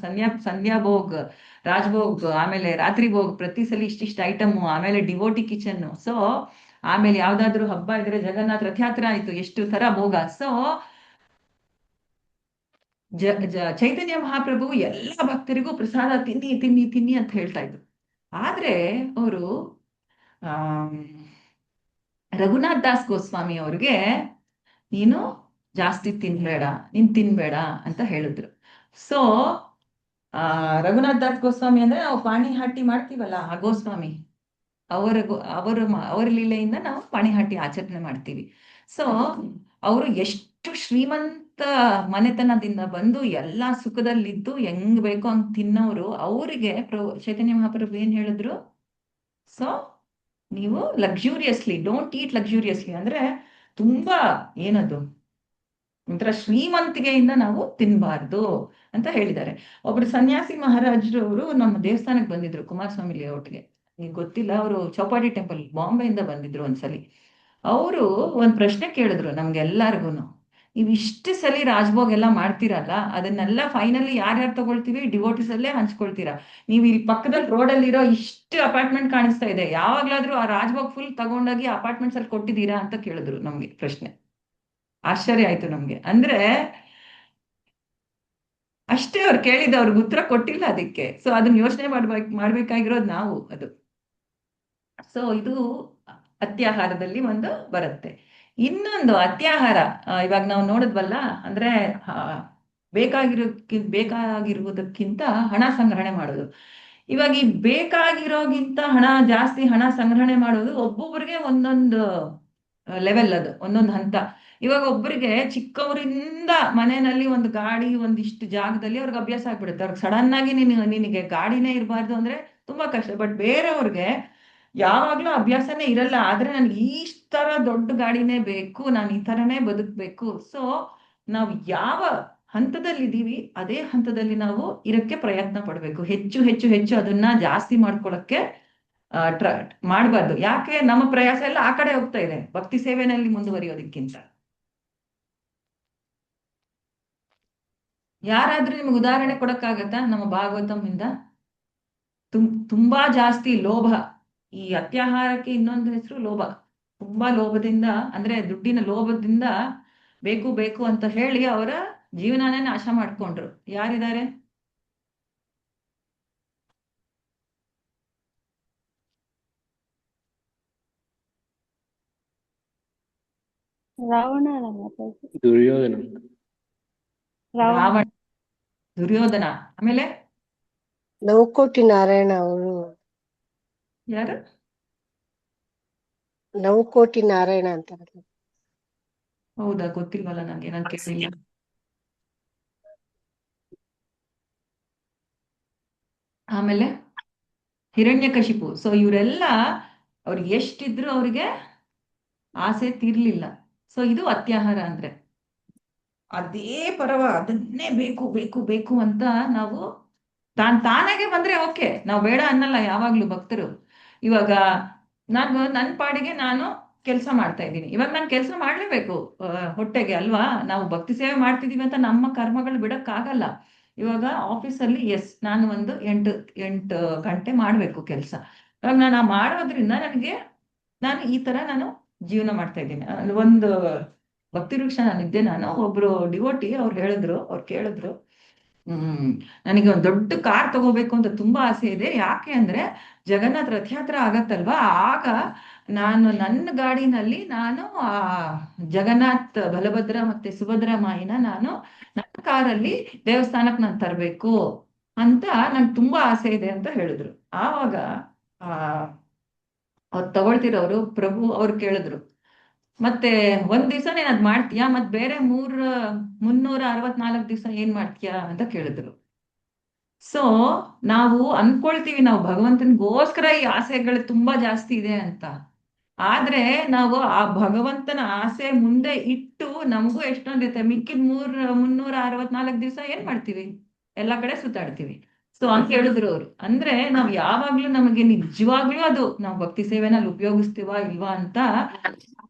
ಸಂಧ್ಯಾ ಭೋಗ್, ರಾಜಭೋಗ್, ಆಮೇಲೆ ರಾತ್ರಿ ಭೋಗ್, ಪ್ರತಿ ಸಲ ಇಷ್ಟಿಷ್ಟು ಐಟಮ್, ಆಮೇಲೆ ಡಿವೋಟಿ ಕಿಚನ್. ಸೊ ಆಮೇಲೆ ಯಾವ್ದಾದ್ರು ಹಬ್ಬ ಇದ್ರೆ ಜಗನ್ನಾಥ್ ರಥಯಾತ್ರೆ ಆಯ್ತು, ಎಷ್ಟು ತರ ಭೋಗ. ಸೊ ಚೈತನ್ಯ ಮಹಾಪ್ರಭು ಎಲ್ಲಾ ಭಕ್ತರಿಗೂ ಪ್ರಸಾದ ತಿನ್ನಿ ತಿನ್ನಿ ತಿನ್ನಿ ಅಂತ ಹೇಳ್ತಾ ಇದ್ರು. ಆದ್ರೆ ಅವರು ರಘುನಾಥ್ ದಾಸ್ ಗೋಸ್ವಾಮಿ ಅವ್ರಿಗೆ ನೀನು ಜಾಸ್ತಿ ತಿನ್ಬೇಡ ಅಂತ ಹೇಳಿದ್ರು. ಸೊ ರಘುನಾಥ್ ದಾಸ್ ಗೋಸ್ವಾಮಿ ಅಂದ್ರೆ ನಾವು ಪಾಣಿಹಾಟಿ ಮಾಡ್ತೀವಲ್ಲ, ಆ ಗೋಸ್ವಾಮಿ ಅವರ ಲೀಲೆಯಿಂದ ನಾವು ಪಾಣಿಹಾಟಿ ಆಚರಣೆ ಮಾಡ್ತೀವಿ. ಸೊ ಅವರು ಎಷ್ಟು ಶ್ರೀಮಂತ ಮನೆತನದಿಂದ ಬಂದು ಎಲ್ಲಾ ಸುಖದಲ್ಲಿದ್ದು ಹೆಂಗ್ ಬೇಕೋ ಹಂಗ್ ತಿನ್ನೋರು. ಅವರಿಗೆ ಚೈತನ್ಯ ಮಹಾಪ್ರಭು ಏನ್ ಹೇಳಿದ್ರು? ಸೊ ನೀವು ಲಕ್ಸುರಿಯಸ್ಲಿ, ಡೋಂಟ್ ಈಟ್ ಲಕ್ಸುರಿಯಸ್ಲಿ ಅಂದ್ರೆ ತುಂಬಾ ಏನದು ಒಂಥರ ಶ್ರೀಮಂತಿಕೆಯಿಂದ ನಾವು ತಿನ್ಬಾರ್ದು ಅಂತ ಹೇಳಿದ್ದಾರೆ. ಒಬ್ರು ಸನ್ಯಾಸಿ ಮಹಾರಾಜರವರು ನಮ್ಮ ದೇವಸ್ಥಾನಕ್ಕೆ ಬಂದಿದ್ರು, ಕುಮಾರಸ್ವಾಮಿ ಲೇಔಟ್ಗೆ. ನಿಮ್ಗೆ ಗೊತ್ತಿಲ್ಲ, ಅವರು ಚೌಪಾಟಿ ಟೆಂಪಲ್ ಬಾಂಬೆಯಿಂದ ಬಂದಿದ್ರು ಒಂದ್ಸಲಿ. ಅವರು ಒಂದ್ ಪ್ರಶ್ನೆ ಕೇಳಿದ್ರು ನಮ್ಗೆಲ್ಲಾರ್ಗುನು. ನೀವು ಇಷ್ಟು ಸಲಿ ರಾಜ್ಭೋಗ್ ಎಲ್ಲ ಮಾಡ್ತೀರಲ್ಲ, ಅದನ್ನೆಲ್ಲ ಫೈನಲಿ ಯಾರ್ಯಾರು ತಗೊಳ್ತೀವಿ? ಡಿವೋಟಿಸ್ ಅಲ್ಲೇ ಹಂಚ್ಕೊಳ್ತೀರಾ. ನೀವು ಇಲ್ಲಿ ಪಕ್ಕದಲ್ಲಿ ರೋಡಲ್ಲಿರೋ ಇಷ್ಟು ಅಪಾರ್ಟ್ಮೆಂಟ್ ಕಾಣಿಸ್ತಾ ಇದೆ, ಯಾವಾಗ್ಲಾದ್ರೂ ಆ ರಾಜ್ಭೋಗ್ ಫುಲ್ ತಗೊಂಡೋಗಿ ಅಪಾರ್ಟ್ಮೆಂಟ್ಸ್ ಅಲ್ಲಿ ಕೊಟ್ಟಿದ್ದೀರಾ ಅಂತ ಕೇಳಿದ್ರು ನಮ್ಗೆ ಪ್ರಶ್ನೆ. ಆಶ್ಚರ್ಯ ಆಯ್ತು ನಮ್ಗೆ. ಅಂದ್ರೆ ಅಷ್ಟೇ ಅವ್ರು ಕೇಳಿದ, ಅವ್ರಿಗೆ ಉತ್ತರ ಕೊಟ್ಟಿಲ್ಲ ಅದಕ್ಕೆ. ಸೊ ಅದನ್ನ ಯೋಚನೆ ಮಾಡ್ಬೇಕಾಗಿರೋದು ನಾವು ಅದು. ಸೊ ಇದು ಅತ್ಯಾಹಾರದಲ್ಲಿ ಒಂದು ಬರುತ್ತೆ. ಇನ್ನೊಂದು ಅತ್ಯಾಹಾರ ಇವಾಗ ನಾವು ನೋಡಿದ್ವಲ್ಲ, ಅಂದ್ರೆ ಬೇಕಾಗಿರುವುದಕ್ಕಿಂತ ಹಣ ಸಂಗ್ರಹಣೆ ಮಾಡೋದು. ಇವಾಗ ಈ ಬೇಕಾಗಿರೋಗಿಂತ ಜಾಸ್ತಿ ಹಣ ಸಂಗ್ರಹಣೆ ಮಾಡೋದು ಒಬ್ಬೊಬ್ಬರಿಗೆ ಒಂದೊಂದು ಲೆವೆಲ್, ಅದು ಒಂದೊಂದು ಹಂತ. ಇವಾಗ ಒಬ್ಬರಿಗೆ ಚಿಕ್ಕವರಿಂದ ಮನೆಯಲ್ಲಿ ಒಂದು ಗಾಡಿ ಒಂದಿಷ್ಟು ಜಾಗದಲ್ಲಿ ಅವ್ರಿಗೆ ಅಭ್ಯಾಸ ಆಗ್ಬಿಡುತ್ತೆ. ಅವ್ರಿಗೆ ಸಡನ್ ಆಗಿ ನಿನಗೆ ಗಾಡಿನೇ ಇರಬಾರ್ದು ಅಂದ್ರೆ ತುಂಬಾ ಕಷ್ಟ. ಬಟ್ ಬೇರೆಯವ್ರಿಗೆ ಯಾವಾಗ್ಲೂ ಅಭ್ಯಾಸನೇ ಇರಲ್ಲ, ಆದ್ರೆ ನನ್ಗೆ ಈ ತರ ದೊಡ್ಡ ಗಾಡಿನೇ ಬೇಕು, ನಾನು ಈ ತರನೇ ಬದುಕ್ಬೇಕು. ಸೊ ನಾವು ಯಾವ ಹಂತದಲ್ಲಿ ಇದೀವಿ ಅದೇ ಹಂತದಲ್ಲಿ ನಾವು ಇರಕ್ಕೆ ಪ್ರಯತ್ನ ಪಡ್ಬೇಕು. ಹೆಚ್ಚು ಹೆಚ್ಚು ಹೆಚ್ಚು ಅದನ್ನ ಜಾಸ್ತಿ ಮಾಡ್ಕೊಳಕ್ಕೆ ಮಾಡಬಾರ್ದು. ಯಾಕೆ? ನಮ್ಮ ಪ್ರಯಾಸ ಎಲ್ಲ ಆ ಕಡೆ ಹೋಗ್ತಾ ಇದೆ, ಭಕ್ತಿ ಸೇವೆನಲ್ಲಿ ಮುಂದುವರಿಯೋದಕ್ಕಿಂತ. ಯಾರಾದ್ರೂ ನಿಮ್ಗೆ ಉದಾಹರಣೆ ಕೊಡಕ್ಕಾಗತ್ತಾ ನಮ್ಮ ಭಾಗವತಂನಿಂದ? ತುಂಬಾ ಜಾಸ್ತಿ ಲೋಭ. ಈ ಅತ್ಯಾಹಾರಕ್ಕೆ ಇನ್ನೊಂದು ಹೆಸರು ಲೋಭ. ತುಂಬಾ ಲೋಭದಿಂದ, ಅಂದ್ರೆ ದುಡ್ಡಿನ ಲೋಭದಿಂದ ಬೇಕು ಬೇಕು ಅಂತ ಹೇಳಿ ಅವರ ಜೀವನನೇ ನಾಶ ಮಾಡ್ಕೊಂಡ್ರು. ಯಾರಿದ್ದಾರೆ? ರಾವಣ ಅಲ್ಲ ಮಾತಾಜಿ? ದುರ್ಯೋಧನ. ರಾವಣ, ದುರ್ಯೋಧನ, ಆಮೇಲೆ ನವಕೋಟಿ ನಾರಾಯಣ ಅವರು. ಯಾರು? ನವಕೋಟಿ ನಾರಾಯಣ ಅಂತಾರಲ್ಲ. ಹೌದಾ, ಗೊತ್ತಿಲ್ವಲ್ಲ ನಂಗೆ, ನಾನು ಕೇಳಿಲ್ಲ. ಆಮೇಲೆ ಹಿರಣ್ಯಕಶಿಪು. ಸೊ ಇವರೆಲ್ಲ ಅವ್ರಿಗೆ ಎಷ್ಟಿದ್ರು ಅವ್ರಿಗೆ ಆಸೆ ತೀರ್ಲಿಲ್ಲ. ಸೊ ಇದು ಅತ್ಯಾಹಾರ ಅಂದ್ರೆ. ಅದೇ ಪರವ, ಅದನ್ನೇ ಬೇಕು ಬೇಕು ಬೇಕು ಅಂತ ನಾವು ತಾನಾಗೆ ಬಂದ್ರೆ ಓಕೆ, ನಾವು ಬೇಡ ಅನ್ನಲ್ಲ ಯಾವಾಗ್ಲೂ ಭಕ್ತರು. ಇವಾಗ ನಾನು ನನ್ನ ಪಾಡಿಗೆ ನಾನು ಕೆಲಸ ಮಾಡ್ತಾ ಇದ್ದೀನಿ. ಇವಾಗ ನಾನು ಕೆಲಸ ಮಾಡ್ಲೇಬೇಕು ಹೊಟ್ಟೆಗೆ ಅಲ್ವಾ. ನಾವು ಭಕ್ತಿ ಸೇವೆ ಮಾಡ್ತಿದೀವಿ ಅಂತ ನಮ್ಮ ಕರ್ಮಗಳು ಬಿಡಕ್ಕಾಗಲ್ಲ. ಇವಾಗ ಆಫೀಸಲ್ಲಿ ನಾನು ಒಂದು 8 ಗಂಟೆ ಮಾಡ್ಬೇಕು ಕೆಲಸ. ಇವಾಗ ನಾನು ಮಾಡೋದ್ರಿಂದ ನಾನು ಈ ತರ ನಾನು ಜೀವನ ಮಾಡ್ತಾ ಇದ್ದೀನಿ. ಒಂದು ಭಕ್ತಿ ವೃಕ್ಷ ನಾನಿದ್ದೆ, ನಾನು ಒಬ್ರು ಡಿವೋಟಿ ಅವ್ರು ಕೇಳಿದ್ರು, ನನಗೆ ಒಂದು ದೊಡ್ಡ ಕಾರ್ ತಗೋಬೇಕು ಅಂತ ತುಂಬಾ ಆಸೆ ಇದೆ. ಯಾಕೆ ಅಂದ್ರೆ ಜಗನ್ನಾಥ ರಥಯಾತ್ರೆ ಆಗತ್ತಲ್ವಾ, ಆಗ ನಾನು ನನ್ನ ಗಾಡಿನಲ್ಲಿ ನಾನು ಆ ಜಗನ್ನಾಥ್, ಬಲಭದ್ರ ಮತ್ತೆ ಸುಭದ್ರ ಮಾಯಿನ ನಾನು ನನ್ನ ಕಾರಲ್ಲಿ ದೇವಸ್ಥಾನಕ್ಕೆ ನಾನು ತರಬೇಕು ಅಂತ ನಂಗೆ ತುಂಬಾ ಆಸೆ ಇದೆ ಅಂತ ಹೇಳಿದ್ರು. ಆವಾಗ ಅವ್ರು ತಗೊಳ್ತಿರೋರು ಪ್ರಭು ಅವ್ರು ಕೇಳಿದ್ರು, ಮತ್ತೆ ಒಂದ್ ದಿವಸ ನೀನ್ ಅದ್ ಮಾಡ್ತೀಯಾ, ಮತ್ ಬೇರೆ 364 ದಿವಸ ಏನ್ ಮಾಡ್ತೀಯಾ ಅಂತ ಕೇಳಿದ್ರು. ಸೊ ನಾವು ಅನ್ಕೊಳ್ತೀವಿ ನಾವು ಭಗವಂತನಿಗೋಸ್ಕರ ಈ ಆಸೆಗಳು ತುಂಬಾ ಜಾಸ್ತಿ ಇದೆ ಅಂತ. ಆದ್ರೆ ನಾವು ಆ ಭಗವಂತನ ಆಸೆ ಮುಂದೆ ಇಟ್ಟು ನಮಗೂ ಎಷ್ಟೊಂದಿರುತ್ತೆ. ಮಿಕ್ಕಿದ 364 ದಿವಸ ಏನ್ ಮಾಡ್ತೀವಿ? ಎಲ್ಲಾ ಕಡೆ ಸುತ್ತಾಡ್ತೀವಿ. ಸೊ ಅಂತ ಹೇಳಿದ್ರು ಅವ್ರು. ಅಂದ್ರೆ ನಾವ್ ಯಾವಾಗ್ಲೂ ನಮಗೆ ನಿಜವಾಗ್ಲೂ ಅದು ನಾವು ಭಕ್ತಿ ಸೇವೆನಲ್ಲಿ ಉಪಯೋಗಿಸ್ತೀವಾ ಇಲ್ವಾ ಅಂತ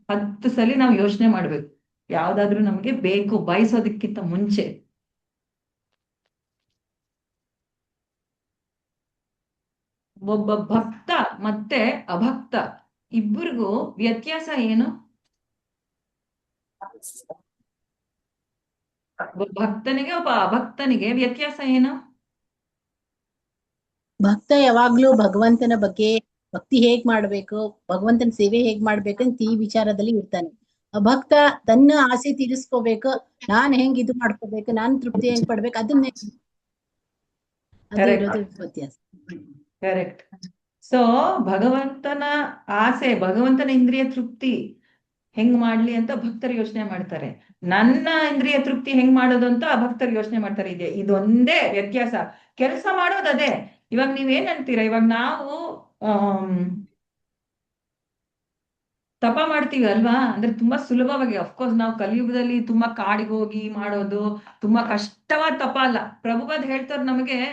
10 ಸಲ ನಾವು ಯೋಚನೆ ಮಾಡ್ಬೇಕು. ಯಾವ್ದಾದ್ರು ನಮ್ಗೆ ಬೇಕು ಬಯಸೋದಕ್ಕಿಂತ ಮುಂಚೆ. ಒಬ್ಬ ಭಕ್ತ ಮತ್ತೆ ಅಭಕ್ತ ಇಬ್ಬರಿಗೂ ವ್ಯತ್ಯಾಸ ಏನು? ಒಬ್ಬ ಭಕ್ತನಿಗೆ ಒಬ್ಬ ಅಭಕ್ತನಿಗೆ ವ್ಯತ್ಯಾಸ ಏನು? ಭಕ್ತ ಯಾವಾಗ್ಲೂ ಭಗವಂತನ ಬಗ್ಗೆ ಭಕ್ತಿ ಹೇಗ್ ಮಾಡ್ಬೇಕು, ಭಗವಂತನ ಸೇವೆ ಹೇಗ್ ಮಾಡ್ಬೇಕಂತ ಈ ವಿಚಾರದಲ್ಲಿ ಇರ್ತಾನೆ. ಅಭಕ್ತ ತನ್ನ ಆಸೆ ತೀರಿಸ್ಕೋಬೇಕು, ನಾನ್ ಹೆಂಗ್ ಇದು ಮಾಡ್ಕೋಬೇಕು, ನಾನ್ ತೃಪ್ತಿ ಹೆಂಗ್ ಪಡ್ಬೇಕು, ಅದನ್ನೇ ಅದೇ ಇರೋದು ವ್ಯತ್ಯಾಸ. ಕರೆಕ್ಟ್. ಸೊ ಭಗವಂತನ ಆಸೆ, ಭಗವಂತನ ಇಂದ್ರಿಯ ತೃಪ್ತಿ ಹೆಂಗ್ ಮಾಡ್ಲಿ ಅಂತ ಭಕ್ತರು ಯೋಚನೆ ಮಾಡ್ತಾರೆ. ನನ್ನ ಇಂದ್ರಿಯ ತೃಪ್ತಿ ಹೆಂಗ್ ಮಾಡೋದು ಅಂತ ಅಭಕ್ತರು ಯೋಚನೆ ಮಾಡ್ತಾರೆ. ಇದೊಂದೇ ವ್ಯತ್ಯಾಸ. ಕೆಲಸ ಮಾಡೋದು ಅದೇ. ಇವಾಗ ನೀವೇನ್ ಅಂತೀರಾ? ಇವಾಗ ನಾವು ತಪ ಮಾಡ್ತೀವಿ ಅಲ್ವಾ, ಅಂದ್ರೆ ತುಂಬಾ ಸುಲಭವಾಗಿ. ಅಫ್ಕೋರ್ಸ್ ನಾವು ಕಲಿಯುಗದಲ್ಲಿ ತುಂಬಾ ಕಾಡಿಗೆ ಹೋಗಿ ಮಾಡೋದು ತುಂಬಾ ಕಷ್ಟವಾದ ತಪ ಅಲ್ಲ. ಪ್ರಭುಪಾದ್ ಹೇಳ್ತಾರೆ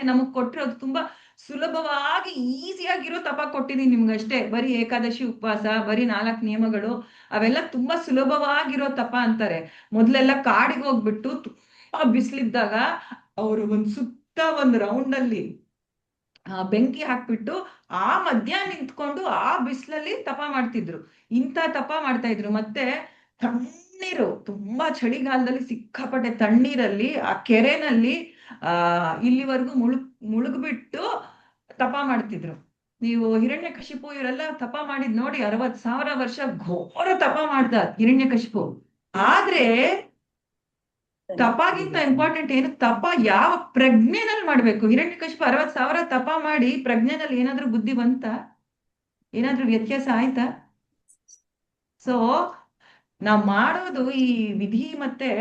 ನಮಗ್ ಕೊಟ್ಟಿರೋದು ತುಂಬಾ ಸುಲಭವಾಗಿ ಈಸಿಯಾಗಿರೋ ತಪ ಕೊಟ್ಟಿದೀನಿ ನಿಮ್ಗಷ್ಟೇ. ಬರೀ ಏಕಾದಶಿ ಉಪವಾಸ, ಬರೀ 4 ನಿಯಮಗಳು, ಅವೆಲ್ಲ ತುಂಬಾ ಸುಲಭವಾಗಿರೋ ತಪ ಅಂತಾರೆ. ಮೊದ್ಲೆಲ್ಲ ಕಾಡಿಗೆ ಹೋಗ್ಬಿಟ್ಟು ತುಂಬಾ ಬಿಸಿಲಿದ್ದಾಗ ಅವರು ಒಂದು ರೌಂಡ್ ಅಲ್ಲಿ ಬೆಂಕಿ ಹಾಕ್ಬಿಟ್ಟು ಆ ಮಧ್ಯ ನಿಂತ್ಕೊಂಡು ಆ ಬಿಸಿಲಲ್ಲಿ ತಪ ಮಾಡ್ತಿದ್ರು. ಇಂಥ ತಪ ಮಾಡ್ತಾ ಇದ್ರು. ಮತ್ತೆ ತಣ್ಣೀರು, ತುಂಬಾ ಚಳಿಗಾಲದಲ್ಲಿ ಸಿಕ್ಕಾಪಟ್ಟೆ ತಣ್ಣೀರಲ್ಲಿ ಆ ಕೆರೆನಲ್ಲಿ ಇಲ್ಲಿವರೆಗೂ ಮುಳುಗ್ಬಿಟ್ಟು ತಪ ಮಾಡ್ತಿದ್ರು. ನೀವು ಹಿರಣ್ಯಕಶಿಪು ಇವರೆಲ್ಲ ತಪ ಮಾಡಿದ್ ನೋಡಿ. 60,000 ವರ್ಷ ಘೋರ ತಪ ಮಾಡ್ದ ಹಿರಣ್ಯಕಶಿಪು. ಆದ್ರೆ ತಪಗಿಂತ ಇಂಪಾರ್ಟೆಂಟ್ ಏನು? ತಪ ಯಾವ ಪ್ರಜ್ಞೆನಲ್ಲಿ ಮಾಡ್ಬೇಕು. ಹಿರಣ್ಯಕಶಿಪು 60,000 ತಪ ಮಾಡಿ ಪ್ರಜ್ಞೆನಲ್ಲಿ ಏನಾದ್ರೂ ಬುದ್ಧಿ ಬಂತ? ಏನಾದ್ರೂ ವ್ಯತ್ಯಾಸ ಆಯ್ತಾ? ಸೊ ನಾವ್ ಮಾಡೋದು ಈ ವಿಧಿ ಮತ್ತೆ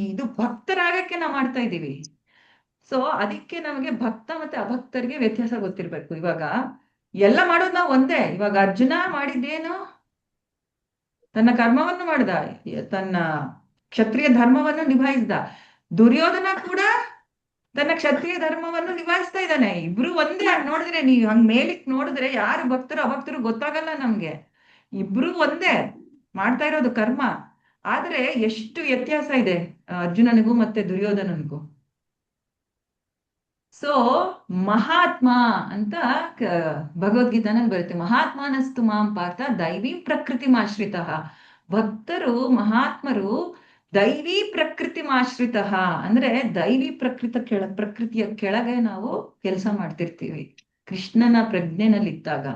ಇದು ಭಕ್ತರಾಗಕ್ಕೆ ನಾವ್ ಮಾಡ್ತಾ ಇದೀವಿ. ಸೊ ಅದಕ್ಕೆ ನಮಗೆ ಭಕ್ತ ಮತ್ತೆ ಅಭಕ್ತರಿಗೆ ವ್ಯತ್ಯಾಸ ಗೊತ್ತಿರ್ಬೇಕು. ಇವಾಗ ಎಲ್ಲ ಮಾಡೋದು ನಾವು ಒಂದೇ. ಇವಾಗ ಅರ್ಜುನ ಮಾಡಿದ್ದೇನು? ತನ್ನ ಕರ್ಮವನ್ನು ಮಾಡ್ದ, ತನ್ನ ಕ್ಷತ್ರಿಯ ಧರ್ಮವನ್ನು ನಿಭಾಯಿಸ್ದ. ದುರ್ಯೋಧನ ಕೂಡ ತನ್ನ ಕ್ಷತ್ರಿಯ ಧರ್ಮವನ್ನು ನಿಭಾಯಿಸ್ತಾ ಇದ್ದಾನೆ. ಇಬ್ರು ಒಂದೇ. ನೋಡಿದ್ರೆ ನೀವು ಹಂಗ್ ಮೇಲಿಕ್ ನೋಡಿದ್ರೆ ಯಾರು ಭಕ್ತರು ಅಭಕ್ತರು ಗೊತ್ತಾಗಲ್ಲ ನಮ್ಗೆ. ಇಬ್ರು ಒಂದೇ ಮಾಡ್ತಾ ಇರೋದು ಕರ್ಮ. ಆದ್ರೆ ಎಷ್ಟು ವ್ಯತ್ಯಾಸ ಇದೆ ಅರ್ಜುನನಿಗೂ ಮತ್ತೆ ದುರ್ಯೋಧನನಿಗೂ. ಸೊ ಮಹಾತ್ಮ ಅಂತ ಭಗವದ್ಗೀತಾನಲ್ಲಿ ಬರುತ್ತೆ, ಮಹಾತ್ಮಾನಸ್ತು ಮಾಂ ಪಾರ್ಥ ದೈವೀಂ ಪ್ರಕೃತಿಮಾಶ್ರಿತ. ಭಕ್ತರು ಮಹಾತ್ಮರು ದೈವಿ ಪ್ರಕೃತಿಮಾಶ್ರಿತ, ಅಂದ್ರೆ ದೈವಿ ಪ್ರಕೃತಿಯ ಕೆಳಗೆ ನಾವು ಕೆಲಸ ಮಾಡ್ತಿರ್ತೀವಿ ಕೃಷ್ಣನ ಪ್ರಜ್ಞೆನಲ್ಲಿದ್ದಾಗ.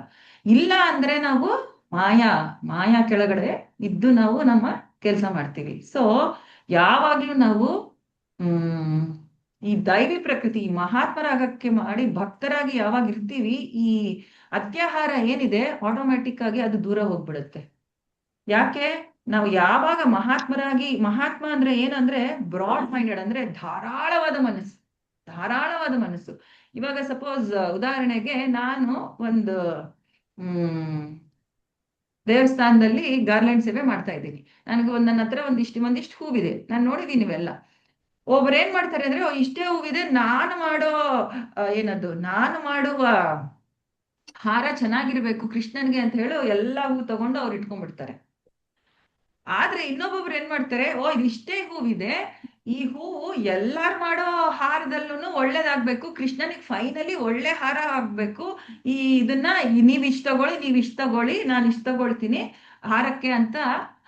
ಇಲ್ಲ ಅಂದ್ರೆ ನಾವು ಮಾಯಾ ಕೆಳಗಡೆ ಇದ್ದು ನಾವು ನಮ್ಮ ಕೆಲಸ ಮಾಡ್ತೀವಿ. ಸೊ ಯಾವಾಗ್ಲೂ ನಾವು ಈ ದೈವಿ ಪ್ರಕೃತಿ, ಈ ಮಹಾತ್ಮರಾಗಕ್ಕೆ ಮಾಡಿ ಭಕ್ತರಾಗಿ ಯಾವಾಗ ಇರ್ತೀವಿ, ಈ ಅತ್ಯಾಹಾರ ಏನಿದೆ ಆಟೋಮ್ಯಾಟಿಕ್ ಆಗಿ ಅದು ದೂರ ಹೋಗ್ಬಿಡುತ್ತೆ. ಯಾಕೆ? ನಾವು ಯಾವಾಗ ಮಹಾತ್ಮ ಅಂದ್ರೆ ಏನಂದ್ರೆ ಬ್ರಾಡ್ ಮೈಂಡೆಡ್, ಅಂದ್ರೆ ಧಾರಾಳವಾದ ಮನಸ್ಸು. ಇವಾಗ ಸಪೋಸ್ ಉದಾಹರಣೆಗೆ ನಾನು ಒಂದು ದೇವಸ್ಥಾನದಲ್ಲಿ ಗಾರ್ಲೆಂಡ್ ಸೇವೆ ಮಾಡ್ತಾ ಇದ್ದೀನಿ. ನನ್ನ ಹತ್ರ ಒಂದಿಷ್ಟು ಹೂವಿದೆ, ನಾನು ನೋಡಿದೀನಿ ಇವೆಲ್ಲ. ಒಬ್ರು ಏನ್ ಮಾಡ್ತಾರೆ ಅಂದ್ರೆ, ಇಷ್ಟೇ ಹೂವಿದೆ, ನಾನು ಮಾಡುವ ಹಾರ ಚೆನ್ನಾಗಿರ್ಬೇಕು ಕೃಷ್ಣನ್ಗೆ ಅಂತ ಹೇಳಿ ಎಲ್ಲಾ ಹೂ ತಗೊಂಡು ಅವ್ರು ಇಟ್ಕೊಂಡ್ಬಿಡ್ತಾರೆ. ಆದ್ರೆ ಇನ್ನೊಬ್ಬೊಬ್ರು ಏನ್ ಮಾಡ್ತಾರೆ, ಇದು ಇಷ್ಟೇ ಹೂವಿದೆ, ಈ ಹೂವು ಎಲ್ಲಾರು ಮಾಡೋ ಹಾರದಲ್ಲೂ ಒಳ್ಳೇದಾಗ್ಬೇಕು, ಕೃಷ್ಣನಿಗೆ ಫೈನಲಿ ಒಳ್ಳೆ ಹಾರ ಆಗ್ಬೇಕು, ಇದನ್ನ ನೀವ್ ಇಷ್ಟ ತಗೊಳ್ಳಿ, ನಾನು ಇಷ್ಟ ತಗೊಳ್ತೀನಿ ಹಾರಕ್ಕೆ ಅಂತ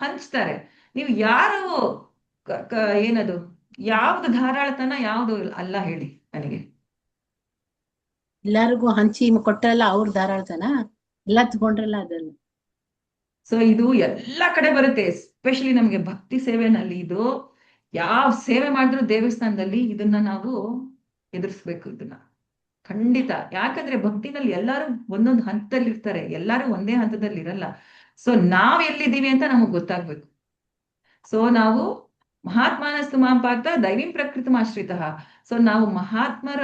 ಹಂಚ್ತಾರೆ. ನೀವು ಯಾರು ಯಾವ್ದು ಧಾರಾಳತನ, ಯಾವ್ದು ಅಲ್ಲ ಹೇಳಿ ನನಗೆ? ಎಲ್ಲಾರಿಗೂ ಹಂಚಿ ಕೊಟ್ಟರಲ್ಲ ಅವ್ರ ಧಾರಾಳ್ತನ, ಎಲ್ಲ ತಗೊಂಡ್ರಲ್ಲ ಅದನ್ನ. ಸೊ ಇದು ಎಲ್ಲ ಕಡೆ ಬರುತ್ತೆ, ಎಸ್ಪೆಷಲಿ ನಮ್ಗೆ ಭಕ್ತಿ ಸೇವೆನಲ್ಲಿ. ಇದು ಯಾವ ಸೇವೆ ಮಾಡಿದ್ರು ದೇವಸ್ಥಾನದಲ್ಲಿ ಇದನ್ನ ನಾವು ಎದುರಿಸ್ಬೇಕು, ಇದನ್ನ ಖಂಡಿತ. ಯಾಕಂದ್ರೆ ಭಕ್ತಿನಲ್ಲಿ ಎಲ್ಲಾರು ಒಂದೊಂದು ಹಂತದಲ್ಲಿ ಇರ್ತಾರೆ, ಎಲ್ಲಾರು ಒಂದೇ ಹಂತದಲ್ಲಿ ಇರಲ್ಲ. ಸೊ ನಾವ್ ಎಲ್ಲಿದ್ದೀವಿ ಅಂತ ನಮಗ್ ಗೊತ್ತಾಗ್ಬೇಕು. ಸೊ ನಾವು ಮಹಾತ್ಮಾನಸ್ತು ಮಾಂ ಪಾರ್ಥ ದೈವೀಂ ಪ್ರಕೃತಿಮಾಶ್ರಿತ. ಸೊ ನಾವು ಮಹಾತ್ಮರ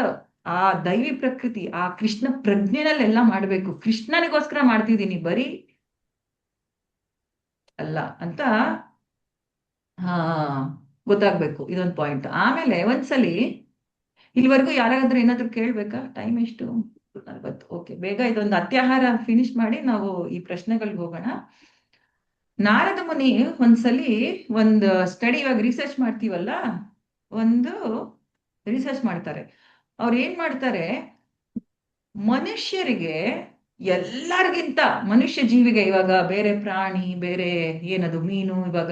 ಆ ದೈವಿ ಪ್ರಕೃತಿ, ಆ ಕೃಷ್ಣ ಪ್ರಜ್ಞೆನಲ್ಲೆಲ್ಲ ಮಾಡ್ಬೇಕು. ಕೃಷ್ಣನಿಗೋಸ್ಕರ ಮಾಡ್ತಿದ್ದೀನಿ, ಬರೀ ಅಲ್ಲ ಅಂತ ಗೊತ್ತಾಗ್ಬೇಕು. ಇದೊಂದು ಪಾಯಿಂಟ್. ಆಮೇಲೆ ಒಂದ್ಸಲಿ ಇಲ್ಲಿವರೆಗೂ ಯಾರಾದ್ರೂ ಏನಾದ್ರು ಕೇಳ್ಬೇಕಾ? ಟೈಮ್ ಎಷ್ಟು? 40. ಓಕೆ, ಬೇಗ ಇದೊಂದು ಅತ್ಯಾಹಾರ ಫಿನಿಶ್ ಮಾಡಿ ನಾವು ಈ ಪ್ರಶ್ನೆಗಳಿಗೆ ಹೋಗೋಣ. ನಾರದ ಮುನಿ ಒಂದ್ಸಲಿ ಒಂದು ಸ್ಟಡಿ, ಇವಾಗ ರಿಸರ್ಚ್ ಮಾಡ್ತೀವಲ್ಲ, ಒಂದು ರಿಸರ್ಚ್ ಮಾಡ್ತಾರೆ. ಅವ್ರು ಏನ್ ಮಾಡ್ತಾರೆ, ಮನುಷ್ಯರಿಗೆ ಎಲ್ಲರಿಗಿಂತ, ಮನುಷ್ಯ ಜೀವಿಗೆ, ಇವಾಗ ಬೇರೆ ಪ್ರಾಣಿ, ಬೇರೆ ಮೀನು, ಇವಾಗ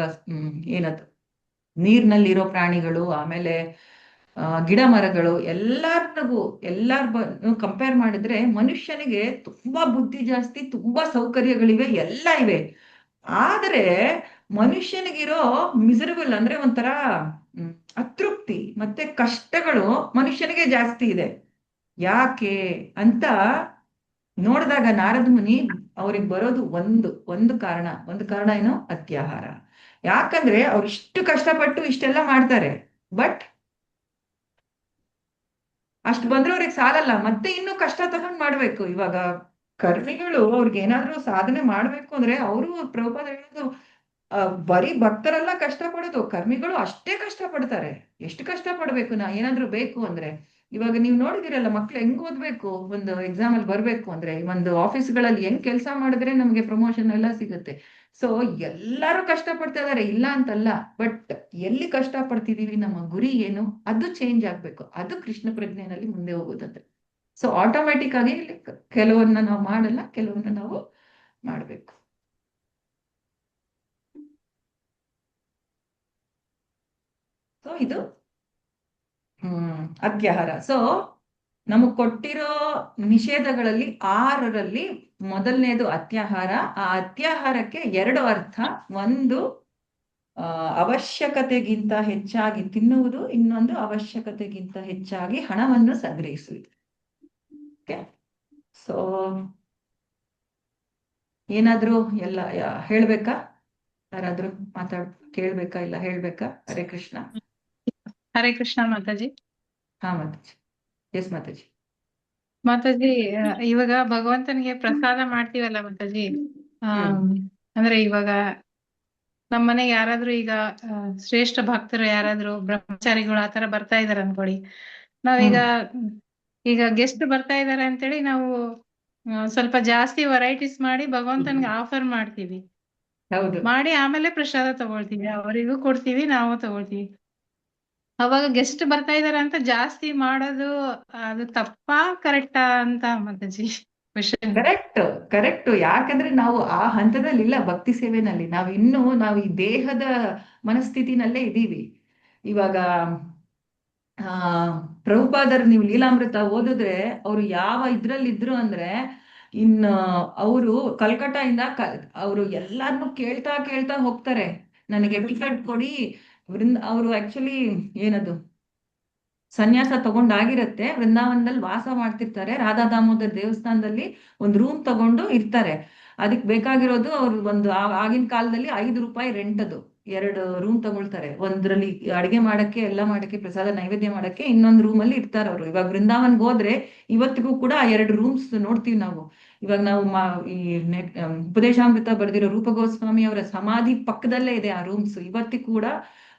ನೀರ್ನಲ್ಲಿರೋ ಪ್ರಾಣಿಗಳು, ಆಮೇಲೆ ಗಿಡ ಮರಗಳು, ಎಲ್ಲಾರ್ಗೂ ಕಂಪೇರ್ ಮಾಡಿದ್ರೆ ಮನುಷ್ಯನಿಗೆ ತುಂಬಾ ಬುದ್ಧಿ ಜಾಸ್ತಿ, ತುಂಬಾ ಸೌಕರ್ಯಗಳಿವೆ, ಎಲ್ಲ ಇವೆ. ಆದರೆ ಮನುಷ್ಯನಿಗಿರೋ ಮಿಸರಬಲ್, ಅಂದ್ರೆ ಒಂಥರ ಅತೃಪ್ತಿ ಮತ್ತೆ ಕಷ್ಟಗಳು ಮನುಷ್ಯನಿಗೆ ಜಾಸ್ತಿ ಇದೆ. ಯಾಕೆ ಅಂತ ನೋಡಿದಾಗ ನಾರದ ಮುನಿ ಅವ್ರಿಗೆ ಬರೋದು ಒಂದು ಕಾರಣ ಏನು? ಅತ್ಯಾಹಾರ. ಯಾಕಂದ್ರೆ ಅವ್ರು ಇಷ್ಟು ಕಷ್ಟಪಟ್ಟು ಇಷ್ಟೆಲ್ಲ ಮಾಡ್ತಾರೆ, ಬಟ್ ಅಷ್ಟು ಬಂದ್ರೆ ಅವ್ರಿಗೆ ಸಾಲಲ್ಲ, ಮತ್ತೆ ಇನ್ನೂ ಕಷ್ಟ ತಗೊಂಡ್ ಮಾಡ್ಬೇಕು. ಇವಾಗ ಕರ್ಮಿಗಳು ಅವ್ರಿಗೆ ಏನಾದ್ರೂ ಸಾಧನೆ ಮಾಡ್ಬೇಕು ಅಂದ್ರೆ, ಅವರು ಪ್ರಭುಪಾದ ಹೇಳೋದು, ಬರೀ ಭಕ್ತರೆಲ್ಲ ಕಷ್ಟ ಪಡೋದು, ಕರ್ಮಿಗಳು ಅಷ್ಟೇ ಕಷ್ಟ ಪಡ್ತಾರೆ. ಎಷ್ಟು ಕಷ್ಟ ಪಡ್ಬೇಕು ಏನಾದ್ರೂ ಬೇಕು ಅಂದ್ರೆ. ಇವಾಗ ನೀವು ನೋಡಿದಿರಲ್ಲ, ಮಕ್ಳು ಹೆಂಗ್ ಓದ್ಬೇಕು, ಒಂದು ಎಕ್ಸಾಮ್ ಅಲ್ಲಿ ಬರ್ಬೇಕು ಅಂದ್ರೆ, ಒಂದು ಆಫೀಸ್ಗಳಲ್ಲಿ ಹೆಂಗ್ ಕೆಲಸ ಮಾಡಿದ್ರೆ ನಮ್ಗೆ ಪ್ರಮೋಷನ್ ಎಲ್ಲ ಸಿಗುತ್ತೆ. ಸೊ ಎಲ್ಲರೂ ಕಷ್ಟ ಪಡ್ತಾ ಇದಾರೆ, ಇಲ್ಲ ಅಂತಲ್ಲ, ಬಟ್ ಎಲ್ಲಿ ಕಷ್ಟ ಪಡ್ತಿದೀವಿ, ನಮ್ಮ ಗುರಿ ಏನು, ಅದು ಚೇಂಜ್ ಆಗ್ಬೇಕು. ಅದು ಕೃಷ್ಣ ಪ್ರಜ್ಞೆನಲ್ಲಿ ಮುಂದೆ ಹೋಗೋದಂದ್ರೆ. ಸೊ ಆಟೋಮ್ಯಾಟಿಕ್ ಆಗಿ ಕೆಲವನ್ನ ನಾವು ಮಾಡಲ್ಲ, ಕೆಲವನ್ನ ನಾವು ಮಾಡ್ಬೇಕು. ಸೊ ಇದು ಅತ್ಯಾಹಾರ. ಸೊ ನಮಗ್ ಕೊಟ್ಟಿರೋ ನಿಷೇಧಗಳಲ್ಲಿ 6ರಲ್ಲಿ ಮೊದಲನೇದು ಅತ್ಯಾಹಾರ. ಆ ಅತ್ಯಾಹಾರಕ್ಕೆ 2 ಅರ್ಥ. ಒಂದು ಅವಶ್ಯಕತೆಗಿಂತ ಹೆಚ್ಚಾಗಿ ತಿನ್ನುವುದು, ಇನ್ನೊಂದು ಅವಶ್ಯಕತೆಗಿಂತ ಹೆಚ್ಚಾಗಿ ಹಣವನ್ನು ಸಂಗ್ರಹಿಸುವುದು. ಓಕೆ, ಸೊ ಏನಾದ್ರೂ ಎಲ್ಲ ಹೇಳ್ಬೇಕಾ? ಯಾರಾದ್ರೂ ಕೇಳ್ಬೇಕಾ, ಇಲ್ಲ ಹೇಳ್ಬೇಕಾ? ಹರೇ ಕೃಷ್ಣ. ಹರೇ ಕೃಷ್ಣ ಮಾತಾಜಿ. ಹಾ ಮಾತಾಜಿ. ಎಸ್ ಮಾತಾಜಿ. ಮಾತಾಜಿ, ಇವಾಗ ಭಗವಂತನಿಗೆ ಪ್ರಸಾದ ಮಾಡ್ತೀವಲ್ಲ ಮಾತಾಜಿ, ಅಂದ್ರೆ ಇವಾಗ ನಮ್ಮ ಮನೆಗೆ ಯಾರಾದ್ರೂ ಈಗ ಶ್ರೇಷ್ಠ ಭಕ್ತರು ಯಾರಾದ್ರೂ ಬ್ರಹ್ಮಚಾರಿಗಳು ಆತರ ಬರ್ತಾ ಇದಾರೆ ಅನ್ಕೊಳ್ಳಿ. ಈಗ ಗೆಸ್ಟ್ ಬರ್ತಾ ಇದಾರೆ ಅಂತೇಳಿ ನಾವು ಸ್ವಲ್ಪ ಜಾಸ್ತಿ ವೆರೈಟೀಸ್ ಮಾಡಿ ಭಗವಂತನ್ಗೆ ಆಫರ್ ಮಾಡ್ತೀವಿ. ಮಾಡಿ ಆಮೇಲೆ ಪ್ರಸಾದ ತಗೊಳ್ತೀವಿ, ಅವರಿಗೂ ಕೊಡ್ತೀವಿ, ನಾವು ತಗೊಳ್ತೀವಿ. ಅವಾಗ ಗೆಸ್ಟ್ ಬರ್ತಾ ಇದಾರೆ ಅಂತ ಜಾಸ್ತಿ ಮಾಡೋದು ಅದು ತಪ್ಪಾ ಕರೆಕ್ಟಾ ಅಂತ ಮಾತಾಜಿ ಕ್ವಶನ್. ಕರೆಕ್ಟ್. ಯಾಕಂದ್ರೆ ನಾವು ಆ ಹಂತದಲ್ಲಿ ಇಲ್ಲ ಭಕ್ತಿ ಸೇವೆನಲ್ಲಿ. ನಾವು ಈ ದೇಹದ ಮನಸ್ಥಿತಿನಲ್ಲೇ ಇದ್ದೀವಿ ಇವಾಗ. ಆ ಪ್ರಭುಪಾದರು ನೀವು ಲೀಲಾಮೃತ ಓದಿದ್ರೆ ಅವ್ರು ಯಾವ ಇದ್ರಲ್ಲಿದ್ರು ಅಂದ್ರೆ, ಇನ್ನು ಅವರು ಕಲ್ಕಟ್ಟಾಯಿಂದ ಅವರು ಎಲ್ಲಾರನ್ನು ಕೇಳ್ತಾ ಕೇಳ್ತಾ ಹೋಗ್ತಾರೆ, ನನಗೆ ಟಿಕೆಟ್ ಕೊಡಿ. ಅವರು ಆಕ್ಚುಲಿ ಏನದು ಸನ್ಯಾಸ ತಗೊಂಡಾಗಿರತ್ತೆ, ವೃಂದಾವನದಲ್ಲಿ ವಾಸ ಮಾಡ್ತಿರ್ತಾರೆ, ರಾಧಾ ದಾಮೋದರ್ ದೇವಸ್ಥಾನದಲ್ಲಿ ಒಂದು ರೂಮ್ ತಗೊಂಡು ಇರ್ತಾರೆ. ಅದಕ್ಕೆ ಬೇಕಾಗಿರೋದು ಅವ್ರು ಆಗಿನ ಕಾಲದಲ್ಲಿ 5 ರೂಪಾಯಿ ರೆಂಟ್. ಅದು 2 ರೂಮ್ ತಗೊಳ್ತಾರೆ. ಒಂದ್ರಲ್ಲಿ ಅಡಿಗೆ ಮಾಡಕ್ಕೆ, ಎಲ್ಲ ಮಾಡಕ್ಕೆ, ಪ್ರಸಾದ ನೈವೇದ್ಯ ಮಾಡಕ್ಕೆ, ಇನ್ನೊಂದು ರೂಮಲ್ಲಿ ಇರ್ತಾರೆ ಅವರು. ಇವಾಗ ವೃಂದಾವನ್ಗೆ ಹೋದ್ರೆ ಇವತ್ತಿಗೂ ಕೂಡ ಆ 2 ರೂಮ್ಸ್ ನೋಡ್ತೀವಿ ನಾವು. ಇವಾಗ ನಾವು ಈ ಉಪದೇಶಾಮೃತ ಬರೆದಿರೋ ರೂಪ ಗೋಸ್ವಾಮಿ ಅವರ ಸಮಾಧಿ ಪಕ್ಕದಲ್ಲೇ ಇದೆ ಆ ರೂಮ್ಸ್. ಇವತ್ತಿಗೂ ಕೂಡ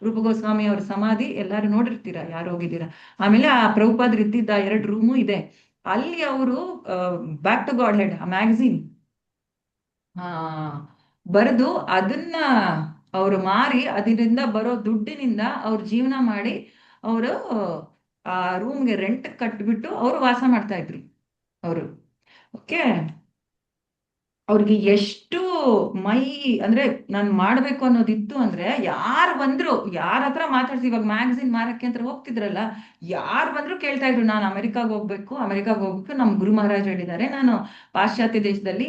ರೂಪ ಗೋಸ್ವಾಮಿ ಅವರ ಸಮಾಧಿ ಎಲ್ಲಾರು ನೋಡಿರ್ತೀರಾ, ಯಾರು ಹೋಗಿದ್ದೀರಾ. ಆಮೇಲೆ ಆ ಪ್ರಭುಪಾದ್ರು ಇದ್ದಿದ್ದ 2 ರೂಮು ಇದೆ. ಅಲ್ಲಿ ಅವರು ಬ್ಯಾಕ್ ಟು ಗಾಡ್ ಹೆಡ್ ಆ ಮ್ಯಾಗಝಿನ್ ಬರೆದು ಅದನ್ನ ಅವರು ಮಾರಿ ಅದರಿಂದ ಬರೋ ದುಡ್ಡಿನಿಂದ ಅವ್ರ ಜೀವನ ಮಾಡಿ ಅವರು ಆ ರೂಮ್ಗೆ ರೆಂಟ್ ಕಟ್ಬಿಟ್ಟು ಅವರು ವಾಸ ಮಾಡ್ತಾ ಇದ್ರು ಅವರು. ಓಕೆ, ಅವ್ರಿಗೆ ಎಷ್ಟು ಅಂದ್ರೆ ನಾನು ಮಾಡ್ಬೇಕು ಅನ್ನೋದಿತ್ತು ಅಂದ್ರೆ, ಯಾರು ಬಂದ್ರು, ಯಾರ ಹತ್ರ ಮಾತಾಡ್ಸಿ, ಇವಾಗ ಮ್ಯಾಗಝಿನ್ ಮಾರಕ್ಕೆ ಅಂತ ಹೋಗ್ತಿದ್ರಲ್ಲ, ಯಾರು ಬಂದ್ರು ಕೇಳ್ತಾ ಇದ್ರು, ನಾನು ಅಮೆರಿಕಾಗ್ ಹೋಗ್ಬೇಕು, ನಮ್ ಗುರು ಮಹಾರಾಜ್ ಹೇಳಿದ್ದಾರೆ, ನಾನು ಪಾಶ್ಚಾತ್ಯ ದೇಶದಲ್ಲಿ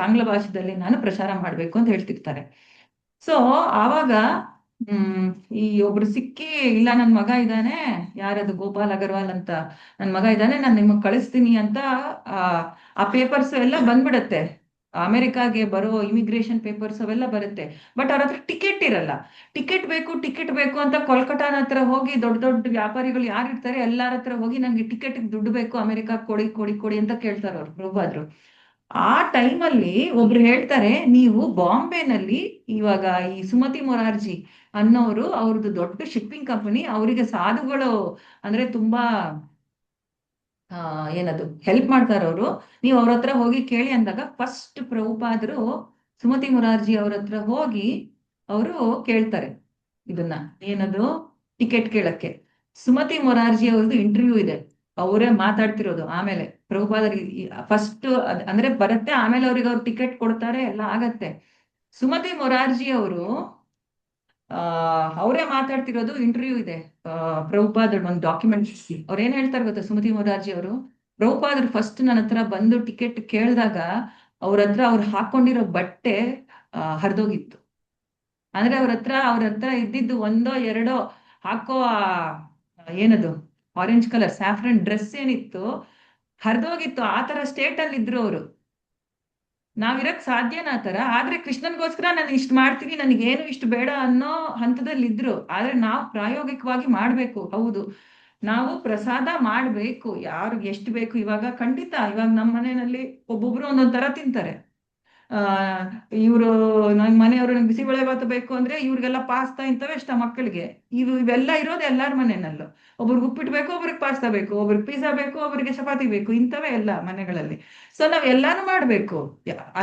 ಆಂಗ್ಲ ಭಾಷೆದಲ್ಲಿ ನಾನು ಪ್ರಚಾರ ಮಾಡ್ಬೇಕು ಅಂತ ಹೇಳ್ತಿರ್ತಾರೆ. ಸೊ ಆವಾಗ ಈ ಒಬ್ರು ಸಿಕ್ಕಿ, ಇಲ್ಲ ನನ್ ಮಗ ಇದ್ದಾನೆ, ಯಾರದು ಗೋಪಾಲ್ ಅಗರ್ವಾಲ್ ಅಂತ, ನನ್ ಮಗ ಇದ್ದಾನೆ, ನಾನು ನಿಮಗ್ ಕಳಿಸ್ತೀನಿ ಅಂತ ಆ ಪೇಪರ್ಸ್ ಎಲ್ಲ ಬಂದ್ಬಿಡತ್ತೆ. ಅಮೆರಿಕಾಗೆ ಬರೋ ಇಮಿಗ್ರೇಷನ್ ಪೇಪರ್ಸ್ ಅವೆಲ್ಲ ಬರುತ್ತೆ. ಬಟ್ ಅವ್ರ ಹತ್ರ ಟಿಕೆಟ್ ಇರಲ್ಲ. ಟಿಕೆಟ್ ಬೇಕು ಅಂತ ಕೊಲ್ಕತ್ತಾನ ಹತ್ರ ಹೋಗಿ ದೊಡ್ಡ ದೊಡ್ಡ ವ್ಯಾಪಾರಿಗಳು ಯಾರು ಇರ್ತಾರೆ ಎಲ್ಲಾರ ಹತ್ರ ಹೋಗಿ, ನಂಗೆ ಟಿಕೆಟ್ ದುಡ್ಡು ಬೇಕು, ಅಮೆರಿಕಾ ಕೊಡಿ ಅಂತ ಕೇಳ್ತಾರೆ ಅವ್ರು ಪ್ರಭುಪಾದ್ರು. ಆ ಟೈಮಲ್ಲಿ ಒಬ್ರು ಹೇಳ್ತಾರೆ, ನೀವು ಬಾಂಬೆನಲ್ಲಿ ಇವಾಗ ಈ ಸುಮತಿ ಮೊರಾರ್ಜಿ ಅನ್ನೋರು, ಅವ್ರದ್ದು ದೊಡ್ಡ ಶಿಪ್ಪಿಂಗ್ ಕಂಪನಿ, ಅವರಿಗೆ ಸಾಧುಗಳು ಅಂದ್ರೆ ತುಂಬಾ ಏನದು ಹೆಲ್ಪ್ ಮಾಡ್ತಾರೆ ಅವರು, ನೀವು ಅವ್ರ ಹತ್ರ ಹೋಗಿ ಕೇಳಿ ಅಂದಾಗ, ಫಸ್ಟ್ ಪ್ರಭುಪಾದರು ಸುಮತಿ ಮೊರಾರ್ಜಿ ಅವ್ರ ಹತ್ರ ಹೋಗಿ ಅವರು ಕೇಳ್ತಾರೆ ಇದನ್ನ, ಏನದು ಟಿಕೆಟ್ ಕೇಳಕ್ಕೆ. ಸುಮತಿ ಮೊರಾರ್ಜಿ ಅವ್ರದ್ದು ಇಂಟರ್ವ್ಯೂ ಇದೆ, ಅವರೇ ಮಾತಾಡ್ತಿರೋದು. ಆಮೇಲೆ ಪ್ರಭುಪಾದರ್ ಫಸ್ಟ್ ಅಂದ್ರೆ ಬರುತ್ತೆ, ಆಮೇಲೆ ಅವ್ರಿಗೆ ಅವ್ರು ಟಿಕೆಟ್ ಕೊಡ್ತಾರೆ, ಎಲ್ಲ ಆಗತ್ತೆ. ಸುಮತಿ ಮೊರಾರ್ಜಿ ಅವರು ಅವರೇ ಮಾತಾಡ್ತಿರೋದು ಇಂಟರ್ವ್ಯೂ ಇದೆ ಪ್ರಭುಪಾದರ್ ಒಂದು ಡಾಕ್ಯುಮೆಂಟ್ಸ್. ಅವ್ರು ಏನ್ ಹೇಳ್ತಾರೆ ಗೊತ್ತಾ ಸುಮತಿ ಮೊರಾರ್ಜಿ ಅವರು, ಪ್ರಭುಪಾದರು ಫಸ್ಟ್ ನನ್ನ ಹತ್ರ ಬಂದು ಟಿಕೆಟ್ ಕೇಳಿದಾಗ ಅವ್ರ ಅವ್ರು ಹಾಕೊಂಡಿರೋ ಬಟ್ಟೆ ಹರಿದೋಗಿತ್ತು. ಅಂದ್ರೆ ಅವ್ರ ಹತ್ರ ಇದ್ದಿದ್ದು 1 2 ಹಾಕೋ ಏನದು ಆರೆಂಜ್ ಕಲರ್ ಸ್ಯಾಫ್ರನ್ ಡ್ರೆಸ್ ಏನಿತ್ತು ಹರಿದೋಗಿತ್ತು. ಆ ತರ ಸ್ಟೇಟ್ ಅಲ್ಲಿ ಇದ್ರು ಅವರು. ನಾವಿರಕ್ ಸಾಧ್ಯನಾ ಆ ತರ? ಆದ್ರೆ ಕೃಷ್ಣನ್ಗೋಸ್ಕರ ನಾನು ಇಷ್ಟು ಮಾಡ್ತೀನಿ, ನನಗೇನು ಇಷ್ಟು ಬೇಡ ಅನ್ನೋ ಹಂತದಲ್ಲಿ ಇದ್ರು. ಆದ್ರೆ ನಾವು ಪ್ರಾಯೋಗಿಕವಾಗಿ ಮಾಡ್ಬೇಕು. ಹೌದು, ನಾವು ಪ್ರಸಾದ ಮಾಡ್ಬೇಕು, ಯಾರಿಗೆ ಎಷ್ಟು ಬೇಕು. ಇವಾಗ ಖಂಡಿತ ಇವಾಗ ನಮ್ಮ ಮನೆಯಲ್ಲಿ ಒಬ್ಬೊಬ್ರು ಒಂದೊಂದ್ ತರ ತಿಂತಾರೆ. ಇವರು ನನ್ ಮನೆಯವರು ನಂಗೆ ಬಿಸಿಬೇಳೆಭಾತು ಬೇಕು ಅಂದ್ರೆ ಇವ್ರಿಗೆಲ್ಲ ಪಾಸ್ತಾ ಇಂತವೆ ಇಷ್ಟ ಮಕ್ಕಳಿಗೆ. ಇವೆಲ್ಲ ಇರೋದು ಎಲ್ಲಾರ ಮನೆಯಲ್ಲೂ. ಒಬ್ರಿಗೆ ಉಪ್ಪಿಟ್ಟು ಬೇಕು, ಒಬ್ರಿಗೆ ಪಾಸ್ತಾ ಬೇಕು, ಒಬ್ರಿಗೆ ಪಿಜ್ಜಾ ಬೇಕು, ಒಬ್ರಿಗೆ ಚಪಾತಿ ಬೇಕು, ಇಂಥವೇ ಎಲ್ಲ ಮನೆಗಳಲ್ಲಿ. ಸೊ ನಾವ್ ಎಲ್ಲಾನು ಮಾಡ್ಬೇಕು.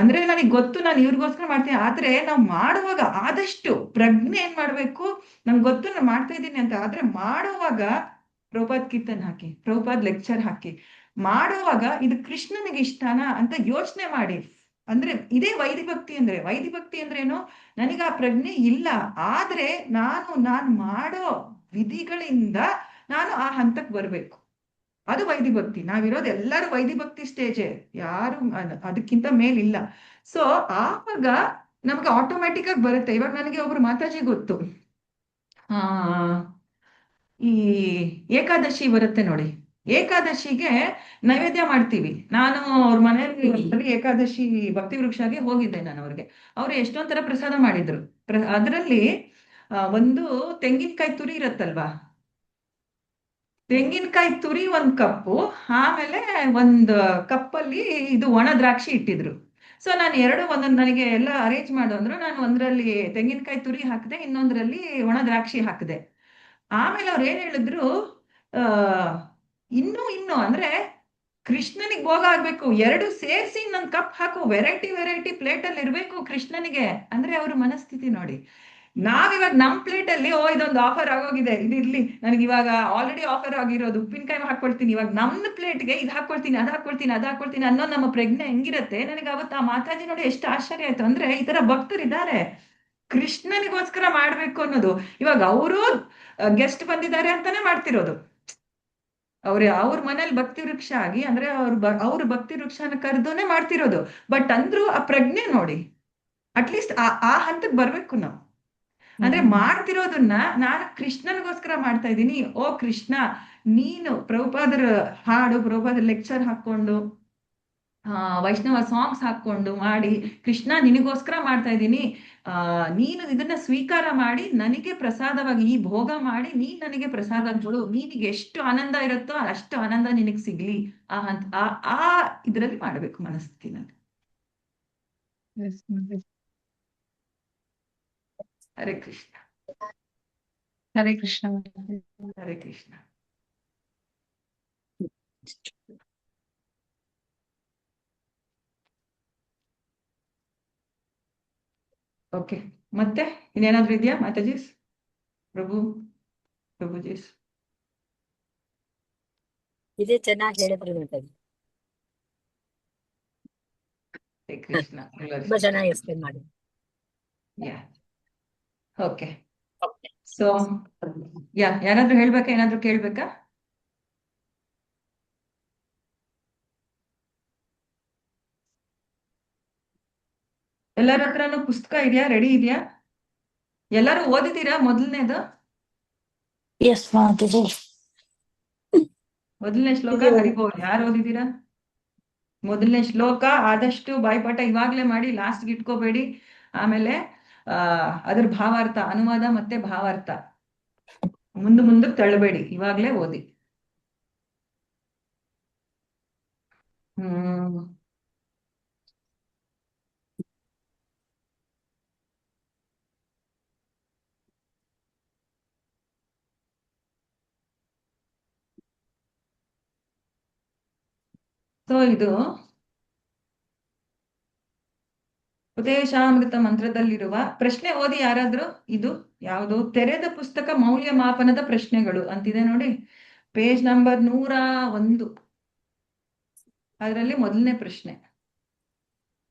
ಅಂದ್ರೆ ನನಗೆ ಗೊತ್ತು ನಾನು ಇವ್ರಿಗೋಸ್ಕರ ಮಾಡ್ತೀನಿ, ಆದ್ರೆ ನಾವು ಮಾಡುವಾಗ ಆದಷ್ಟು ಪ್ರಜ್ಞೆ ಏನ್ ಮಾಡ್ಬೇಕು, ನಮ್ಗೆ ಗೊತ್ತು ನಾನು ಮಾಡ್ತಾ ಇದ್ದೀನಿ ಅಂತ, ಆದ್ರೆ ಮಾಡುವಾಗ ಪ್ರಭುಪಾದ್ ಕೀರ್ತನ್ ಹಾಕಿ, ಪ್ರಭುಪಾದ್ ಲೆಕ್ಚರ್ ಹಾಕಿ ಮಾಡುವಾಗ ಇದು ಕೃಷ್ಣನಿಗೆ ಇಷ್ಟನಾ ಅಂತ ಯೋಚನೆ ಮಾಡಿ. ಅಂದ್ರೆ ಇದೇ ವೈದಿಭಕ್ತಿ ಅಂದ್ರೆ. ವೈದಿಭಕ್ತಿ ಅಂದ್ರೆ ಏನು, ನನಗೆ ಆ ಪ್ರಜ್ಞೆ ಇಲ್ಲ, ಆದ್ರೆ ನಾನು ಮಾಡೋ ವಿಧಿಗಳಿಂದ ನಾನು ಆ ಹಂತಕ್ಕೆ ಬರ್ಬೇಕು. ಅದು ವೈದಿಭಕ್ತಿ. ನಾವಿರೋದು ಎಲ್ಲರೂ ವೈದಿಭಕ್ತಿ ಸ್ಟೇಜೆ, ಯಾರು ಅದಕ್ಕಿಂತ ಮೇಲಿಲ್ಲ. ಸೊ ಆವಾಗ ನಮ್ಗೆ ಆಟೋಮ್ಯಾಟಿಕ್ ಆಗಿ ಬರುತ್ತೆ. ಇವಾಗ ನನಗೆ ಒಬ್ರು ಮಾತಾಜಿ ಗೊತ್ತು, ಈ ಏಕಾದಶಿ ಬರುತ್ತೆ ನೋಡಿ, ಏಕಾದಶಿಗೆ ನೈವೇದ್ಯ ಮಾಡ್ತೀವಿ. ನಾನು ಅವ್ರ ಮನೆಯಲ್ಲಿ ಏಕಾದಶಿ ಭಕ್ತಿ ವೃಕ್ಷಾಗೆ ಹೋಗಿದ್ದೆ ನಾನು ಅವ್ರಿಗೆ. ಅವ್ರು ಎಷ್ಟೊಂದ್ ತರ ಪ್ರಸಾದ ಮಾಡಿದ್ರು. ಅದರಲ್ಲಿ ಒಂದು ತೆಂಗಿನಕಾಯಿ ತುರಿ ಇರತ್ತಲ್ವಾ, ತೆಂಗಿನಕಾಯಿ ತುರಿ 1 ಕಪ್ಪು, ಆಮೇಲೆ 1 ಕಪ್ಪಲ್ಲಿ ಇದು ಒಣ ದ್ರಾಕ್ಷಿ ಇಟ್ಟಿದ್ರು. ಸೊ ನಾನು ಒಂದೊಂದು ನನಗೆ ಎಲ್ಲ ಅರೇಂಜ್ ಮಾಡು ಅಂದ್ರು. ನಾನು ಒಂದ್ರಲ್ಲಿ ತೆಂಗಿನಕಾಯಿ ತುರಿ ಹಾಕಿದೆ, ಇನ್ನೊಂದ್ರಲ್ಲಿ ಒಣ ದ್ರಾಕ್ಷಿ ಹಾಕಿದೆ. ಆಮೇಲೆ ಅವ್ರು ಏನ್ ಹೇಳಿದ್ರು, ಇನ್ನು ಅಂದ್ರೆ ಕೃಷ್ಣನಿಗೆ ಭೋಗ ಆಗ್ಬೇಕು, 2 ಸೇರಿಸಿ ಇನ್ನೊಂದು ಕಪ್ ಹಾಕು, ವೆರೈಟಿ ಪ್ಲೇಟ್ ಅಲ್ಲಿ ಇರ್ಬೇಕು ಕೃಷ್ಣನಿಗೆ. ಅಂದ್ರೆ ಅವ್ರ ಮನಸ್ಥಿತಿ ನೋಡಿ. ನಾವಿವಾಗ ನಮ್ ಪ್ಲೇಟ್ ಅಲ್ಲಿ ಓ ಇದೊಂದು ಆಫರ್ ಆಗೋಗಿದೆ ಇದು ಇರ್ಲಿ, ನನಗೆ ಇವಾಗ ಆಲ್ರೆಡಿ ಆಫರ್ ಆಗಿರೋದು ಉಪ್ಪಿನಕಾಯಿ ಹಾಕೊಳ್ತೀನಿ, ಇವಾಗ ನಮ್ಮ ಪ್ಲೇಟ್ಗೆ ಇದು ಹಾಕೊಳ್ತೀನಿ ಅದು ಹಾಕೊಳ್ತೀನಿ ಅನ್ನೋ ನಮ್ಮ ಪ್ರಜ್ಞೆ ಹೆಂಗಿರತ್ತೆ. ನನಗೆ ಅವತ್ತು ಆ ಮಾತಾಜಿ ನೋಡಿ ಎಷ್ಟು ಆಶ್ಚರ್ಯ ಆಯ್ತು ಅಂದ್ರೆ, ಈ ತರ ಭಕ್ತರಿದ್ದಾರೆ ಕೃಷ್ಣನಿಗೋಸ್ಕರ ಮಾಡ್ಬೇಕು ಅನ್ನೋದು. ಇವಾಗ ಅವರು ಗೆಸ್ಟ್ ಬಂದಿದ್ದಾರೆ ಅಂತಾನೆ ಮಾಡ್ತಿರೋದು. ಅವ್ರ ಮನೇಲಿ ಭಕ್ತಿ ವೃಕ್ಷ ಆಗಿ ಅಂದ್ರೆ ಅವ್ರ ಭಕ್ತಿ ವೃಕ್ಷನ ಕರೆದೋನೆ ಮಾಡ್ತಿರೋದು. ಬಟ್ ಅಂದ್ರೂ ಆ ಪ್ರಜ್ಞೆ ನೋಡಿ, ಅಟ್ಲೀಸ್ಟ್ ಆ ಹಂತಕ್ಕೆ ಬರ್ಬೇಕು ನಾವು. ಅಂದ್ರೆ ಮಾಡ್ತಿರೋದನ್ನ ನಾನು ಕೃಷ್ಣನಿಗೋಸ್ಕರ ಮಾಡ್ತಾ ಇದ್ದೀನಿ. ಓ ಕೃಷ್ಣ, ನೀನು ಪ್ರಭುಪಾದರ ಹಾಡು, ಪ್ರಭುಪಾದರ ಲೆಕ್ಚರ್ ಹಾಕೊಂಡು, ವೈಷ್ಣವ ಸಾಂಗ್ಸ್ ಹಾಕೊಂಡು ಮಾಡಿ, ಕೃಷ್ಣ ನಿನಗೋಸ್ಕರ ಮಾಡ್ತಾ ಇದ್ದೀನಿ, ನೀನು ಇದನ್ನ ಸ್ವೀಕಾರ ಮಾಡಿ ನನಗೆ ಪ್ರಸಾದವಾಗಿ ಈ ಭೋಗ ಮಾಡಿ ನೀನ್ ನನಗೆ ಪ್ರಸಾದ ಕೊಡು, ನಿನಗೆ ಎಷ್ಟು ಆನಂದ ಇರುತ್ತೋ ಅಷ್ಟು ಆನಂದ ನಿನಗೆ ಸಿಗ್ಲಿ. ಆ ಇದ್ರಲ್ಲಿ ಮಾಡ್ಬೇಕು ಮನಸ್ಥಿತಿನಲ್ಲಿ. Yes, ಮಾತಾಜಿ. ಹರೇ ಕೃಷ್ಣ. ಹರೇ ಕೃಷ್ಣ ಮಾತಾಜಿ. ಹರೇ ಕೃಷ್ಣ. ಓಕೆ, ಮತ್ತೆ ಇನ್ನೇನಾದ್ರೂ ಇದೆಯಾ ಮಾತಾಜೀಸ್? ಪ್ರಭುಜೀಸ್ ಇದೇ ಚೆನ್ನಾಗಿ ಹೇಳಿದ್ರಿ ಮಾತಾಜಿ, ಹರೇ ಕೃಷ್ಣ. ತುಂಬಾ ಚೆನ್ನಾಗಿ ಎಕ್ಸ್ಪ್ಲೇನ್ ಮಾಡಿ. ಓಕೆ, ಸೊ ಯಾರಾದ್ರೂ ಹೇಳ್ಬೇಕಾ, ಏನಾದ್ರೂ ಕೇಳ್ಬೇಕಾ? ಎಲ್ಲರ ಹತ್ರನೂ ಪುಸ್ತಕ ಇದೆಯಾ, ರೆಡಿ ಇದೆಯಾ? ಎಲ್ಲರೂ ಓದಿದ್ದೀರಾ ಮೊದಲನೇದು? ಎಸ್ ಮಾತಾಜಿ. ಮೊದಲನೇ ಶ್ಲೋಕ ಹರಿಬೋಲ್ ಯಾರು ಓದಿದ್ದೀರಾ? ಮೊದಲನೇ ಶ್ಲೋಕ ಆದಷ್ಟು ಬಾಯ್ಪಾಠ ಇವಾಗ್ಲೇ ಮಾಡಿ, ಲಾಸ್ಟ್ಗೆ ಇಟ್ಕೋಬೇಡಿ. ಆಮೇಲೆ ಅದ್ರ ಭಾವಾರ್ಥ, ಅನುವಾದ ಮತ್ತೆ ಭಾವಾರ್ಥ ಮುಂದಕ್ಕೆ ತಳ್ಳಬೇಡಿ, ಇವಾಗ್ಲೇ ಓದಿ. ಸೊ ಇದು ಉಪದೇಶಾಮೃತ ಮಂತ್ರದಲ್ಲಿರುವ ಪ್ರಶ್ನೆ ಓದಿ ಯಾರಾದ್ರೂ. ಇದು ಯಾವುದು? ತೆರೆದ ಪುಸ್ತಕ ಮೌಲ್ಯಮಾಪನದ ಪ್ರಶ್ನೆಗಳು ಅಂತಿದೆ ನೋಡಿ, ಪೇಜ್ ನಂಬರ್ 101. ಅದರಲ್ಲಿ ಮೊದಲನೇ ಪ್ರಶ್ನೆ.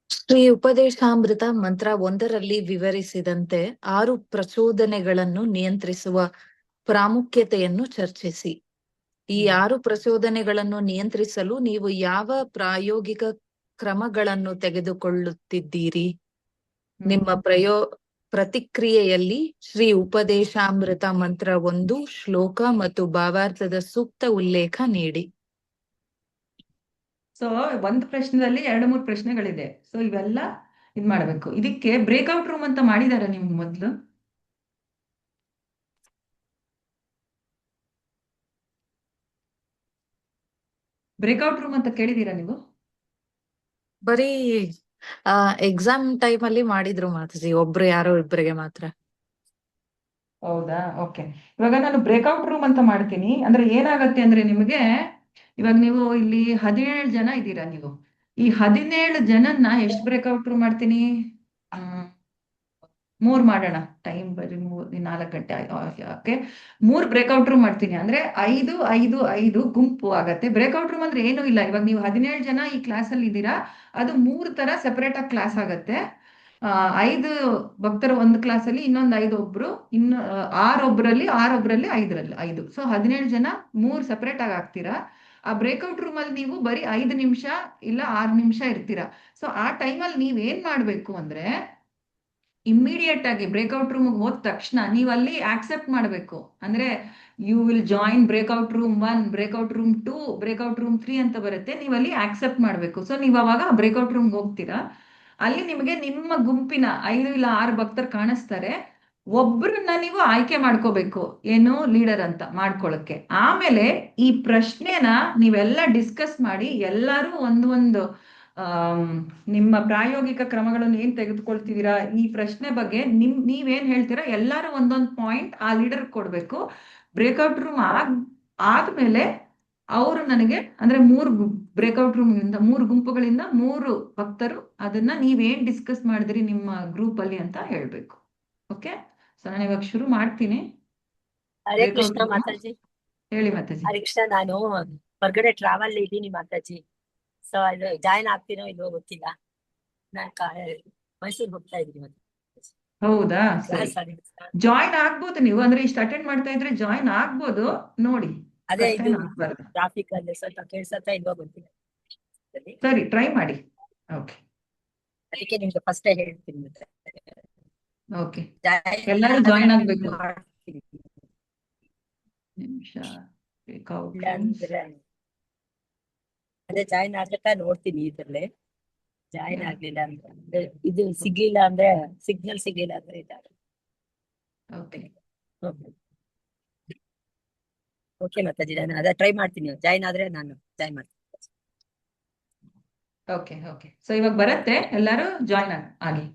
ಶ್ರೀ ಉಪದೇಶಾಮೃತ ಮಂತ್ರ 1ರಲ್ಲಿ ವಿವರಿಸಿದಂತೆ 6 ಪ್ರಚೋದನೆಗಳನ್ನು ನಿಯಂತ್ರಿಸುವ ಪ್ರಾಮುಖ್ಯತೆಯನ್ನು ಚರ್ಚಿಸಿ. ಈ 6 ಪ್ರಚೋದನೆಗಳನ್ನು ನಿಯಂತ್ರಿಸಲು ನೀವು ಯಾವ ಪ್ರಾಯೋಗಿಕ ಕ್ರಮಗಳನ್ನು ತೆಗೆದುಕೊಳ್ಳುತ್ತಿದ್ದೀರಿ? ನಿಮ್ಮ ಪ್ರತಿಕ್ರಿಯೆಯಲ್ಲಿ ಶ್ರೀ ಉಪದೇಶಾಮೃತ ಮಂತ್ರ 1 ಶ್ಲೋಕ ಮತ್ತು ಭಾವಾರ್ಥದ ಸೂಕ್ತ ಉಲ್ಲೇಖ ನೀಡಿ. ಸೊ ಒಂದು ಪ್ರಶ್ನೆದಲ್ಲಿ 2-3 ಪ್ರಶ್ನೆಗಳಿದೆ. ಸೊ ಇವೆಲ್ಲ ಇದ್ ಮಾಡ್ಬೇಕು. ಇದಕ್ಕೆ ಬ್ರೇಕ್ಔಟ್ ರೂಮ್ ಅಂತ ಮಾಡಿದಾರ ನಿಮ್ಗೆ ಮೊದ್ಲು? ಬ್ರೇಕ್ಔಟ್ ರೂಮ್ ಅಂತ ಕೇಳಿದೀರಾ ನೀವು? ಬರೀ ಎಕ್ಸಾಮ್ ಟೈಮ್ ಅಲ್ಲಿ ಮಾಡಿದ್ರು ಮಾತಾಜಿ, ಒಬ್ರು ಯಾರೋ ಇಬ್ಬರಿಗೆ ಮಾತ್ರ. ಹೌದಾ? ಓಕೆ, ಇವಾಗ ನಾನು ಬ್ರೇಕ್ಔಟ್ ರೂಮ್ ಅಂತ ಮಾಡ್ತೀನಿ. ಅಂದ್ರೆ ಏನಾಗತ್ತೆ ಅಂದ್ರೆ, ನಿಮಗೆ ಇವಾಗ ನೀವು ಇಲ್ಲಿ 17 ಜನ ಇದ್ದೀರಾ. ನೀವು ಈ 17 ಜನನ್ನ ಎಷ್ಟು ಬ್ರೇಕ್ಔಟ್ ರೂಮ್ ಮಾಡ್ತೀನಿ? 3 ಮಾಡೋಣ. ಟೈಮ್ ಬರೀ 4 ಗಂಟೆ. ಓಕೆ, 3 ಬ್ರೇಕ್ಔಟ್ ರೂಮ್ ಮಾಡ್ತೀನಿ. ಅಂದ್ರೆ 5, 5, 5 ಗುಂಪು ಆಗತ್ತೆ. ಬ್ರೇಕ್ಔಟ್ ರೂಮ್ ಅಂದ್ರೆ ಏನೂ ಇಲ್ಲ. ಇವಾಗ ನೀವು 17 ಜನ ಈ ಕ್ಲಾಸ್ ಅಲ್ಲಿ ಇದ್ದೀರಾ, ಅದು 3 ತರ ಸೆಪರೇಟ್ ಆಗಿ ಕ್ಲಾಸ್ ಆಗತ್ತೆ. 5 ಭಕ್ತರು ಒಂದು ಕ್ಲಾಸ್ ಅಲ್ಲಿ, ಇನ್ನೊಂದು 5 ಒಬ್ರು, ಇನ್ನು 6 ಒಬ್ರಲ್ಲಿ 5. ಸೊ 17 ಜನ 3 ಸೆಪರೇಟ್ ಆಗಿ ಆಗ್ತೀರಾ. ಆ ಬ್ರೇಕ್ಔಟ್ ರೂಮ್ ಅಲ್ಲಿ ನೀವು ಬರೀ 5 ನಿಮಿಷ ಇಲ್ಲ 6 ನಿಮಿಷ ಇರ್ತೀರಾ. ಸೊ ಆ ಟೈಮಲ್ಲಿ ನೀವ್ ಏನ್ ಮಾಡ್ಬೇಕು ಅಂದ್ರೆ, ಇಮ್ಮಿಡಿಯೇಟ್ ಆಗಿ ಬ್ರೇಕ್ಔಟ್ ರೂಮ್ ಹೋದ ತಕ್ಷಣ ನೀವು ಅಲ್ಲಿ ಆಕ್ಸೆಪ್ಟ್ ಮಾಡಬೇಕು. ಅಂದ್ರೆ you will join breakout room 1, breakout room 2, breakout room 3 ಅಂತ ಬರುತ್ತೆ. ನೀವು ಅಲ್ಲಿ ಆಕ್ಸೆಪ್ಟ್ ಮಾಡಬೇಕು. ಸೊ ನೀವು ಅವಾಗ ಬ್ರೇಕ್ಔಟ್ ರೂಮ್ ಹೋಗ್ತೀರಾ. ಅಲ್ಲಿ ನಿಮಗೆ ನಿಮ್ಮ ಗುಂಪಿನ 5 ಇಲ್ಲ 6 ಭಕ್ತರು ಕಾಣಿಸ್ತಾರೆ. ಒಬ್ರನ್ನ ನೀವು ಆಯ್ಕೆ ಮಾಡ್ಕೋಬೇಕು, ಏನು ಲೀಡರ್ ಅಂತ ಮಾಡ್ಕೊಳಕ್ಕೆ. ಆಮೇಲೆ ಈ ಪ್ರಶ್ನೆನ ನೀವೆಲ್ಲ ಡಿಸ್ಕಸ್ ಮಾಡಿ, ಎಲ್ಲರೂ ಒಂದೊಂದು ನಿಮ್ಮ ಪ್ರಾಯೋಗಿಕ ಕ್ರಮಗಳನ್ನು ಏನ್ ತೆಗೆದುಕೊಳ್ತಿದ್ದೀರಾ ಈ ಪ್ರಶ್ನೆ ಬಗ್ಗೆ ನೀವೇನ್ ಹೇಳ್ತೀರಾ, ಎಲ್ಲರೂ ಒಂದೊಂದು ಪಾಯಿಂಟ್ ಆ ಲೀಡರ್ ಕೊಡ್ಬೇಕು. ಬ್ರೇಕ್ಔಟ್ ರೂಮ್ ಆದ್ಮೇಲೆ ಅವರು ನನಗೆ ಅಂದ್ರೆ 3 ಬ್ರೇಕ್ಔಟ್ ರೂಮ್ ಇಂದ 3 ಗುಂಪುಗಳಿಂದ 3 ಭಕ್ತರು ಅದನ್ನ ನೀವೇನ್ ಡಿಸ್ಕಸ್ ಮಾಡಿದ್ರಿ ನಿಮ್ಮ ಗ್ರೂಪ್ ಅಲ್ಲಿ ಅಂತ ಹೇಳ್ಬೇಕು. ಓಕೆ, ಸೊ ನಾನು ಇವಾಗ ಶುರು ಮಾಡ್ತೀನಿ. ಹರೇ Breakout ಕೃಷ್ಣ room. ಮಾತಾಜಿ. ಹೇಳಿ ಮಾತಾಜಿ. ಹರೇ ಕೃಷ್ಣ, ನಾನು ಹೊರಗಡೆ ಟ್ರಾವೆಲ್ ಇದ್ದೀನಿ ಮಾತಾಜಿ. ಸೊ ಅದು ಜಾಯಿನ್ ಆಗ್ತೀನೋ ಇಲ್ವೋ ಗೊತ್ತಿಲ್ಲ. ನಾನು ಮೈಸೂರಿಗೆ ಹೋಗ್ತಾ ಇದ್ದೀನಿ ಮಾತಾಜಿ. ಹೌದಾ, ಸರಿ. ಸರಿ. ಜಾಯಿನ್ ಆಗ್ಬೋದು ನೀವು, ಅಂದ್ರೆ ಇಷ್ಟು ಅಟೆಂಡ್ ಮಾಡ್ತಾ ಇದ್ರೆ ಜಾಯಿನ್ ಆಗ್ಬೋದು, ನೋಡಿ. ಅದೇ ಕಷ್ಟ ಇದು ಏನು ಆಗ್ಬಾರ್ದು. ಟ್ರಾಫಿಕ್ ಅಲ್ಲಿ ಸ್ವಲ್ಪ ಕೇಳ್ಸತ್ತಾ ಇಲ್ವೋ ಗೊತ್ತಿಲ್ಲ. ಸರಿ, ಟ್ರೈ ಮಾಡಿ. ಓಕೆ ಅದಕ್ಕೆ ನಿಮ್ಗೆ ಫಸ್ಟ್ ಹೇಳ್ತೀನಿ ಮತ್ತೆ. ಓಕೆ, ಜಾಯಿನ್ ಎಲ್ಲರೂ ಜಾಯಿನ್ ಆಗ್ಬೇಕು. ಮಾಡ್ತೀನಿ. ನಿಮಿಷ breakout ಇಲ್ಲ rooms. ಅಂದ್ರೆ ಅದೇ ಜಾಯಿನ್ ಆಗತ್ತಾ ನೋಡ್ತೀನಿ ಇದ್ರಲ್ಲೇ. ಜಾಯಿನ್ ಆಗ್ಲಿಲ್ಲ ಅಂದ್ರೆ ಇದು ಸಿಗ್ಲಿಲ್ಲ ಅಂದ್ರೆ ಸಿಗ್ನಲ್ ಸಿಗ್ಲಿಲ್ಲ ಅಂದ್ರೆ ಇದ್ದಾರೆ. ಓಕೆ ಓಕೆ ಮಾತಾಜಿ, ನಾನು ಅದೇ ಟ್ರೈ ಮಾಡ್ತೀನಿ. ಜಾಯಿನ್ ಆದ್ರೆ ನಾನು ಜಾಯಿನ್ ಮಾಡ್ತೀನಿ. Okay okay. ಸೊ ಇವಾಗ ಬರುತ್ತೆ, ಎಲ್ಲರೂ ಜಾಯಿನ್ ಆಗಿ.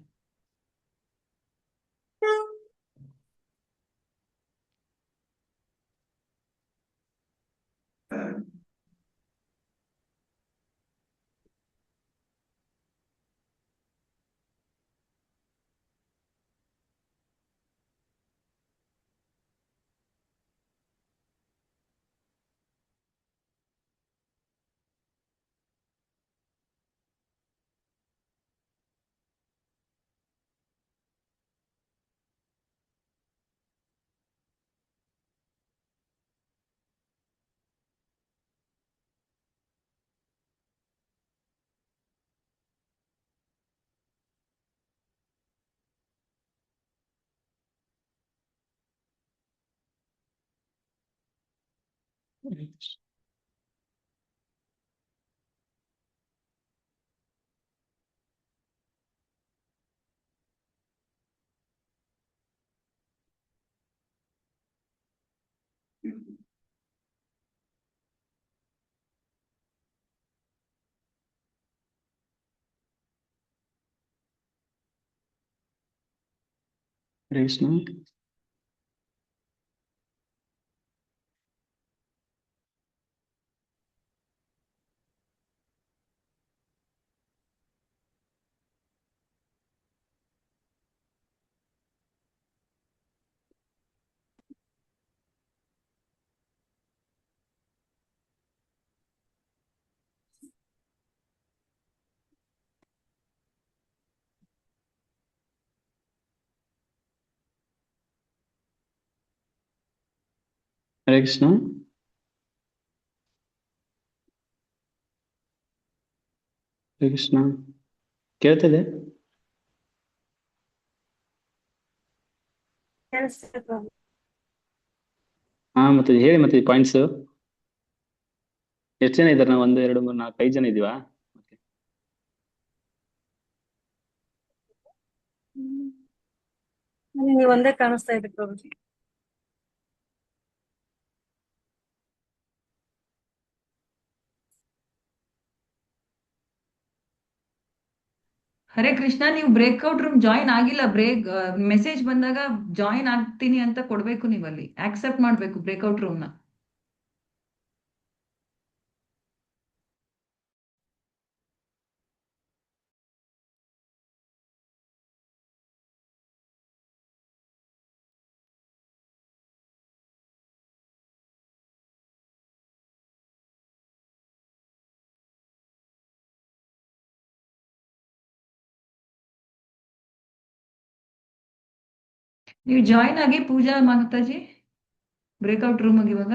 ಹರೇ ಕೃಷ್ಣ. ಹರೇ ಕೃಷ್ಣ. ಹರೇ ಕೃಷ್ಣ, ಕೇಳ್ತಿದೆ? ಹಾ, ಮತ್ತೆ ಹೇಳಿ, ಮತ್ತೆ ಪಾಯಿಂಟ್ಸ್ ಎಷ್ಟು ಜನ ಇದ್ದಾರೆ? ನಾವು 1 2 3 4 5 ಜನ ಇದೀವಾ? ನೀವು ಒಂದೇ ಕಾಣಿಸ್ತಾ ಇದೆ ಪ್ರಭುಜಿ. ಹರೇ ಕೃಷ್ಣ, ನೀವು ಬ್ರೇಕ್ಔಟ್ ರೂಮ್ ಜಾಯಿನ್ ಆಗಿಲ್ಲ. ಮೆಸೇಜ್ ಬಂದಾಗ ಜಾಯಿನ್ ಆಗ್ತೀನಿ ಅಂತ ಕೊಡ್ಬೇಕು, ನೀವು ಅಲ್ಲಿ ಆಕ್ಸೆಪ್ಟ್ ಮಾಡ್ಬೇಕು ಬ್ರೇಕ್ಔಟ್ ರೂಮ್ನ. ನೀವು ಜಾಯಿನ್ ಆಗಿ ಪೂಜಾ ಮಾತಾಜಿ ಬ್ರೇಕ್ಔಟ್ ರೂಮ್ ಆಗಿ ಇವಾಗ.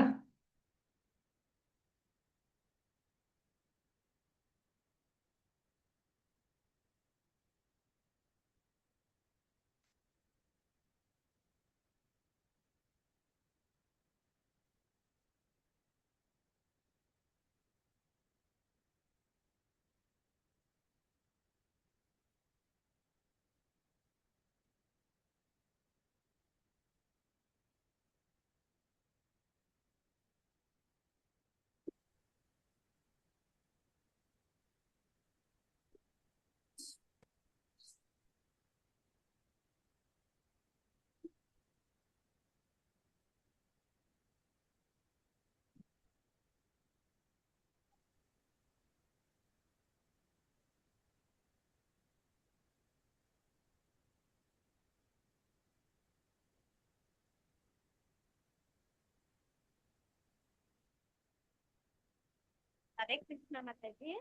ಹರೇ ಕೃಷ್ಣ ಮಾತಾಜಿ.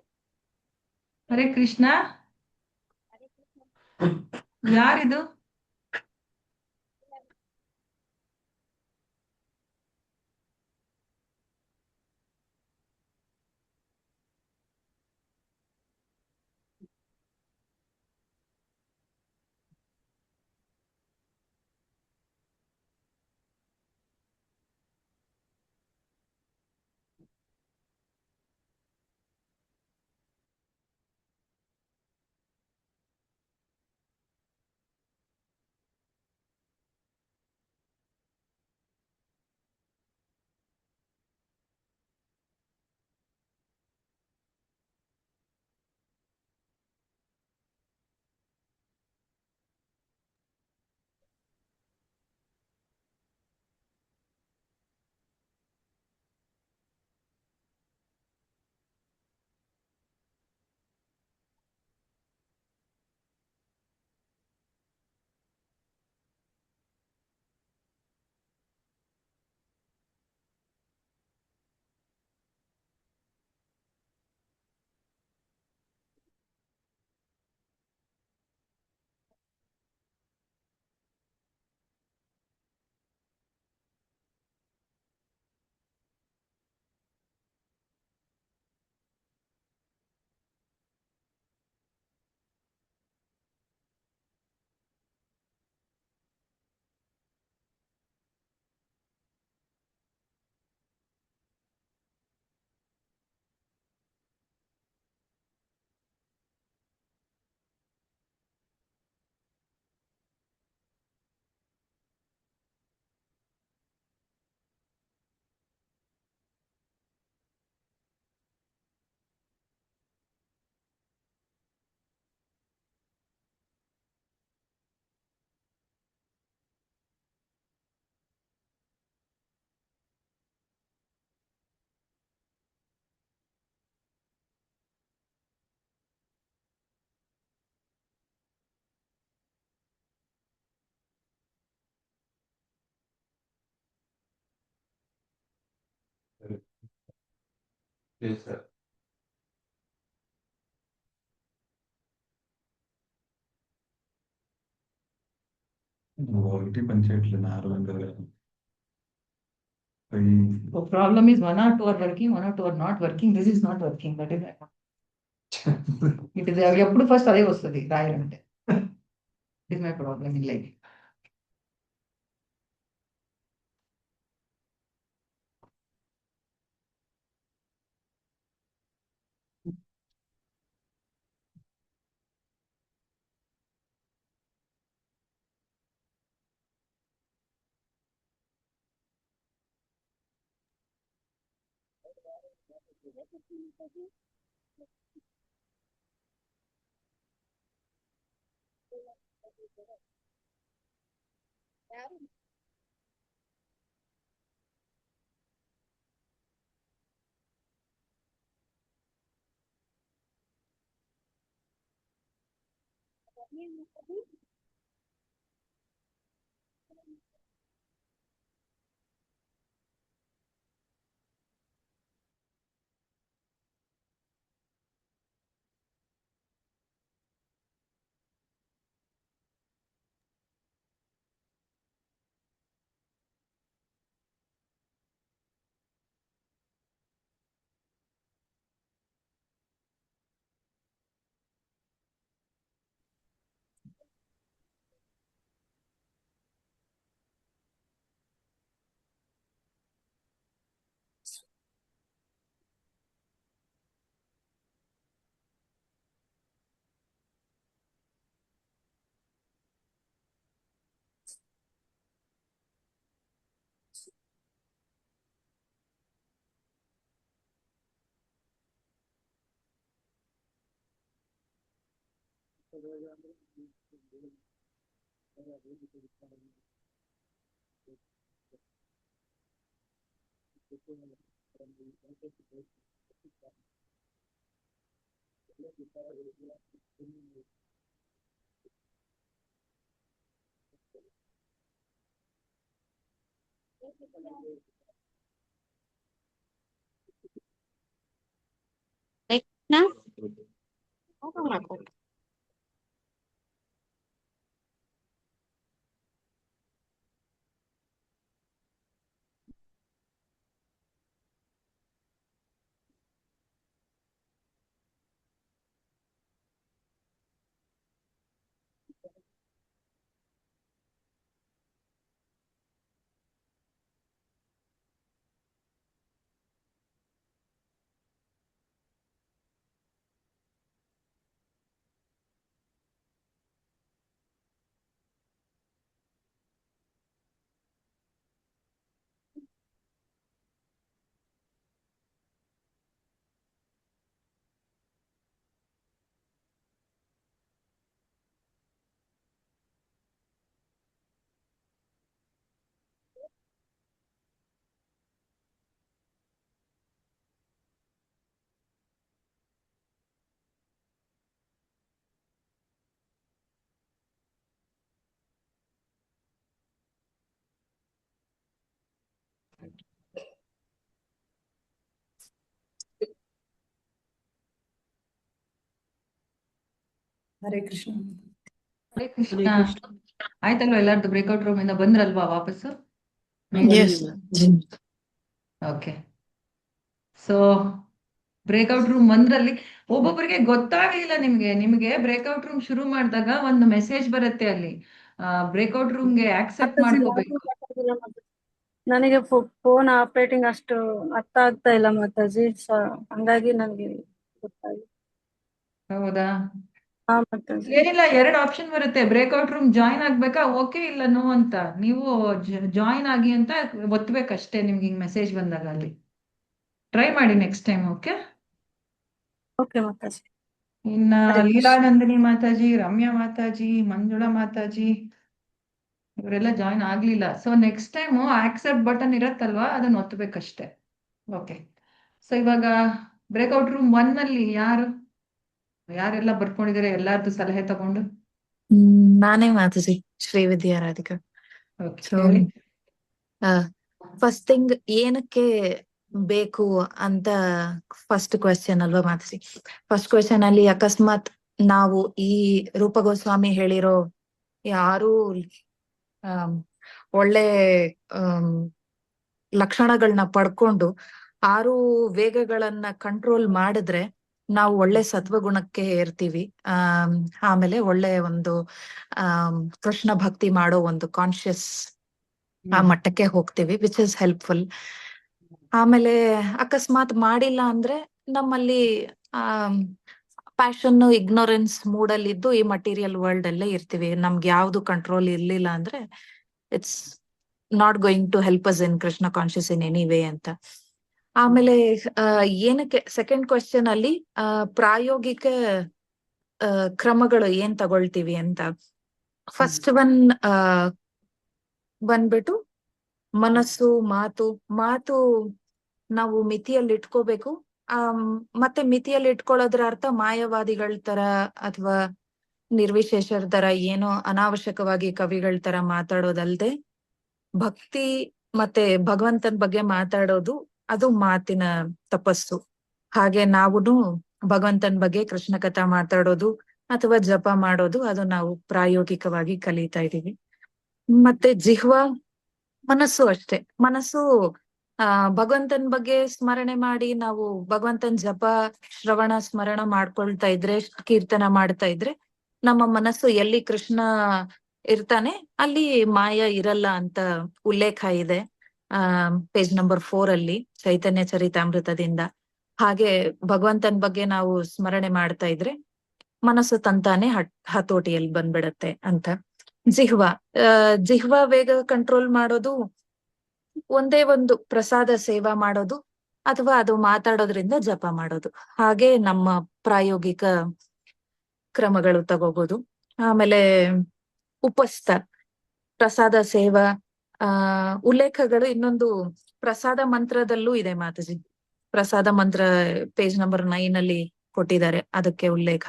ಹರೇ ಕೃಷ್ಣ. ಹರೇ ಕೃಷ್ಣ. ಯಾರಿದು? Yes, sir. ఒకటి పని చేయట్లేదు 600. The problem is 1 or 2 are working, 1 or 2 are not working. This is not working. That is my problem. It is ఎప్పుడు ఫస్ట్ అదే వస్తుంది రాయాలంటే. It is my problem in life. ಹಾ ಹರೇ ಕೃಷ್ಣ. ಹರೇ ಕೃಷ್ಣ. ಆಯ್ತಲ್ವಾ ಎಲ್ಲಾರ್ದು ಬ್ರೇಕ್ಔಟ್ ರೂಮ್ ಇಂದ ಬಂದ್ರಲ್ವಾ ವಾಪಸ್ಸು? ಓಕೆ. ಸೊ ಬ್ರೇಕ್ಔಟ್ ರೂಮ್ ಒಂದ್ರಲ್ಲಿ ಒಬ್ಬೊಬ್ಬರಿಗೆ ಗೊತ್ತಾಗ್ಲಿಲ್ಲ. ನಿಮ್ಗೆ ಬ್ರೇಕ್ಔಟ್ ರೂಮ್ ಶುರು ಮಾಡಿದಾಗ ಒಂದು ಮೆಸೇಜ್ ಬರುತ್ತೆ ಅಲ್ಲಿ, ಬ್ರೇಕ್ಔಟ್ ರೂಮ್ಗೆ ಆಕ್ಸೆಪ್ಟ್ ಮಾಡ್ಕೋಬೇಕು. ನನಗೆ ಫೋನ್ ಆಪರೇಟಿಂಗ್ ಅಷ್ಟು ಅರ್ಥ ಆಗ್ತಾ ಇಲ್ಲ ಮಾತಾಜಿ, ಹಂಗಾಗಿ ನನಗೆ ಗೊತ್ತಾಗಿಲ್ಲ. ಹೌದಾ? ಹಾ ಮಾತಾಜಿ. ಏನಿಲ್ಲ, 2 ಆಪ್ಷನ್ ಬರುತ್ತೆ. ಬ್ರೇಕ್ಔಟ್ ರೂಮ್ ಜಾಯಿನ್ ಆಗ್ಬೇಕಾ, ಓಕೆ ಇಲ್ಲ ನೋ ಅಂತ. ನೀವು ಜಾಯಿನ್ ಆಗಿ ಅಂತ ಒತ್ತಬೇಕಷ್ಟೇ ನಿಮ್ಗೆ ಹಿಂಗ್ ಮೆಸೇಜ್ ಬಂದಾಗ. ಅಲ್ಲಿ ಟ್ರೈ ಮಾಡಿ next time. Okay okay Mataji. ಇನ್ನ ಹರೇ ಕೃಷ್ಣ. ಲೀಲಾನಂದಿನಿ ಮಾತಾಜಿ, ರಮ್ಯಾ ಮಾತಾಜಿ, ಮಂಜುಳಾ ಮಾತಾಜಿ ಇವರೆಲ್ಲ ಜಾಯಿನ್ ಆಗ್ಲಿಲ್ಲ. So next time accept button ಇರತ್ತಲ್ವಾ, ಅದನ್ನ ಒತ್ತಬೇಕಷ್ಟೇ. ಓಕೆ. ಸೊ ಇವಾಗ ಬ್ರೇಕ್ಔಟ್ ರೂಮ್ 1 ಅಲ್ಲಿ ಯಾರೆಲ್ಲ ಬರ್ಕೊಂಡಿದ್ದಾರೆ ಎಲ್ಲಾರ್ದು ಸಲಹೆ ತಗೊಂಡು? ನಾನೇ ಮಾತಾಜಿ, ಶ್ರೀವಿದ್ಯಾ ರಾಧಿಕಾ. ಓಕೆ, ಸೊ ಹೇಳಿ. ಫಸ್ಟ್ ಥಿಂಗ್ ಏನಕ್ಕೆ ಬೇಕು ಅಂತ ಫಸ್ಟ್ ಕ್ವೆಶ್ಚನ್ ಅಲ್ವಾ ಮಾತಾಜಿ? ಫಸ್ಟ್ ಕ್ವೆಶ್ಚನ್ ಅಲ್ಲಿ ಅಕಸ್ಮಾತ್ ನಾವು ಈ ರೂಪ ಗೋಸ್ವಾಮಿ ಹೇಳಿರೋ ಯಾರು ಒಳ್ಳೆ ಲಕ್ಷಣಗಳನ್ನ ಪಡ್ಕೊಂಡು 6 ವೇಗಗಳನ್ನ ಕಂಟ್ರೋಲ್ ಮಾಡಿದ್ರೆ ನಾವು ಒಳ್ಳೆ ಸತ್ವಗುಣಕ್ಕೆ ಏರ್ತೀವಿ. ಆಮೇಲೆ ಒಳ್ಳೆ ಒಂದು ಕೃಷ್ಣ ಭಕ್ತಿ ಮಾಡೋ ಒಂದು ಕಾನ್ಶಿಯಸ್ ಆ ಮಟ್ಟಕ್ಕೆ ಹೋಗ್ತೀವಿ, ವಿಚ್ ಇಸ್ ಹೆಲ್ಪ್ಫುಲ್. ಆಮೇಲೆ ಅಕಸ್ಮಾತ್ ಮಾಡಿಲ್ಲ ಅಂದ್ರೆ ನಮ್ಮಲ್ಲಿ ಪ್ಯಾಷನ್, ಇಗ್ನೋರೆನ್ಸ್ ಮೂಡಲ್ಲಿ ಇದ್ದು ಈ ಮಟೀರಿಯಲ್ ವರ್ಲ್ಡ್ ಅಲ್ಲೇ ಇರ್ತೀವಿ. ನಮ್ಗೆ ಯಾವ್ದು ಕಂಟ್ರೋಲ್ ಇರ್ಲಿಲ್ಲ ಅಂದ್ರೆ it's not going to help us in Krishna conscious in any way ಅಂತ. ಆಮೇಲೆ ಏನಕ್ಕೆ ಸೆಕೆಂಡ್ ಕ್ವೆಶ್ಚನ್ ಅಲ್ಲಿ ಪ್ರಾಯೋಗಿಕ ಕ್ರಮಗಳು ಏನ್ ತಗೊಳ್ತೀವಿ ಅಂತ. ಫಸ್ಟ್ ಬಂದ್ಬಿಟ್ಟು ಮನಸ್ಸು, ಮಾತು ನಾವು ಮಿತಿಯಲ್ಲಿ ಇಟ್ಕೋಬೇಕು. ಮತ್ತೆ ಮಿತಿಯಲ್ಲಿ ಇಟ್ಕೊಳ್ಳೋದ್ರ ಅರ್ಥ ಮಾಯವಾದಿಗಳ ತರ ಅಥವಾ ನಿರ್ವಿಶೇಷರ ತರ ಏನೋ ಅನಾವಶ್ಯಕವಾಗಿ ಕವಿಗಳ ತರ ಮಾತಾಡೋದಲ್ದೆ ಭಕ್ತಿ ಮತ್ತೆ ಭಗವಂತನ ಬಗ್ಗೆ ಮಾತಾಡೋದು ಅದು ಮಾತಿನ ತಪಸ್ಸು. ಹಾಗೆ ನಾವುನು ಭಗವಂತನ ಬಗ್ಗೆ ಕೃಷ್ಣ ಕಥಾ ಮಾತಾಡೋದು ಅಥವಾ ಜಪ ಮಾಡೋದು ಅದು ನಾವು ಪ್ರಾಯೋಗಿಕವಾಗಿ ಕಲಿತಾ ಇದೀವಿ. ಮತ್ತೆ ಜಿಹ್ವಾ, ಮನಸ್ಸು ಅಷ್ಟೇ. ಮನಸ್ಸು ಭಗವಂತನ ಬಗ್ಗೆ ಸ್ಮರಣೆ ಮಾಡಿ ನಾವು ಭಗವಂತನ ಜಪ, ಶ್ರವಣ, ಸ್ಮರಣ ಮಾಡ್ಕೊಳ್ತಾ ಇದ್ರೆ, ಕೀರ್ತನ ಮಾಡ್ತಾ ಇದ್ರೆ ನಮ್ಮ ಮನಸ್ಸು ಎಲ್ಲಿ ಕೃಷ್ಣ ಇರ್ತಾನೆ ಅಲ್ಲಿ ಮಾಯ ಇರಲ್ಲ ಅಂತ ಉಲ್ಲೇಖ ಇದೆ ಪೇಜ್ ನಂಬರ್ 4 ಅಲ್ಲಿ ಚೈತನ್ಯ ಚರಿತಾಮೃತದಿಂದ. ಹಾಗೆ ಭಗವಂತನ ಬಗ್ಗೆ ನಾವು ಸ್ಮರಣೆ ಮಾಡ್ತಾ ಇದ್ರೆ ಮನಸ್ಸು ತಂತಾನೆ ಹತೋಟಿಯಲ್ಲಿ ಬಂದ್ಬಿಡತ್ತೆ ಅಂತ. ಜಿಹ್ವಾ ವೇಗ ಕಂಟ್ರೋಲ್ ಮಾಡೋದು ಒಂದೇ ಒಂದು ಪ್ರಸಾದ ಸೇವಾ ಮಾಡೋದು ಅಥವಾ ಅದು ಮಾತಾಡೋದ್ರಿಂದ ಜಪ ಮಾಡೋದು. ಹಾಗೆ ನಮ್ಮ ಪ್ರಾಯೋಗಿಕ ಕ್ರಮಗಳು ತಗೋಬಹುದು. ಆಮೇಲೆ ಉಪಸ್ಥ, ಪ್ರಸಾದ ಸೇವಾ ಉಲ್ಲೇಖಗಳು ಇನ್ನೊಂದು ಪ್ರಸಾದ ಮಂತ್ರದಲ್ಲೂ ಇದೆ ಮಾತಾಜಿ. ಪ್ರಸಾದ ಮಂತ್ರ ಪೇಜ್ ನಂಬರ್ 9 ಅಲ್ಲಿ ಕೊಟ್ಟಿದ್ದಾರೆ ಅದಕ್ಕೆ ಉಲ್ಲೇಖ.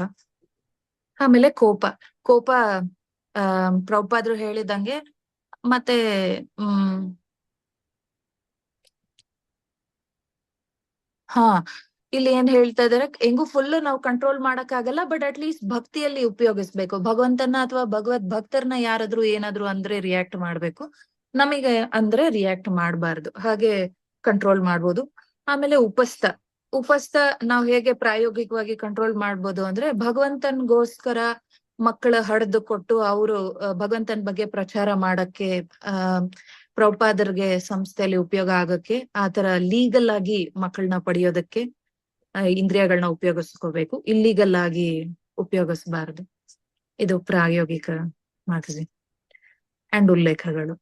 ಆಮೇಲೆ ಕೋಪ ಪ್ರಭುಪಾದ್ರು ಹೇಳಿದಂಗೆ ಮತ್ತೆ ಇಲ್ಲಿ ಏನ್ ಹೇಳ್ತಾ ಇದಾರೆ, ಹೆಂಗು ಫುಲ್ ನಾವು ಕಂಟ್ರೋಲ್ ಮಾಡಕ್ ಆಗಲ್ಲ, ಬಟ್ ಅಟ್ ಲೀಸ್ಟ್ ಭಕ್ತಿಯಲ್ಲಿ ಉಪಯೋಗಿಸ್ಬೇಕು. ಭಗವಂತನ ಅಥವಾ ಭಗವದ್ ಭಕ್ತರನ್ನ ಯಾರಾದ್ರೂ ಏನಾದ್ರು ಅಂದ್ರೆ ರಿಯಾಕ್ಟ್ ಮಾಡ್ಬೇಕು, ನಮಗೆ ಅಂದ್ರೆ ರಿಯಾಕ್ಟ್ ಮಾಡಬಾರ್ದು, ಹಾಗೆ ಕಂಟ್ರೋಲ್ ಮಾಡ್ಬೋದು. ಆಮೇಲೆ ಉಪಸ್ಥ ನಾವ್ ಹೇಗೆ ಪ್ರಾಯೋಗಿಕವಾಗಿ ಕಂಟ್ರೋಲ್ ಮಾಡ್ಬೋದು ಅಂದ್ರೆ, ಭಗವಂತನ್ಗೋಸ್ಕರ ಮಕ್ಕಳ ಹಡ್ದು ಕೊಟ್ಟು ಅವರು ಭಗವಂತನ ಬಗ್ಗೆ ಪ್ರಚಾರ ಮಾಡಕ್ಕೆ, ಪ್ರಭುಪಾದರ್ಗೆ ಸಂಸ್ಥೆಯಲ್ಲಿ ಉಪಯೋಗ ಆಗಕ್ಕೆ, ಆತರ ಲೀಗಲ್ ಆಗಿ ಮಕ್ಕಳನ್ನ ಪಡೆಯೋದಕ್ಕೆ ಇಂದ್ರಿಯಗಳನ್ನ ಉಪಯೋಗಿಸ್ಕೋಬೇಕು, ಇಲ್ಲೀಗಲ್ ಆಗಿ ಉಪಯೋಗಿಸಬಾರದು. ಇದು ಪ್ರಾಯೋಗಿಕ ಮಾತಾಜಿ ಅಂಡ್ ಉಲ್ಲೇಖಗಳು.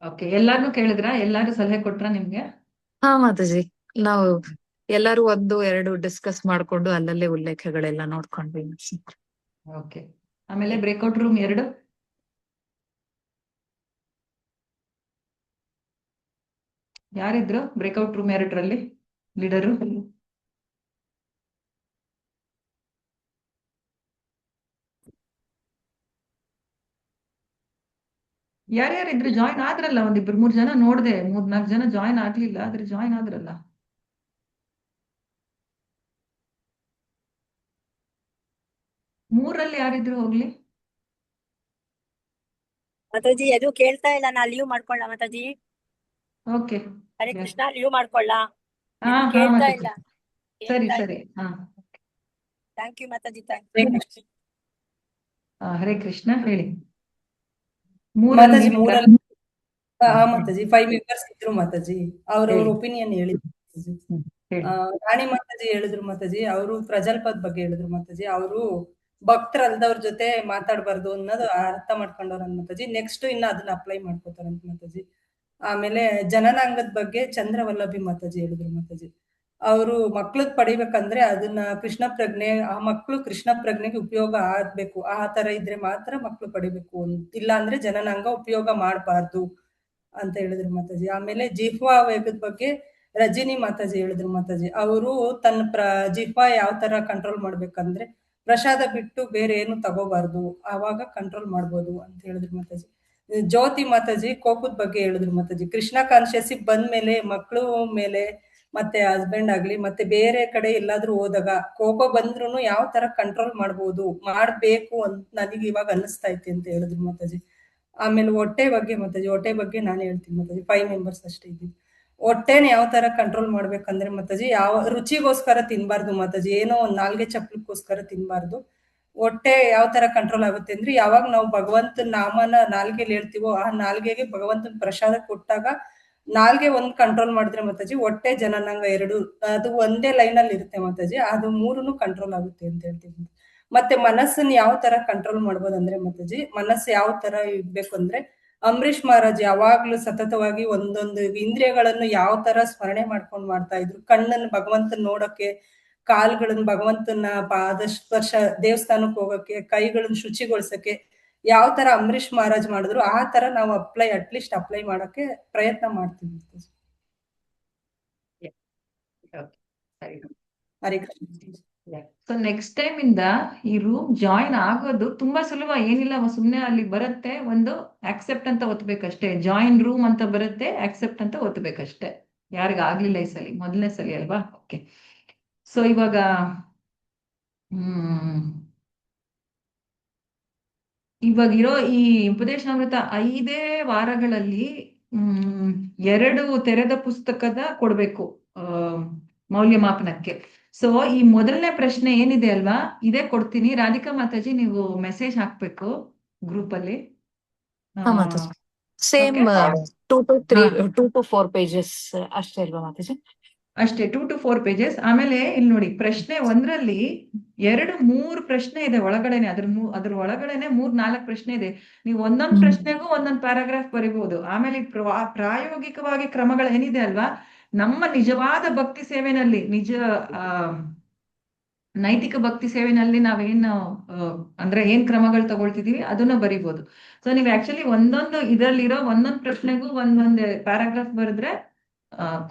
ಓಕೆ, ಎಲ್ಲಾರ್ನು ಕೇಳಿದ್ರಾ? ಎಲ್ಲಾರು ಸಲಹೆ ಕೊಟ್ರಾ ನಿಮ್ಗೆ? ಹಾ ಮಾತಾಜಿ, ನಾವು ಎಲ್ಲಾರು 1-2 ಡಿಸ್ಕಸ್ ಮಾಡ್ಕೊಂಡು ಅಲ್ಲಲ್ಲೇ ಉಲ್ಲೇಖಗಳೆಲ್ಲ ನೋಡ್ಕೊಂಡ್ವಿ. ಓಕೆ, ಆಮೇಲೆ ಬ್ರೇಕ್ಔಟ್ ರೂಮ್ 2. ಯಾರಿದ್ರು ಬ್ರೇಕ್ಔಟ್ ರೂಮ್ 2ರಲ್ಲಿ ಲೀಡರು? ಯಾರ್ಯಾರಿದ್ರು? ಜಾಯಿನ್ ಆದ್ರಲ್ಲ, 1-2-3 ಜನ ನೋಡ್ದೆ, 3-4 ಜನ ಜಾಯಿನ್ ಆಗ್ಲಿಲ್ಲ, ಆದ್ರೆ ಜಾಯಿನ್ ಆದ್ರಲ್ಲ. ಮೂರಲ್ಲಿ ಯಾರಿದ್ರು ಹೋಗ್ಲಿ? ಮಾತಾಜಿ ಅದು ಕೇಳ್ತಾ ಇಲ್ಲ, ನಾ ಲೀವ್ ಮಾಡ್ಕೊಳ್ಳ ಮಾತಾಜಿ. ಓಕೆ, ಹರೇ ಕೃಷ್ಣ, ಲೀವ್ ಮಾಡ್ಕೊಳ್ಳ, ಹಾ ಹಾ ಕೇಳ್ತಾ ಮಾತಾಜಿ, ಇಲ್ಲ. ಸರಿ ಸರಿ, ಹಾ. ಥ್ಯಾಂಕ್ ಯು ಮಾತಾಜಿ, ಥ್ಯಾಂಕ್ ಯು. ಹರೇ ಕೃಷ್ಣ, ಹೇಳಿ. ಮಾತಾಜಿ ಮೂರಲ್ಲಿ ಮೂರಲ್ಲಿ ಮಾತಾಜಿ 5 ಮೆಂಬರ್ಸ್ ಇದ್ರು ಮಾತಾಜಿ. ಅವ್ರವ್ರ ಒಪಿನಿಯನ್ ಹೇಳಿದ್ರು ಮಾತಾಜಿ. ರಾಣಿ ಮಾತಾಜಿ ಹೇಳಿದ್ರು ಮಾತಾಜಿ, ಅವರು ಪ್ರಜಲ್ಪದ ಬಗ್ಗೆ ಹೇಳಿದ್ರು ಮಾತಾಜಿ. ಅವರು ಭಕ್ತರಲ್ದವ್ರ ಜೊತೆ ಮಾತಾಡ್ಬಾರ್ದು ಅನ್ನೋದು ಅರ್ಥ ಮಾಡ್ಕೊಂಡವ್ರ ಮಾತಾಜಿ. ನೆಕ್ಸ್ಟ್ ಇನ್ನ ಅದನ್ನ ಅಪ್ಲೈ ಮಾಡ್ಕೋತಾರಂತ ಮಾತಾಜಿ. ಆಮೇಲೆ ಜನನಾಂಗದ ಬಗ್ಗೆ ಚಂದ್ರವಲ್ಲಭಿ ಮಾತಾಜಿ ಹೇಳಿದ್ರು ಮಾತಾಜಿ. ಅವರು ಮಕ್ಳದ್ ಪಡಿಬೇಕಂದ್ರೆ ಅದನ್ನ ಕೃಷ್ಣ ಪ್ರಜ್ಞೆ, ಆ ಮಕ್ಳು ಕೃಷ್ಣ ಪ್ರಜ್ಞೆಗೆ ಉಪಯೋಗ ಆಗ್ಬೇಕು, ಆ ತರ ಇದ್ರೆ ಮಾತ್ರ ಮಕ್ಳು ಪಡಿಬೇಕು, ಇಲ್ಲ ಅಂದ್ರೆ ಜನನಾಂಗ ಉಪಯೋಗ ಮಾಡಬಾರ್ದು ಅಂತ ಹೇಳಿದ್ರು ಮಾತಾಜಿ. ಆಮೇಲೆ ಜಿಹ್ವಾ ವೇಗದ ಬಗ್ಗೆ ರಜಿನಿ ಮಾತಾಜಿ ಹೇಳಿದ್ರು ಮಾತಾಜಿ. ಅವರು ತನ್ನ ಜಿಹ್ವಾ ಯಾವ ತರ ಕಂಟ್ರೋಲ್ ಮಾಡ್ಬೇಕಂದ್ರೆ, ಪ್ರಸಾದ ಬಿಟ್ಟು ಬೇರೆ ಏನು ತಗೋಬಾರ್ದು, ಆವಾಗ ಕಂಟ್ರೋಲ್ ಮಾಡ್ಬೋದು ಅಂತ ಹೇಳಿದ್ರು ಮಾತಾಜಿ. ಜ್ಯೋತಿ ಮಾತಾಜಿ ಕೋಪದ ಬಗ್ಗೆ ಹೇಳಿದ್ರು ಮಾತಾಜಿ. ಕೃಷ್ಣ ಕಾನ್ಶಿಯಸ್ ಬಂದ್ಮೇಲೆ ಮಕ್ಳು ಮೇಲೆ ಮತ್ತೆ ಹಸ್ಬೆಂಡ್ ಆಗ್ಲಿ ಮತ್ತೆ ಬೇರೆ ಕಡೆ ಎಲ್ಲಾದ್ರೂ ಹೋದಾಗ ಕೋಪ ಬಂದ್ರು ಯಾವ ತರ ಕಂಟ್ರೋಲ್ ಮಾಡ್ಬೇಕು ಅಂತ ನನಗೆ ಇವಾಗ ಅನಿಸ್ತಾ ಐತಿ ಅಂತ ಹೇಳಿದ್ರು ಮಾತಾಜಿ. ಆಮೇಲೆ ಹೊಟ್ಟೆ ಬಗ್ಗೆ ಮಾತಾಜಿ, ಹೊಟ್ಟೆ ಬಗ್ಗೆ ನಾನು ಹೇಳ್ತೀನಿ ಮಾತಾಜಿ. 5 ಮೆಂಬರ್ಸ್ ಅಷ್ಟೇ ಇದ್ದೀವಿ. ಹೊಟ್ಟೆನ ಯಾವ ತರ ಕಂಟ್ರೋಲ್ ಮಾಡ್ಬೇಕಂದ್ರೆ ಮಾತಾಜಿ, ಯಾವ ರುಚಿಗೋಸ್ಕರ ತಿನ್ಬಾರ್ದು ಮಾತಾಜಿ, ಏನೋ ಒಂದ್ ನಾಲ್ಗೆ ಚಪ್ಲಕ್ಕೋಸ್ಕರ ತಿನ್ಬಾರ್ದು. ಹೊಟ್ಟೆ ಯಾವ ತರ ಕಂಟ್ರೋಲ್ ಆಗುತ್ತೆ ಅಂದ್ರೆ, ಯಾವಾಗ ನಾವು ಭಗವಂತನ ನಾಮನ ನಾಲ್ಗೆಲಿ ಹೇಳ್ತೀವೋ, ಆ ನಾಲ್ಗೆಗೆ ಭಗವಂತನ ಪ್ರಸಾದ ಕೊಟ್ಟಾಗ ನಾಲ್ಗೆ ಒಂದ್ ಕಂಟ್ರೋಲ್ ಮಾಡಿದ್ರೆ ಮಾತಾಜಿ, ಹೊಟ್ಟೆ ಜನನಾಂಗ 2 ಅದು ಒಂದೇ ಲೈನ್ ಅಲ್ಲಿ ಇರುತ್ತೆ ಮಾತಾಜಿ. ಅದು 3 ಕಂಟ್ರೋಲ್ ಆಗುತ್ತೆ ಅಂತ ಹೇಳ್ತೀವಿ. ಮತ್ತೆ ಮನಸ್ಸನ್ನ ಯಾವ ತರ ಕಂಟ್ರೋಲ್ ಮಾಡ್ಬೋದಂದ್ರೆ ಮಾತಾಜಿ, ಮನಸ್ಸು ಯಾವ ತರ ಇರ್ಬೇಕು ಅಂದ್ರೆ, ಅಂಬರೀಷ್ ಮಹಾರಾಜ್ ಯಾವಾಗ್ಲೂ ಸತತವಾಗಿ ಒಂದೊಂದು ಇಂದ್ರಿಯಗಳನ್ನು ಯಾವ ತರ ಸ್ಮರಣೆ ಮಾಡ್ಕೊಂಡು ಮಾಡ್ತಾ ಇದ್ರು. ಕಣ್ಣನ್ನು ಭಗವಂತನ ನೋಡಕ್ಕೆ, ಕಾಲ್ಗಳನ್ನ ಭಗವಂತನ ಪಾದ ಸ್ಪರ್ಶ, ದೇವಸ್ಥಾನಕ್ಕೆ ಹೋಗಕ್ಕೆ, ಕೈಗಳನ್ನ ಶುಚಿಗೊಳಿಸಕ್ಕೆ ಯಾವ ತರ ಅಂಬರೀಷ್ ಮಹಾರಾಜ್ ಮಾಡಿದ್ರು, ಆ ತರ ನಾವು ಅಟ್ಲೀಸ್ಟ್ ಅಪ್ಲೈ ಮಾಡಕ್ಕೆ ಪ್ರಯತ್ನ ಮಾಡ್ತೀವಿ. ಹರೇ ಕೃಷ್ಣ. ಸೊ ನೆಕ್ಸ್ಟ್ ಟೈಮ್ ಇಂದ ಈ ರೂಮ್ ಜಾಯಿನ್ ಆಗೋದು ತುಂಬಾ ಸುಲಭ, ಏನಿಲ್ಲ, ಸುಮ್ನೆ ಅಲ್ಲಿ ಬರುತ್ತೆ, ಒಂದು ಆಕ್ಸೆಪ್ಟ್ ಅಂತ ಒತ್ತಬೇಕಷ್ಟೇ. ಜಾಯಿನ್ ರೂಮ್ ಅಂತ ಬರುತ್ತೆ, ಆಕ್ಸೆಪ್ಟ್ ಅಂತ ಒತ್ತಬೇಕಷ್ಟೇ. ಯಾರಿಗ ಆಗ್ಲಿಲ್ಲ ಈ ಸಲ, ಮೊದಲನೇ ಸಲ ಅಲ್ವಾ? ಓಕೆ, ಸೊ ಇವಾಗ ಇವಾಗಿರೋ ಈ ಉಪದೇಶಾಮೃತ 5 ವಾರಗಳಲ್ಲಿ 2 ತೆರೆದ ಪುಸ್ತಕದ ಕೊಡ್ಬೇಕು ಮೌಲ್ಯಮಾಪನಕ್ಕೆ. ಸೊ ಈ ಮೊದಲನೇ ಪ್ರಶ್ನೆ ಏನಿದೆ ಅಲ್ವಾ, ಇದೇ ಕೊಡ್ತೀನಿ. ರಾಧಿಕಾ ಮಾತಾಜಿ, ನೀವು ಮೆಸೇಜ್ ಹಾಕ್ಬೇಕು ಗ್ರೂಪ್ ಅಲ್ಲಿ. ಸೇಮ್ 2 to 4 pages ಅಷ್ಟೇ ಅಲ್ವಾ ಮಾತಾಜಿ? ಅಷ್ಟೇ, 2 to 4 pages. ಆಮೇಲೆ ಇಲ್ಲಿ ನೋಡಿ, ಪ್ರಶ್ನೆ 1ರಲ್ಲಿ 2-3 ಪ್ರಶ್ನೆ ಇದೆ ಒಳಗಡೆನೆ, ಅದ್ರ ಒಳಗಡೆನೆ 3-4 ಪ್ರಶ್ನೆ ಇದೆ. ನೀವು ಒಂದೊಂದು ಪ್ರಶ್ನೆಗೂ ಒಂದೊಂದು ಪ್ಯಾರಾಗ್ರಾಫ್ ಬರಿಬಹುದು. ಆಮೇಲೆ ಪ್ರಾಯೋಗಿಕವಾಗಿ ಕ್ರಮಗಳು ಏನಿದೆ ಅಲ್ವಾ, ನಮ್ಮ ನಿಜವಾದ ಭಕ್ತಿ ಸೇವೆನಲ್ಲಿ, ನೈತಿಕ ಭಕ್ತಿ ಸೇವೆನಲ್ಲಿ ನಾವೇನು ಅಂದ್ರೆ ಏನ್ ಕ್ರಮಗಳು ತಗೊಳ್ತಿದೀವಿ ಅದನ್ನ ಬರಿಬಹುದು. ಸೊ ನೀವು ಆಕ್ಚುಲಿ ಒಂದೊಂದು ಇದರಲ್ಲಿರೋ ಒಂದೊಂದು ಪ್ರಶ್ನೆಗೂ ಒಂದೊಂದು ಪ್ಯಾರಾಗ್ರಾಫ್ ಬರೆದ್ರೆ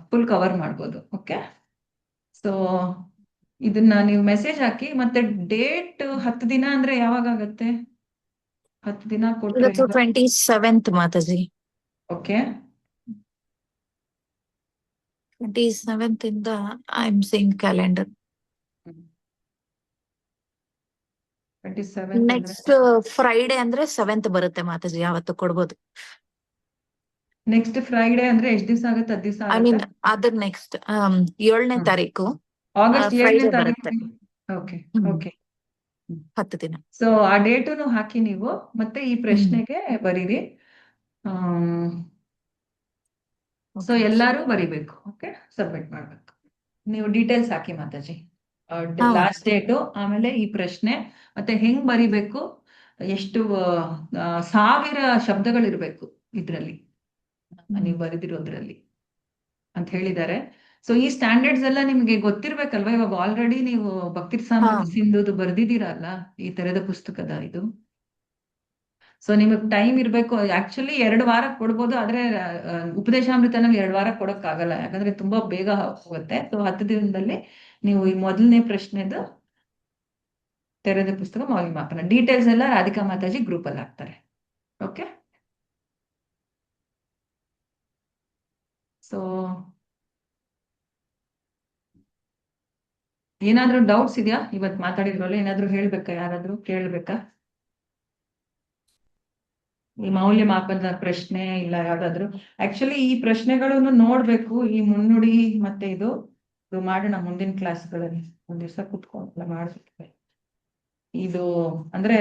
ಫುಲ್ ಕವರ್ ಮಾಡ್ಬೋದು. ಓಕೆ, ಸೊ ಇದನ್ನ ನೀವು ಮೆಸೇಜ್ ಹಾಕಿ. ಮತ್ತೆ ಡೇಟ್ 10 ದಿನ ಅಂದ್ರೆ ಯಾವಾಗ ಆಗತ್ತೆ? 10 ದಿನ ಕೊಟ್ರೆ 27th ಮಾತಾಜಿ. ಓಕೆ, 27th ಇಂದ I am seeing calendar. 27th ಅಂದ್ರೆ ನೆಕ್ಸ್ಟ್ ಫ್ರೈಡೆ ಅಂದ್ರೆ 7th ಬರುತ್ತೆ ಮಾತಾಜಿ, ಯಾವತ್ತು ಕೊಡ್ಬೋದು. ನೆಕ್ಸ್ಟ್ ಫ್ರೈಡೆ ಅಂದ್ರೆ ಎಷ್ಟ್ ದಿವಸ ಆಗುತ್ತೆ? 10 ದಿವಸ ಐ ಮೀನ್ ಆಗುತ್ತೆ. ಅದ್ರ ನೆಕ್ಸ್ಟ್ 7ನೇ ತಾರೀಕು ಆಗಸ್ಟ್ 7ನೇ ಫ್ರೈಡೆ ತಾರೀಕು. ಬರುತ್ತೆ. ಓಕೆ ಹ್ಮ್. ಓಕೆ. 10 ದಿನ. ಸೊ ಆ ಡೇಟುನು ಹಾಕಿ ನೀವು, ಮತ್ತೆ ಈ ಪ್ರಶ್ನೆಗೆ ಬರೀರಿ. So Okay. ಎಲ್ಲಾರು ಬರಿಬೇಕು. ಓಕೆ, ಸಬ್ಮಿಟ್ ಮಾಡ್ಬೇಕು. ನೀವು ಡೀಟೇಲ್ಸ್ ಹಾಕಿ ಮಾತಾಜಿ. ಹಾ. ಲಾಸ್ಟ್ ಡೇಟು, ಆಮೇಲೆ ಈ ಪ್ರಶ್ನೆ, ಮತ್ತೆ ಹೆಂಗ್ ಬರಿಬೇಕು, ಎಷ್ಟು 1000 ಶಬ್ದಗಳಿರ್ಬೇಕು ಇದ್ರಲ್ಲಿ, ನೀವು ಬರೆದಿರೋದ್ರಲ್ಲಿ ಅಂತ ಹೇಳಿದ್ದಾರೆ. ಸೊ ಈ ಸ್ಟ್ಯಾಂಡರ್ಡ್ಸ್ ಎಲ್ಲ ನಿಮ್ಗೆ ಗೊತ್ತಿರ್ಬೇಕಲ್ವಾ? ಇವಾಗ ಆಲ್ರೆಡಿ ನೀವು ಭಕ್ತಿ ಸಾಮರ್ಥ್ಯ ಹಾ. ಸಿಂಧುದು ಬರ್ದಿದ್ದೀರಲ್ಲ ಈ ತೆರೆದ ಪುಸ್ತಕದ ಇದು. ಸೊ ನಿಮಗ್ ಟೈಮ್ ಇರ್ಬೇಕು. ಆಕ್ಚುಲಿ 2 ವಾರ ಕೊಡ್ಬೋದು, ಆದ್ರೆ ಉಪದೇಶಾಮೃತ ನಮ್ಗೆ 2 ವಾರ ಕೊಡಕ್ ಆಗಲ್ಲ, ಯಾಕಂದ್ರೆ ತುಂಬಾ ಬೇಗ ಹೋಗುತ್ತೆ. ಸೊ 10 ದಿನದಲ್ಲಿ ನೀವು ಈ ಮೊದಲನೇ ಪ್ರಶ್ನೆದು ತೆರೆದ ಪುಸ್ತಕ ಮೌಲ್ಯಮಾಪನ ಡೀಟೇಲ್ಸ್ ಎಲ್ಲ ರಾಧಿಕಾ ಮಾತಾಜಿ ಗ್ರೂಪ್ ಅಲ್ಲಿ ಹಾಕ್ತಾರೆ. ಓಕೆ, ಸೊ ಏನಾದ್ರೂ ಡೌಟ್ಸ್ ಇದೆಯಾ? ಇವತ್ತು ಮಾತಾಡಿದ್ರಲ್ಲ ಏನಾದ್ರೂ ಹೇಳ್ಬೇಕಾ? ಯಾರಾದ್ರೂ ಕೇಳ್ಬೇಕಾ? ಈ ಮೌಲ್ಯಮಾಪನದ ಪ್ರಶ್ನೆ ಇಲ್ಲ ಯಾವ್ದಾದ್ರು? ಆಕ್ಚುಲಿ ಈ ಪ್ರಶ್ನೆಗಳನ್ನು ನೋಡ್ಬೇಕು, ಈ ಮುನ್ನುಡಿ ಮತ್ತೆ ಇದು ಮಾಡೋಣ ಮುಂದಿನ ಕ್ಲಾಸ್ಗಳಲ್ಲಿ. ಒಂದ್ ದಿವಸ ಕುತ್ಕೊಂಡು ಮಾಡ್ಬೇಕು. ಇದು ಅಂದ್ರೆ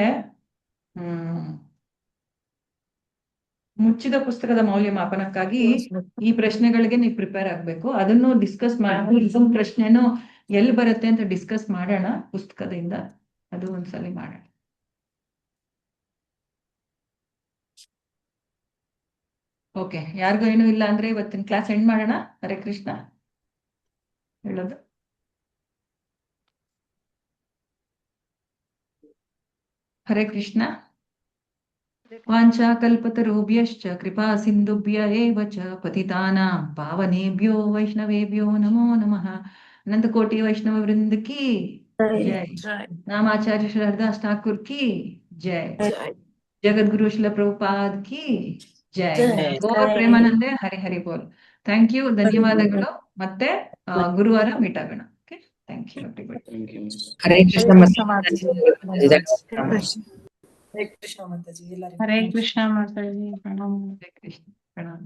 ಮುಚ್ಚಿದ ಪುಸ್ತಕದ ಮೌಲ್ಯಮಾಪನಕ್ಕಾಗಿ ಈ ಪ್ರಶ್ನೆಗಳಿಗೆ ನೀವು ಪ್ರಿಪೇರ್ ಆಗ್ಬೇಕು. ಅದನ್ನು ಡಿಸ್ಕಸ್ ಮಾಡಿ, ಇದೊಂದು ಪ್ರಶ್ನೆನೂ ಎಲ್ಲಿ ಬರುತ್ತೆ ಅಂತ ಡಿಸ್ಕಸ್ ಮಾಡೋಣ ಪುಸ್ತಕದಿಂದ. ಅದು ಒಂದ್ಸಲಿ ಮಾಡೋಣ. ಓಕೆ, ಯಾರಿಗೂ ಏನೂ ಇಲ್ಲ ಅಂದ್ರೆ ಇವತ್ತಿನ ಕ್ಲಾಸ್ ಎಂಡ್ ಮಾಡೋಣ. ಹರೇ ಕೃಷ್ಣ ಹೇಳೋದು. ಹರೇ ಕೃಷ್ಣ. ವಾಂಛಾ ಕಲ್ಪತರುಭ್ಯಶ್ಚ ಕೃಪಾ ಸಿಂಧುಭ್ಯ ಏವ ಚ ಪತಿತಾನಾಂ ಪಾವನೇಭ್ಯೋ ವೈಷ್ಣವೇಭ್ಯೋ ನಮೋ ನಮಃ. ಅನಂತಕೋಟಿ ವೈಷ್ಣವ ವೃಂದ ಕಿ ಜೈ. ನಾಮಾಚಾರ್ಯ ಶ್ರೀ ಹರಿದಾಸ್ ಠಾಕುರ್ की जय. जगद्गुरु श्रील प्रभुपाद की जय. ಗೌರ ಪ್ರೇಮಾನಂದೆ. ಹರಿ ಹರಿ ಬೋಲ್. ಥ್ಯಾಂಕ್ ಯು, ಧನ್ಯವಾದಗಳು. ಮತ್ತೆ ಗುರುವಾರ ಮೀಟ್ ಆಗೋಣ. Okay, thank you everybody. Hare Krishna Hare Krishna ಮಾತಾಜಿ ಎಲ್ಲರಿಗೂ. ಹರೇ ಕೃಷ್ಣ ಮಾತಾಜಿ. ಪ್ರಣಾಮ. ಹರೇ ಕೃಷ್ಣ, ಪ್ರಣಾಮ.